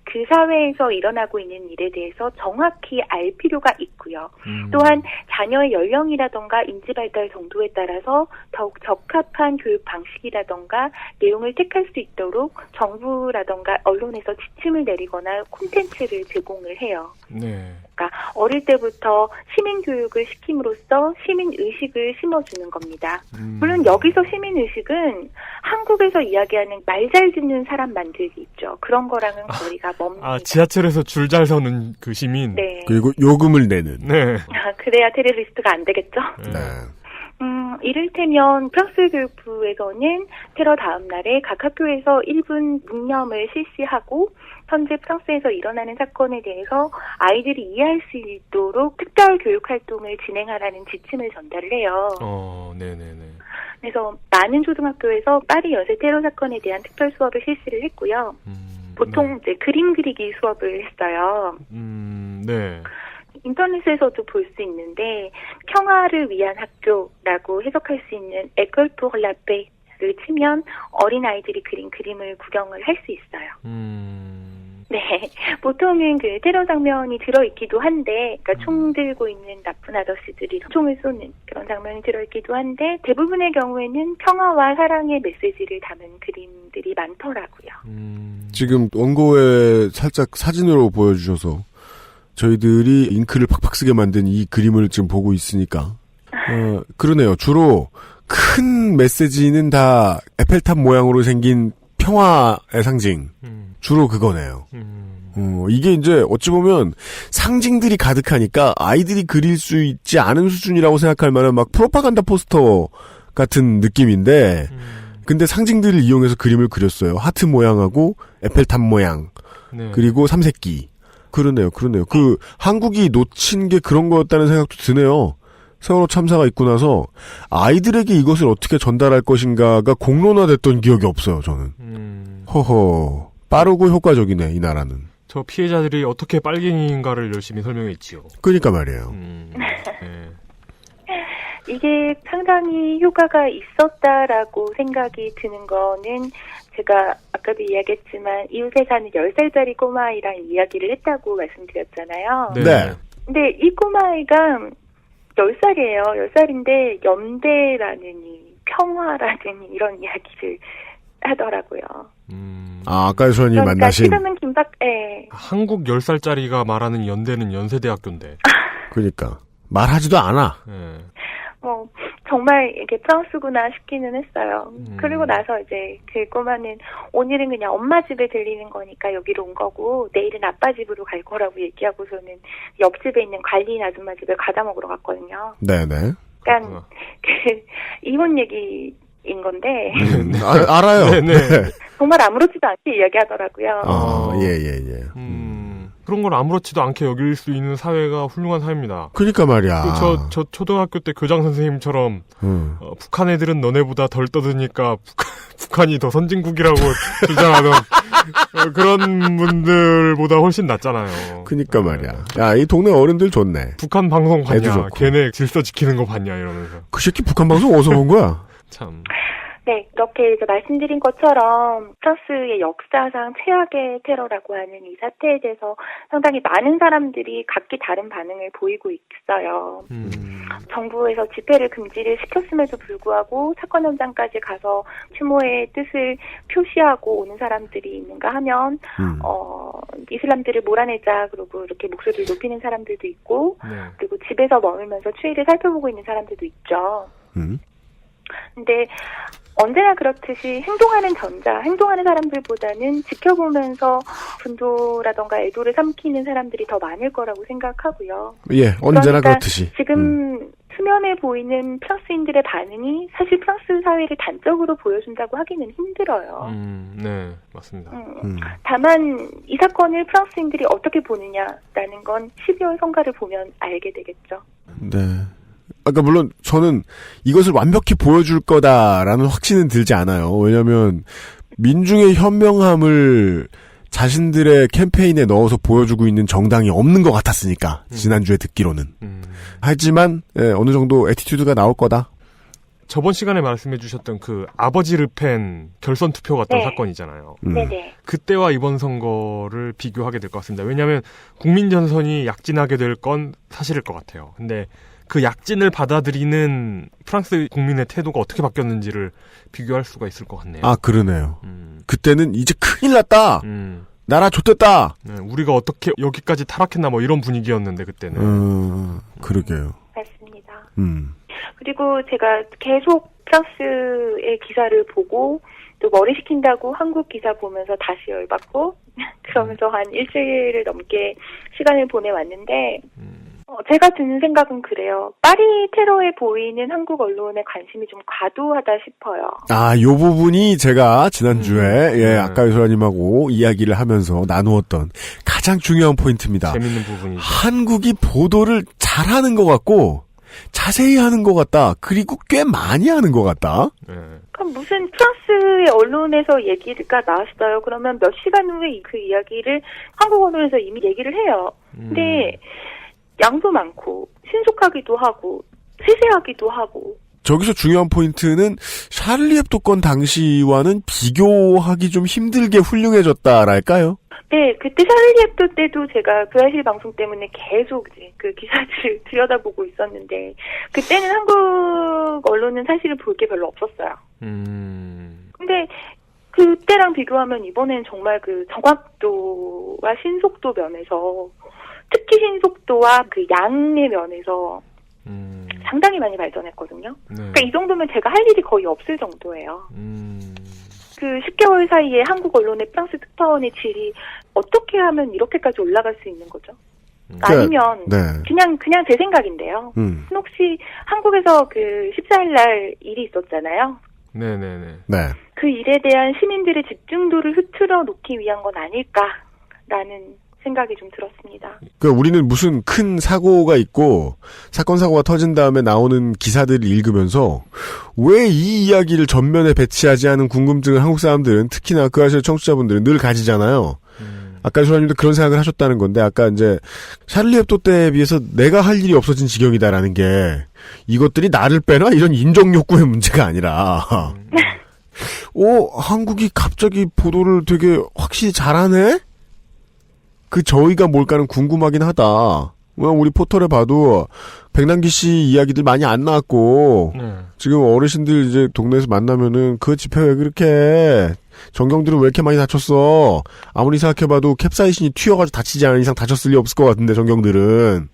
[SPEAKER 10] 그 사회에서 일어나고 있는 일에 대해서 정확히 알 필요가 있고요. 또한 자녀의 연령이라던가 인지 발달 정도에 따라서 더욱 적합한 교육 방식이라던가 내용을 택할 수 있도록 정부라던가 언론에서 지침을 내리거나 콘텐츠를 제공을 해요.
[SPEAKER 3] 네.
[SPEAKER 10] 그러니까 어릴 때부터 시민 교육을 시킴으로써 시민 의식을 심어주는 겁니다. 물론 여기서 시민 의식은 한국에서 이야기하는 말 잘 듣는 사람 만들기 있죠. 그런 거랑은 거리가 멉니다.
[SPEAKER 3] 아, 지하철에서 줄 잘 서는 그 시민.
[SPEAKER 10] 네.
[SPEAKER 2] 그리고 요금을 내는.
[SPEAKER 3] 네.
[SPEAKER 10] 그래야 테러리스트가 안 되겠죠.
[SPEAKER 2] 네.
[SPEAKER 10] 이를테면 프랑스 교육부에서는 테러 다음 날에 각 학교에서 1분 묵념을 실시하고 현재 프랑스에서 일어나는 사건에 대해서 아이들이 이해할 수 있도록 특별 교육 활동을 진행하라는 지침을 전달을 해요.
[SPEAKER 3] 네네네.
[SPEAKER 10] 그래서 많은 초등학교에서 파리 연쇄 테러 사건에 대한 특별 수업을 실시를 했고요. 보통 이제 그림 그리기 수업을 했어요.
[SPEAKER 3] 네.
[SPEAKER 10] 인터넷에서도 볼 수 있는데 평화를 위한 학교라고 해석할 수 있는 에콜 pour la paix를 치면 어린아이들이 그린 그림을 구경을 할 수 있어요. 네, 보통은 그 테러 장면이 들어있기도 한데, 그러니까 총 들고 있는 나쁜 아저씨들이 총을 쏘는 그런 장면이 들어있기도 한데, 대부분의 경우에는 평화와 사랑의 메시지를 담은 그림들이 많더라고요.
[SPEAKER 2] 지금 원고에 살짝 사진으로 보여주셔서 저희들이 잉크를 팍팍 쓰게 만든 이 그림을 지금 보고 있으니까 그러네요. 주로 큰 메시지는 다 에펠탑 모양으로 생긴 평화의 상징. 주로 그거네요. 이게 이제 어찌 보면 상징들이 가득하니까 아이들이 그릴 수 있지 않은 수준이라고 생각할 만한 막 프로파간다 포스터 같은 느낌인데 근데 상징들을 이용해서 그림을 그렸어요. 하트 모양하고 에펠탑 모양.
[SPEAKER 3] 네.
[SPEAKER 2] 그리고 삼색기. 그러네요. 그 한국이 놓친 게 그런 거였다는 생각도 드네요. 세월호 참사가 있고 나서 아이들에게 이것을 어떻게 전달할 것인가가 공론화됐던 기억이 없어요. 저는. 허허. 빠르고 효과적이네. 이 나라는.
[SPEAKER 3] 저 피해자들이 어떻게 빨갱이인가를 열심히 설명했지요.
[SPEAKER 2] 그러니까 말이에요.
[SPEAKER 3] 네.
[SPEAKER 10] 이게 상당히 효과가 있었다라고 생각이 드는 거는 제가 아까도 이야기했지만 이웃에 사는 10살짜리 꼬마아이랑 이야기를 했다고 말씀드렸잖아요.
[SPEAKER 2] 네.
[SPEAKER 10] 근데 이 꼬마아이가 10살이에요. 10살인데 연대라느니 평화라느니 이런 이야기를 하더라고요.
[SPEAKER 2] 아까 소연이
[SPEAKER 10] 그러니까
[SPEAKER 2] 만나신.
[SPEAKER 10] 지금은
[SPEAKER 3] 한국 10살짜리가 말하는 연대는 연세대학교인데.
[SPEAKER 2] 그러니까 말하지도 않아.
[SPEAKER 3] 네.
[SPEAKER 10] 정말 이게 프랑스구나 싶기는 했어요. 그리고 나서 이제 그 꼬마는 오늘은 그냥 엄마 집에 들리는 거니까 여기로 온 거고 내일은 아빠 집으로 갈 거라고 얘기하고서는 옆집에 있는 관리인 아줌마 집에 과자 먹으러 갔거든요.
[SPEAKER 2] 네네.
[SPEAKER 10] 그러니까 그 이혼 얘기인 건데
[SPEAKER 2] 알아요.
[SPEAKER 3] 네네.
[SPEAKER 10] 정말 아무렇지도 않게 이야기하더라고요.
[SPEAKER 2] 예.
[SPEAKER 3] 그런 걸 아무렇지도 않게 여길 수 있는 사회가 훌륭한 사회입니다.
[SPEAKER 2] 그러니까 말이야.
[SPEAKER 3] 저 초등학교 때 교장 선생님처럼 북한 애들은 너네보다 덜 떠드니까 북한이 더 선진국이라고 주장하던 그런 분들보다 훨씬 낫잖아요.
[SPEAKER 2] 그러니까 말이야. 야, 이 동네 어른들 좋네.
[SPEAKER 3] 북한 방송 봤냐?
[SPEAKER 2] 좋고.
[SPEAKER 3] 걔네 질서 지키는 거 봤냐? 이러면서.
[SPEAKER 2] 그 새끼 북한 방송 어디서 본 거야?
[SPEAKER 3] 참.
[SPEAKER 10] 네, 이렇게 이제 말씀드린 것처럼 프랑스의 역사상 최악의 테러라고 하는 이 사태에 대해서 상당히 많은 사람들이 각기 다른 반응을 보이고 있어요. 정부에서 집회를 금지를 시켰음에도 불구하고 사건 현장까지 가서 추모의 뜻을 표시하고 오는 사람들이 있는가 하면 이슬람들을 몰아내자 그러고 이렇게 목소리를 높이는 사람들도 있고 그리고 집에서 머물면서 추위를 살펴보고 있는 사람들도 있죠. 근데 언제나 그렇듯이 행동하는 사람들보다는 지켜보면서 분노라던가 애도를 삼키는 사람들이 더 많을 거라고 생각하고요.
[SPEAKER 2] 예, 언제나
[SPEAKER 10] 그러니까
[SPEAKER 2] 그렇듯이.
[SPEAKER 10] 지금 수면에 보이는 프랑스인들의 반응이 사실 프랑스 사회를 단적으로 보여준다고 하기는 힘들어요.
[SPEAKER 3] 네, 맞습니다.
[SPEAKER 10] 다만 이 사건을 프랑스인들이 어떻게 보느냐라는 건 12월 성과를 보면 알게 되겠죠.
[SPEAKER 2] 네. 아까 물론 저는 이것을 완벽히 보여줄 거다라는 확신은 들지 않아요. 왜냐하면 민중의 현명함을 자신들의 캠페인에 넣어서 보여주고 있는 정당이 없는 것 같았으니까 지난주에 듣기로는. 하지만 어느 정도 애티튜드가 나올 거다.
[SPEAKER 3] 저번 시간에 말씀해 주셨던 그 아버지 르펜 결선 투표 같은
[SPEAKER 10] 네.
[SPEAKER 3] 사건이잖아요.
[SPEAKER 10] 네네.
[SPEAKER 3] 그때와 이번 선거를 비교하게 될 것 같습니다. 왜냐하면 국민전선이 약진하게 될 건 사실일 것 같아요. 근데 그 약진을 받아들이는 프랑스 국민의 태도가 어떻게 바뀌었는지를 비교할 수가 있을 것 같네요.
[SPEAKER 2] 아, 그러네요. 그때는 이제 큰일 났다. 나라 좆됐다.
[SPEAKER 3] 네, 우리가 어떻게 여기까지 타락했나 뭐 이런 분위기였는데 그때는.
[SPEAKER 2] 그러게요.
[SPEAKER 10] 맞습니다. 그리고 제가 계속 프랑스의 기사를 보고 또 머리 식힌다고 한국 기사 보면서 다시 열받고 그러면서 한 일주일을 넘게 시간을 보내왔는데 제가 드는 생각은 그래요. 파리 테러에 보이는 한국 언론의 관심이 좀 과도하다 싶어요.
[SPEAKER 2] 아, 요 부분이 제가 지난주에 아까 유소라님하고 이야기를 하면서 나누었던 가장 중요한 포인트입니다.
[SPEAKER 3] 재밌는 부분이죠.
[SPEAKER 2] 한국이 보도를 잘하는 것 같고 자세히 하는 것 같다. 그리고 꽤 많이 하는 것 같다.
[SPEAKER 10] 그럼 무슨 프랑스의 언론에서 얘기가 나왔어요. 그러면 몇 시간 후에 그 이야기를 한국 언론에서 이미 얘기를 해요. 근데 양도 많고 신속하기도 하고 세세하기도 하고.
[SPEAKER 2] 저기서 중요한 포인트는 샤를리 heb도 건 당시와는 비교하기 좀 힘들게 훌륭해졌다랄까요?
[SPEAKER 10] 네, 그때 샤를리 heb도 때도 제가 브라질 방송 때문에 계속 이제 그 기사들을 들여다보고 있었는데 그때는 한국 언론은 사실은 볼 게 별로 없었어요. 근데 그때랑 비교하면 이번엔 정말 그 정확도와 신속도 면에서 특히 신속도와 그 양의 면에서 상당히 많이 발전했거든요. 그러니까 이 정도면 제가 할 일이 거의 없을 정도예요. 그 10개월 사이에 한국 언론의 프랑스 특파원의 질이 어떻게 하면 이렇게까지 올라갈 수 있는 거죠? 아니면 그냥 제 생각인데요. 혹시 한국에서 그 14일 날 일이 있었잖아요.
[SPEAKER 3] 네네네.
[SPEAKER 2] 네.
[SPEAKER 10] 그 일에 대한 시민들의 집중도를 흐트러 놓기 위한 건 아닐까라는 생각이 좀 들었습니다.
[SPEAKER 2] 그러니까 우리는 무슨 큰 사고가 있고 사건 사고가 터진 다음에 나오는 기사들을 읽으면서 왜 이 이야기를 전면에 배치하지 않은 궁금증을 한국 사람들은 특히나 그 아시아 청취자분들은 늘 가지잖아요. 아까 소라님도 그런 생각을 하셨다는 건데 아까 이제 샤를리 heb도 때에 비해서 내가 할 일이 없어진 지경이다라는 게 이것들이 나를 빼나 이런 인정 욕구의 문제가 아니라 한국이 갑자기 보도를 되게 확실히 잘하네? 그 저희가 뭘까는 궁금하긴 하다. 우리 포털에 봐도 백남기 씨 이야기들 많이 안 나왔고 지금 어르신들 이제 동네에서 만나면은 그 집회 왜 그렇게 해? 전경들은 왜 이렇게 많이 다쳤어? 아무리 생각해봐도 캡사이신이 튀어가지고 다치지 않은 이상 다쳤을 리 없을 것 같은데 전경들은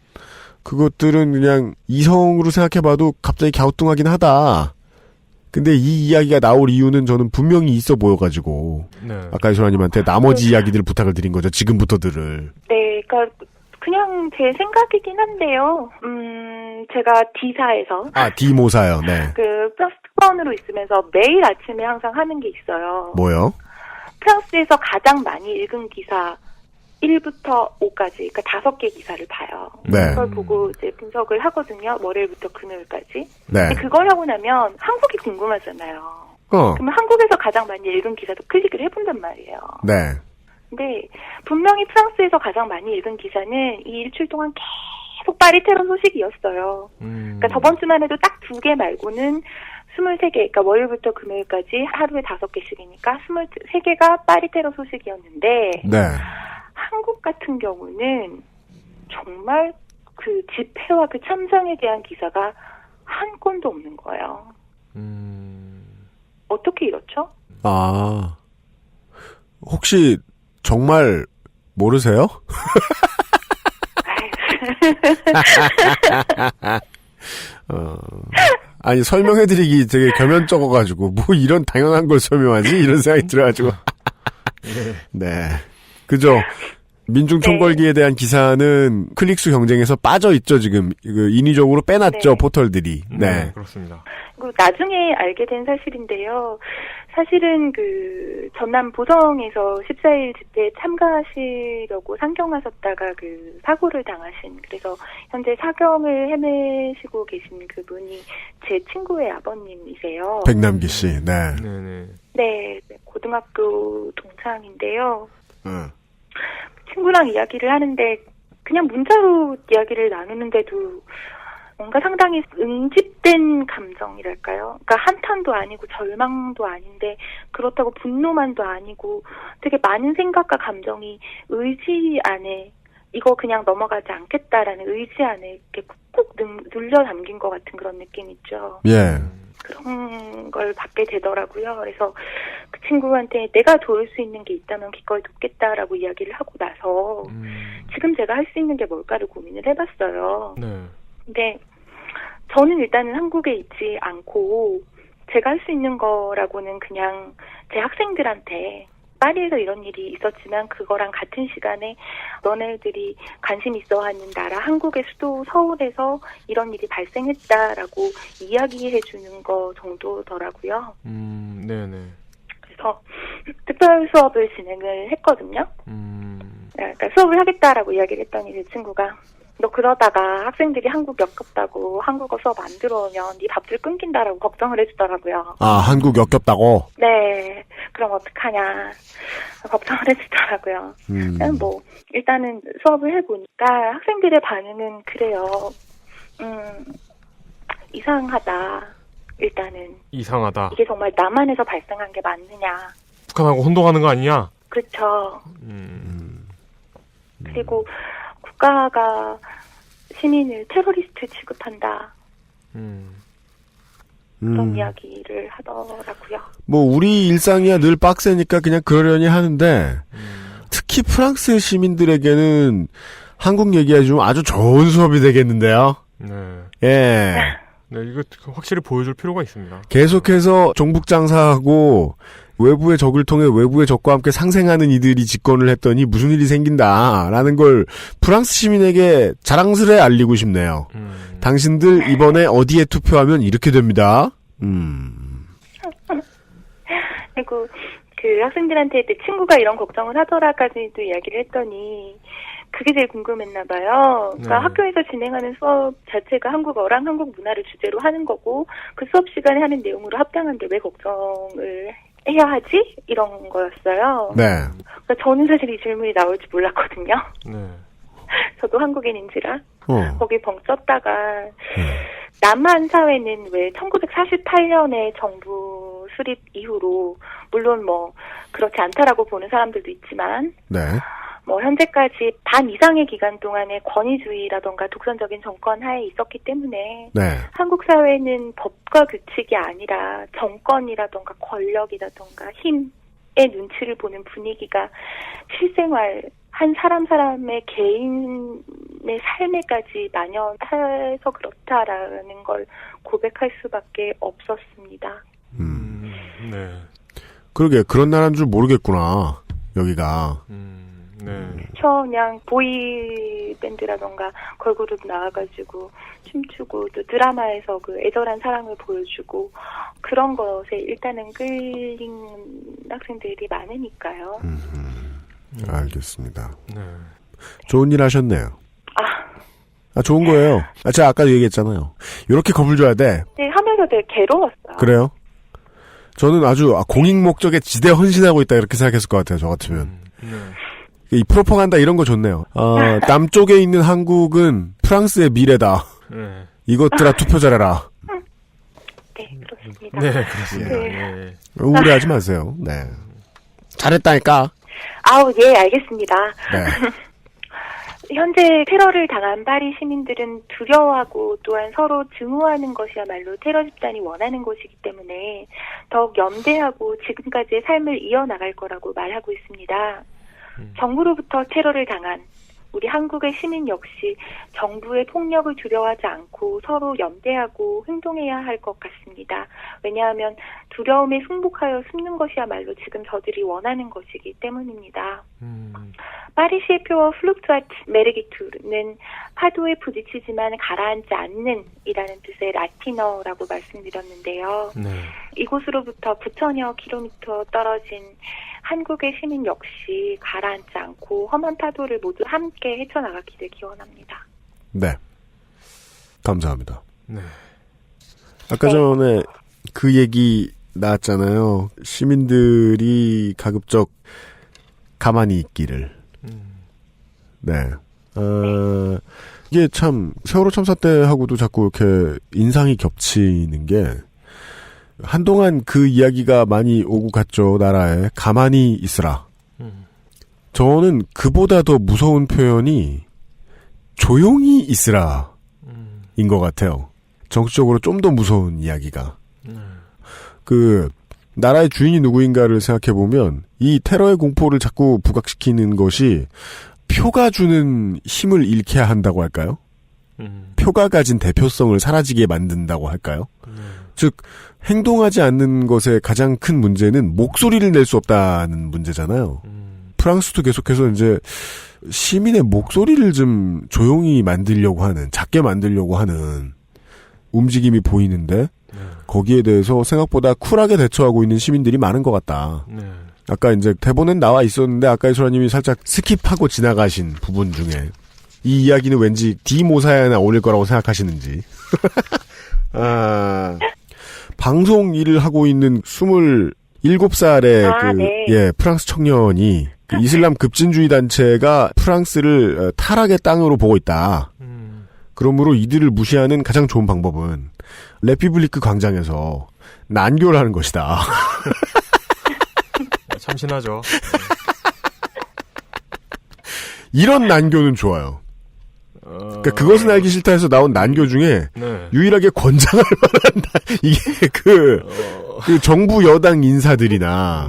[SPEAKER 2] 그것들은 그냥 이성으로 생각해봐도 갑자기 갸우뚱하긴 하다. 근데 이 이야기가 나올 이유는 저는 분명히 있어 보여가지고 아까 이소라님한테 나머지 이야기들을 부탁을 드린 거죠. 지금부터 들을.
[SPEAKER 10] 네, 그러니까 그냥 제 생각이긴 한데요. 제가 D사에서
[SPEAKER 2] D모사요. 네.
[SPEAKER 10] 그 프랑스 특파원으로 있으면서 매일 아침에 항상 하는 게 있어요.
[SPEAKER 2] 뭐요?
[SPEAKER 10] 프랑스에서 가장 많이 읽은 기사 1부터 5까지, 그러니까 5개 기사를 봐요.
[SPEAKER 2] 네.
[SPEAKER 10] 그걸 보고 이제 분석을 하거든요. 월요일부터 금요일까지.
[SPEAKER 2] 네.
[SPEAKER 10] 근데 그걸 하고 나면 한국이 궁금하잖아요. 그러면 한국에서 가장 많이 읽은 기사도 클릭을 해본단 말이에요.
[SPEAKER 2] 네.
[SPEAKER 10] 근데 분명히 프랑스에서 가장 많이 읽은 기사는 이 일주일 동안 계속 파리 테러 소식이었어요. 그러니까 저번 주만 해도 딱 2개 말고는 23개, 그러니까 월요일부터 금요일까지 하루에 5개씩이니까 23개가 파리 테러 소식이었는데
[SPEAKER 2] 네.
[SPEAKER 10] 한국 같은 경우는 정말 그 집회와 그 참상에 대한 기사가 한 건도 없는 거예요. 어떻게 이렇죠?
[SPEAKER 2] 혹시 정말 모르세요? 아니 설명해드리기 되게 겸연쩍어가지고 뭐 이런 당연한 걸 설명하지? 이런 생각이 들어가지고 네. 그죠? 민중총궐기에 대한 기사는 클릭수 경쟁에서 빠져있죠, 지금. 인위적으로 빼놨죠, 포털들이. 네.
[SPEAKER 3] 그렇습니다.
[SPEAKER 10] 그리고 나중에 알게 된 사실인데요. 사실은 그 전남 보성에서 14일 집회에 참가하시려고 상경하셨다가 그 사고를 당하신, 그래서 현재 사경을 헤매시고 계신 그분이 제 친구의 아버님이세요.
[SPEAKER 2] 백남기 씨, 네.
[SPEAKER 10] 네, 고등학교 동창인데요. 친구랑 이야기를 하는데 그냥 문자로 이야기를 나누는데도 뭔가 상당히 응집된 감정이랄까요? 그러니까 한탄도 아니고 절망도 아닌데 그렇다고 분노만도 아니고 되게 많은 생각과 감정이 의지 안에 이거 그냥 넘어가지 않겠다라는 의지 안에 이렇게 꾹꾹 눌려 담긴 것 같은 그런 느낌 있죠.
[SPEAKER 2] 예.
[SPEAKER 10] 그런 걸 받게 되더라고요. 그래서 그 친구한테 내가 도울 수 있는 게 있다면 기꺼이 돕겠다라고 이야기를 하고 나서 지금 제가 할 수 있는 게 뭘까를 고민을 해봤어요.
[SPEAKER 3] 네.
[SPEAKER 10] 근데 저는 일단은 한국에 있지 않고 제가 할 수 있는 거라고는 그냥 제 학생들한테 파리에서 이런 일이 있었지만 그거랑 같은 시간에 너네들이 관심 있어 하는 나라 한국의 수도 서울에서 이런 일이 발생했다라고 이야기해 주는 거 정도더라고요.
[SPEAKER 3] 네네.
[SPEAKER 10] 그래서 특별 수업을 진행을 했거든요. 그러니까 수업을 하겠다라고 이야기를 했더니 제 친구가 너 그러다가 학생들이 한국 역겹다고 한국어 수업 안 들어오면 네 밥줄 끊긴다라고 걱정을 해주더라고요.
[SPEAKER 2] 아, 한국 역겹다고?
[SPEAKER 10] 네. 그럼 어떡하냐. 걱정을 해주더라고요. 뭐 일단은 수업을 해보니까 학생들의 반응은 그래요. 이상하다. 일단은.
[SPEAKER 3] 이상하다.
[SPEAKER 10] 이게 정말 남한에서 발생한 게 맞느냐.
[SPEAKER 3] 북한하고 혼동하는 거 아니냐?
[SPEAKER 10] 그렇죠. 그리고 국가가 시민을 테러리스트 취급한다. 그런 이야기를 하더라고요.
[SPEAKER 2] 뭐 우리 일상이야 늘 빡세니까 그냥 그러려니 하는데 특히 프랑스 시민들에게는 한국 얘기해주면 아주 좋은 수업이 되겠는데요.
[SPEAKER 3] 네.
[SPEAKER 2] 예.
[SPEAKER 3] 네, 이거 확실히 보여줄 필요가 있습니다.
[SPEAKER 2] 계속해서 종북 장사하고 외부의 적을 통해 외부의 적과 함께 상생하는 이들이 집권을 했더니 무슨 일이 생긴다라는 걸 프랑스 시민에게 자랑스레 알리고 싶네요. 당신들 이번에 어디에 투표하면 이렇게 됩니다.
[SPEAKER 10] 그리고 그 학생들한테 내 친구가 이런 걱정을 하더라까지도 이야기를 했더니 그게 제일 궁금했나 봐요. 그러니까 학교에서 진행하는 수업 자체가 한국어랑 한국 문화를 주제로 하는 거고 그 수업 시간에 하는 내용으로 합당한데 왜 걱정을 해야 하지? 이런 거였어요.
[SPEAKER 2] 네.
[SPEAKER 10] 그러니까 저는 사실 이 질문이 나올지 몰랐거든요.
[SPEAKER 3] 네.
[SPEAKER 10] 저도 한국인인지라 거기 벙 쪘다가 남한 사회는 왜 1948년에 정부 수립 이후로 물론 뭐 그렇지 않다라고 보는 사람들도 있지만
[SPEAKER 2] 네.
[SPEAKER 10] 뭐 현재까지 반 이상의 기간 동안에 권위주의라던가 독선적인 정권 하에 있었기 때문에
[SPEAKER 2] 네. 한국
[SPEAKER 10] 사회는 법과 규칙이 아니라 정권이라던가 권력이라던가 힘의 눈치를 보는 분위기가 실생활 한 사람의 개인의 삶에까지 만연해서 그렇다라는 걸 고백할 수밖에 없었습니다.
[SPEAKER 3] 네.
[SPEAKER 2] 그러게 그런 나라인 줄 모르겠구나 여기가.
[SPEAKER 3] 네.
[SPEAKER 10] 저 그냥 보이 밴드라던가 걸그룹 나와가지고 춤추고 또 드라마에서 그 애절한 사랑을 보여주고 그런 것에 일단은 끌린 학생들이 많으니까요.
[SPEAKER 2] 알겠습니다.
[SPEAKER 3] 네.
[SPEAKER 2] 좋은 일 하셨네요. 좋은 거예요. 제가 아까도 얘기했잖아요. 이렇게 겁을 줘야 돼.
[SPEAKER 10] 네, 하면서 되게 괴로웠어요.
[SPEAKER 2] 그래요? 저는 아주 공익 목적에 지대 헌신하고 있다 이렇게 생각했을 것 같아요. 저 같으면. 이 프로파간다 이런 거 좋네요. 남쪽에 있는 한국은 프랑스의 미래다.
[SPEAKER 3] 네.
[SPEAKER 2] 이것들아 투표 잘해라.
[SPEAKER 10] 네, 그렇습니다.
[SPEAKER 3] 네, 그렇습니다.
[SPEAKER 10] 네.
[SPEAKER 2] 우울해하지 마세요. 네. 잘했다니까.
[SPEAKER 10] 예, 알겠습니다.
[SPEAKER 2] 네.
[SPEAKER 10] 현재 테러를 당한 파리 시민들은 두려워하고 또한 서로 증오하는 것이야말로 테러 집단이 원하는 것이기 때문에 더욱 연대하고 지금까지의 삶을 이어나갈 거라고 말하고 있습니다. 정부로부터 테러를 당한 우리 한국의 시민 역시 정부의 폭력을 두려워하지 않고 서로 연대하고 행동해야 할 것 같습니다. 왜냐하면 두려움에 승복하여 숨는 것이야말로 지금 저들이 원하는 것이기 때문입니다. 파리시의 표어 플룩투아트 메르기투르는 파도에 부딪히지만 가라앉지 않는 이라는 뜻의 라틴어라고 말씀드렸는데요.
[SPEAKER 3] 네.
[SPEAKER 10] 이곳으로부터 9,000여 킬로미터 떨어진 한국의 시민 역시 가라앉지 않고 험한 파도를 모두 함께 헤쳐나가기를 기원합니다.
[SPEAKER 2] 네. 감사합니다.
[SPEAKER 3] 네.
[SPEAKER 2] 아까 전에 그 얘기 나왔잖아요. 시민들이 가급적 가만히 있기를. 네. 이게 참 세월호 참사 때하고도 자꾸 이렇게 인상이 겹치는 게 한동안 그 이야기가 많이 오고 갔죠. 나라에 가만히 있으라. 저는 그보다 더 무서운 표현이 조용히 있으라 인 것 같아요. 정치적으로 좀 더 무서운 이야기가. 그 나라의 주인이 누구인가를 생각해보면 이 테러의 공포를 자꾸 부각시키는 것이 표가 주는 힘을 잃게 한다고 할까요? 표가 가진 대표성을 사라지게 만든다고 할까요? 즉 행동하지 않는 것의 가장 큰 문제는 목소리를 낼 수 없다는 문제잖아요. 프랑스도 계속해서 이제 시민의 목소리를 좀 조용히 만들려고 하는, 작게 만들려고 하는 움직임이 보이는데 거기에 대해서 생각보다 쿨하게 대처하고 있는 시민들이 많은 것 같다. 아까 이제 대본엔 나와 있었는데 아까 이소라님이 살짝 스킵하고 지나가신 부분 중에 이 이야기는 왠지 디모사야나 어울릴 거라고 생각하시는지. 방송 일을 하고 있는 27살의 네. 프랑스 청년이 그 이슬람 급진주의 단체가 프랑스를 타락의 땅으로 보고 있다. 그러므로 이들을 무시하는 가장 좋은 방법은 레피블리크 광장에서 난교를 하는 것이다.
[SPEAKER 3] 참신하죠.
[SPEAKER 2] 이런 난교는 좋아요. 그러니까 그것은 알기 싫다 해서 나온 난교 중에 유일하게 권장할 만한 이게 그 정부 여당 인사들이나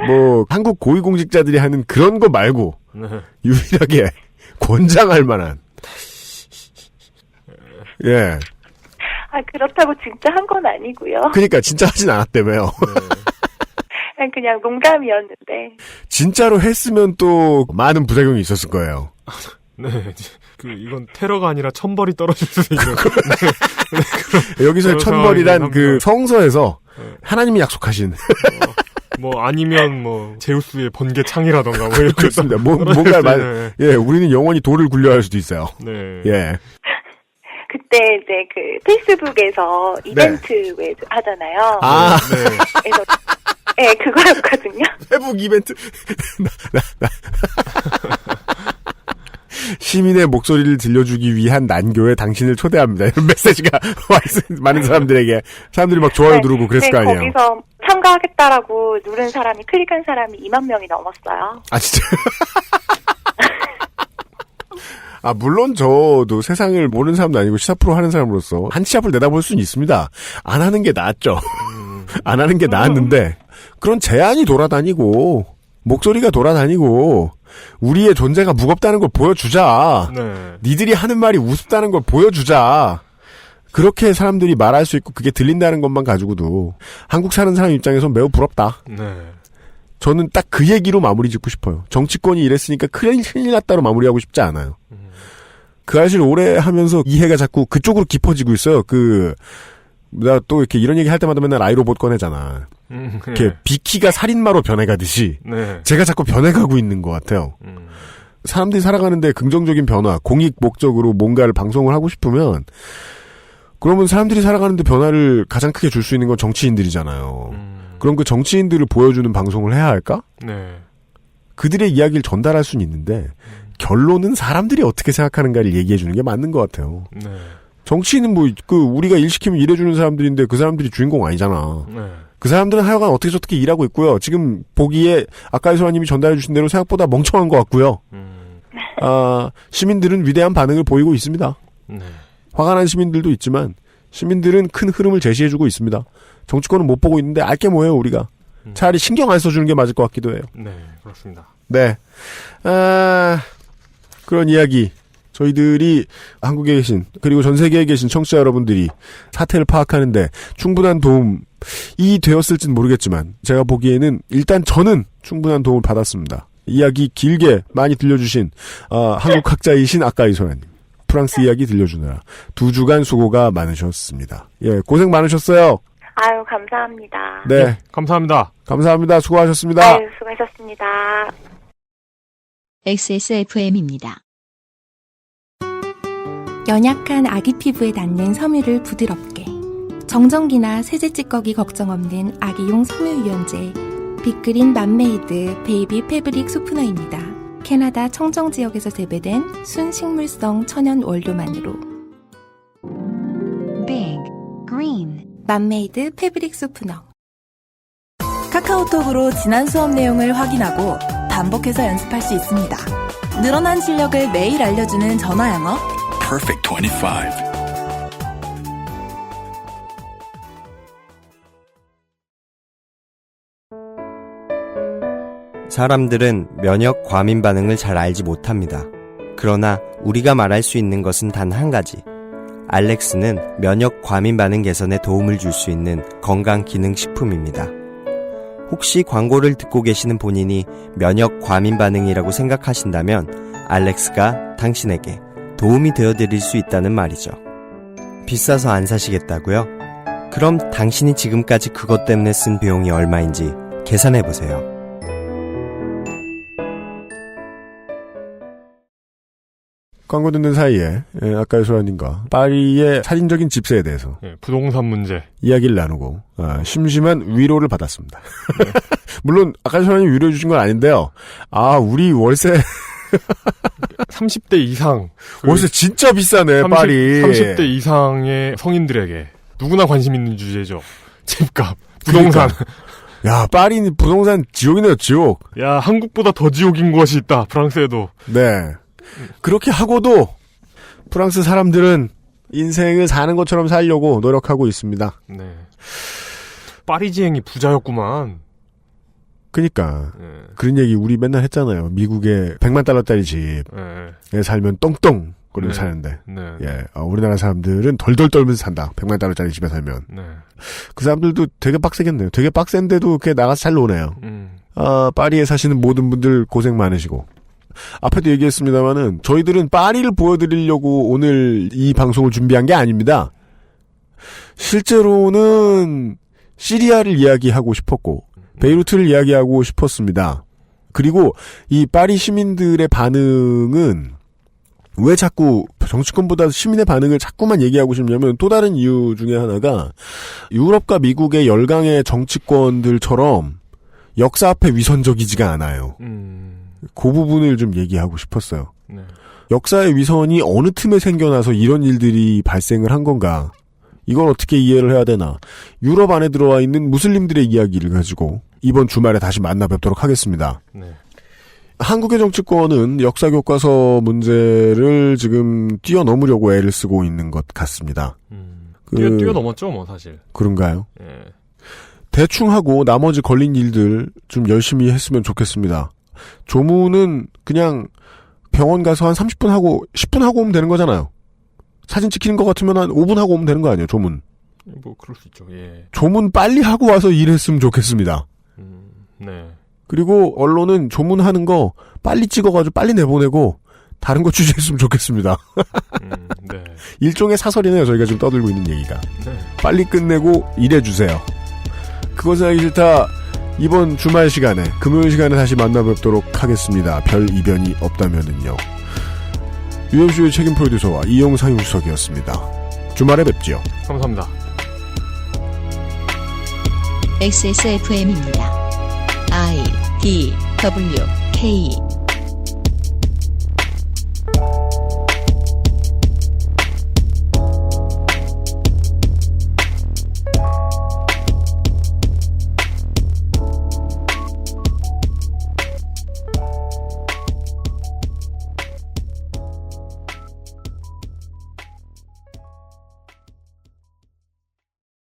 [SPEAKER 2] 뭐 한국 고위공직자들이 하는 그런 거 말고 유일하게 권장할 만한. 예.
[SPEAKER 10] 그렇다고 진짜 한 건 아니고요.
[SPEAKER 2] 그러니까 진짜 하진 않았다며요.
[SPEAKER 10] 그냥 농담이었는데.
[SPEAKER 2] 진짜로 했으면 또 많은 부작용이 있었을 거예요.
[SPEAKER 3] 네. 이건 테러가 아니라 천벌이 떨어질 수 있는.
[SPEAKER 2] 네, 여기서 천벌이란 그 성서에서 하나님이 약속하신.
[SPEAKER 3] 아니면 제우스의 번개 창이라던가 뭐 이런.
[SPEAKER 2] 그렇습니다. 뭔가 우리는 영원히 돌을 굴려야 할 수도 있어요.
[SPEAKER 3] 네.
[SPEAKER 2] 예.
[SPEAKER 10] 그때 이제 그 페이스북에서 이벤트 왜 하잖아요. 그래서 그거 했거든요.
[SPEAKER 2] 페북 이벤트. 시민의 목소리를 들려주기 위한 난교에 당신을 초대합니다. 이런 메시지가 와 있는 많은 사람들에게. 사람들이 막 좋아요 누르고 그랬을 거 아니에요.
[SPEAKER 10] 거기서 참가하겠다라고 누른 사람이, 클릭한 사람이 2만 명이 넘었어요.
[SPEAKER 2] 아, 진짜? 물론 저도 세상을 모르는 사람도 아니고 시사 프로 하는 사람으로서 한 치 앞을 내다볼 수는 있습니다. 안 하는 게 낫죠. 안 하는 게 나았는데 그런 제안이 돌아다니고 목소리가 돌아다니고 우리의 존재가 무겁다는 걸 보여주자. 니들이 하는 말이 우습다는 걸 보여주자. 그렇게 사람들이 말할 수 있고 그게 들린다는 것만 가지고도 한국 사는 사람 입장에서 매우 부럽다. 저는 딱 그 얘기로 마무리 짓고 싶어요. 정치권이 이랬으니까 큰일 났다로 마무리하고 싶지 않아요. 그 사실 오래 하면서 이해가 자꾸 그쪽으로 깊어지고 있어요. 나 또 이렇게 이런 얘기 할 때마다 맨날 아이로봇 꺼내잖아. 이렇게 비키가 살인마로 변해가듯이 제가 자꾸 변해가고 있는 것 같아요. 사람들이 살아가는데 긍정적인 변화, 공익 목적으로 뭔가를 방송을 하고 싶으면 그러면 사람들이 살아가는데 변화를 가장 크게 줄 수 있는 건 정치인들이잖아요. 그럼 그 정치인들을 보여주는 방송을 해야 할까? 그들의 이야기를 전달할 수는 있는데 결론은 사람들이 어떻게 생각하는가를 얘기해 주는 게 맞는 것 같아요. 정치인은 우리가 일 시키면 일해주는 사람들인데 그 사람들이 주인공 아니잖아. 그 사람들은 하여간 어떻게 저렇게 일하고 있고요. 지금 보기에 아까 이소라님이 전달해 주신 대로 생각보다 멍청한 것 같고요. 시민들은 위대한 반응을 보이고 있습니다. 화가 난 시민들도 있지만 시민들은 큰 흐름을 제시해주고 있습니다. 정치권은 못 보고 있는데 알게 뭐예요 우리가. 차라리 신경 안 써주는 게 맞을 것 같기도 해요.
[SPEAKER 3] 네, 그렇습니다.
[SPEAKER 2] 네. 그런 이야기. 저희들이 한국에 계신 그리고 전 세계에 계신 청취자 여러분들이 사태를 파악하는데 충분한 도움이 되었을진 모르겠지만 제가 보기에는 일단 저는 충분한 도움을 받았습니다. 이야기 길게 많이 들려주신 한국 학자이신 아까 이소라님. 프랑스 이야기 들려주느라 2주간 수고가 많으셨습니다. 예, 고생 많으셨어요.
[SPEAKER 10] 아유, 감사합니다.
[SPEAKER 2] 네.
[SPEAKER 3] 감사합니다.
[SPEAKER 2] 감사합니다. 수고하셨습니다.
[SPEAKER 10] 아유, 수고하셨습니다.
[SPEAKER 1] XSFM입니다.
[SPEAKER 6] 연약한 아기 피부에 닿는 섬유를 부드럽게. 정전기나 세제 찌꺼기 걱정 없는 아기용 섬유 유연제. 빅그린 맘메이드 베이비 패브릭 소프너입니다. 캐나다 청정 지역에서 재배된 순식물성 천연 원료만으로 Big Green 맘메이드 패브릭 소프너.
[SPEAKER 7] 카카오톡으로 지난 수업 내용을 확인하고 반복해서 연습할 수 있습니다. 늘어난 실력을 매일 알려주는 전화 영어
[SPEAKER 5] Perfect 25.
[SPEAKER 9] 사람들은 면역 과민 반응을 잘 알지 못합니다. 그러나 우리가 말할 수 있는 것은 단 한 가지. 알렉스는 면역 과민 반응 개선에 도움을 줄 수 있는 건강 기능 식품입니다. 혹시 광고를 듣고 계시는 본인이 면역 과민 반응이라고 생각하신다면 알렉스가 당신에게 도움이 되어드릴 수 있다는 말이죠. 비싸서 안 사시겠다고요? 그럼 당신이 지금까지 그것 때문에 쓴 비용이 얼마인지 계산해보세요.
[SPEAKER 2] 광고 듣는 사이에 아까 소라님과 파리의 살인적인 집세에 대해서
[SPEAKER 3] 부동산 문제
[SPEAKER 2] 이야기를 나누고 심심한 위로를 받았습니다. 네. 물론 아까 소라님 위로해 주신 건 아닌데요. 우리 월세
[SPEAKER 3] 30대 이상
[SPEAKER 2] 월세 진짜 비싸네. 파리
[SPEAKER 3] 30대 이상의 성인들에게 누구나 관심 있는 주제죠. 집값, 부동산.
[SPEAKER 2] 그러니까. 야, 파리는 부동산 지옥이네요, 지옥.
[SPEAKER 3] 야, 한국보다 더 지옥인 곳이 있다, 프랑스에도.
[SPEAKER 2] 네. 그렇게 하고도 프랑스 사람들은 인생을 사는 것처럼 살려고 노력하고 있습니다.
[SPEAKER 3] 네. 파리지행이 부자였구만.
[SPEAKER 2] 그니까. 그런 얘기 우리 맨날 했잖아요. 미국의 100만 달러짜리 집에 살면 똥똥 거리고 사는데. 예. 우리나라 사람들은 덜덜 떨면서 산다. 100만 달러짜리 집에 살면. 그 사람들도 되게 빡세겠네요. 되게 빡센데도 그렇게 나가서 잘 노네요. 파리에 사시는 모든 분들 고생 많으시고. 앞에도 얘기했습니다만은 저희들은 파리를 보여드리려고 오늘 이 방송을 준비한 게 아닙니다. 실제로는 시리아를 이야기하고 싶었고 베이루트를 이야기하고 싶었습니다. 그리고 이 파리 시민들의 반응은 왜 자꾸 정치권보다 시민의 반응을 자꾸만 얘기하고 싶냐면 또 다른 이유 중에 하나가 유럽과 미국의 열강의 정치권들처럼 역사 앞에 위선적이지가 않아요. 그 부분을 좀 얘기하고 싶었어요.
[SPEAKER 3] 네.
[SPEAKER 2] 역사의 위선이 어느 틈에 생겨나서 이런 일들이 발생을 한 건가? 이걸 어떻게 이해를 해야 되나? 유럽 안에 들어와 있는 무슬림들의 이야기를 가지고 이번 주말에 다시 만나 뵙도록 하겠습니다.
[SPEAKER 3] 네.
[SPEAKER 2] 한국의 정치권은 역사 교과서 문제를 지금 뛰어넘으려고 애를 쓰고 있는 것 같습니다.
[SPEAKER 3] 뛰어넘었죠, 뭐 사실.
[SPEAKER 2] 그런가요?
[SPEAKER 3] 예.
[SPEAKER 2] 대충 하고 나머지 걸린 일들 좀 열심히 했으면 좋겠습니다. 조문은 그냥 병원 가서 한 30분 하고 10분 하고 오면 되는 거잖아요. 사진 찍히는 것 같으면 한 5분 하고 오면 되는 거 아니에요, 조문.
[SPEAKER 3] 뭐 그럴 수 있죠. 예.
[SPEAKER 2] 조문 빨리 하고 와서 일했으면 좋겠습니다.
[SPEAKER 3] 네.
[SPEAKER 2] 그리고 언론은 조문하는 거 빨리 찍어가지고 빨리 내보내고 다른 거 취재했으면 좋겠습니다.
[SPEAKER 3] 네.
[SPEAKER 2] 일종의 사설이네요, 저희가 지금 떠들고 있는 얘기가.
[SPEAKER 3] 네.
[SPEAKER 2] 빨리 끝내고 일해주세요. 그것은 알기 싫다. 이번 주말 시간에 금요일 시간에 다시 만나 뵙도록 하겠습니다. 별 이변이 없다면은요. UMC의 책임 프로듀서와 이용상 유수석이었습니다. 주말에 뵙지요.
[SPEAKER 3] 감사합니다.
[SPEAKER 1] XSFM입니다. I, D, W, K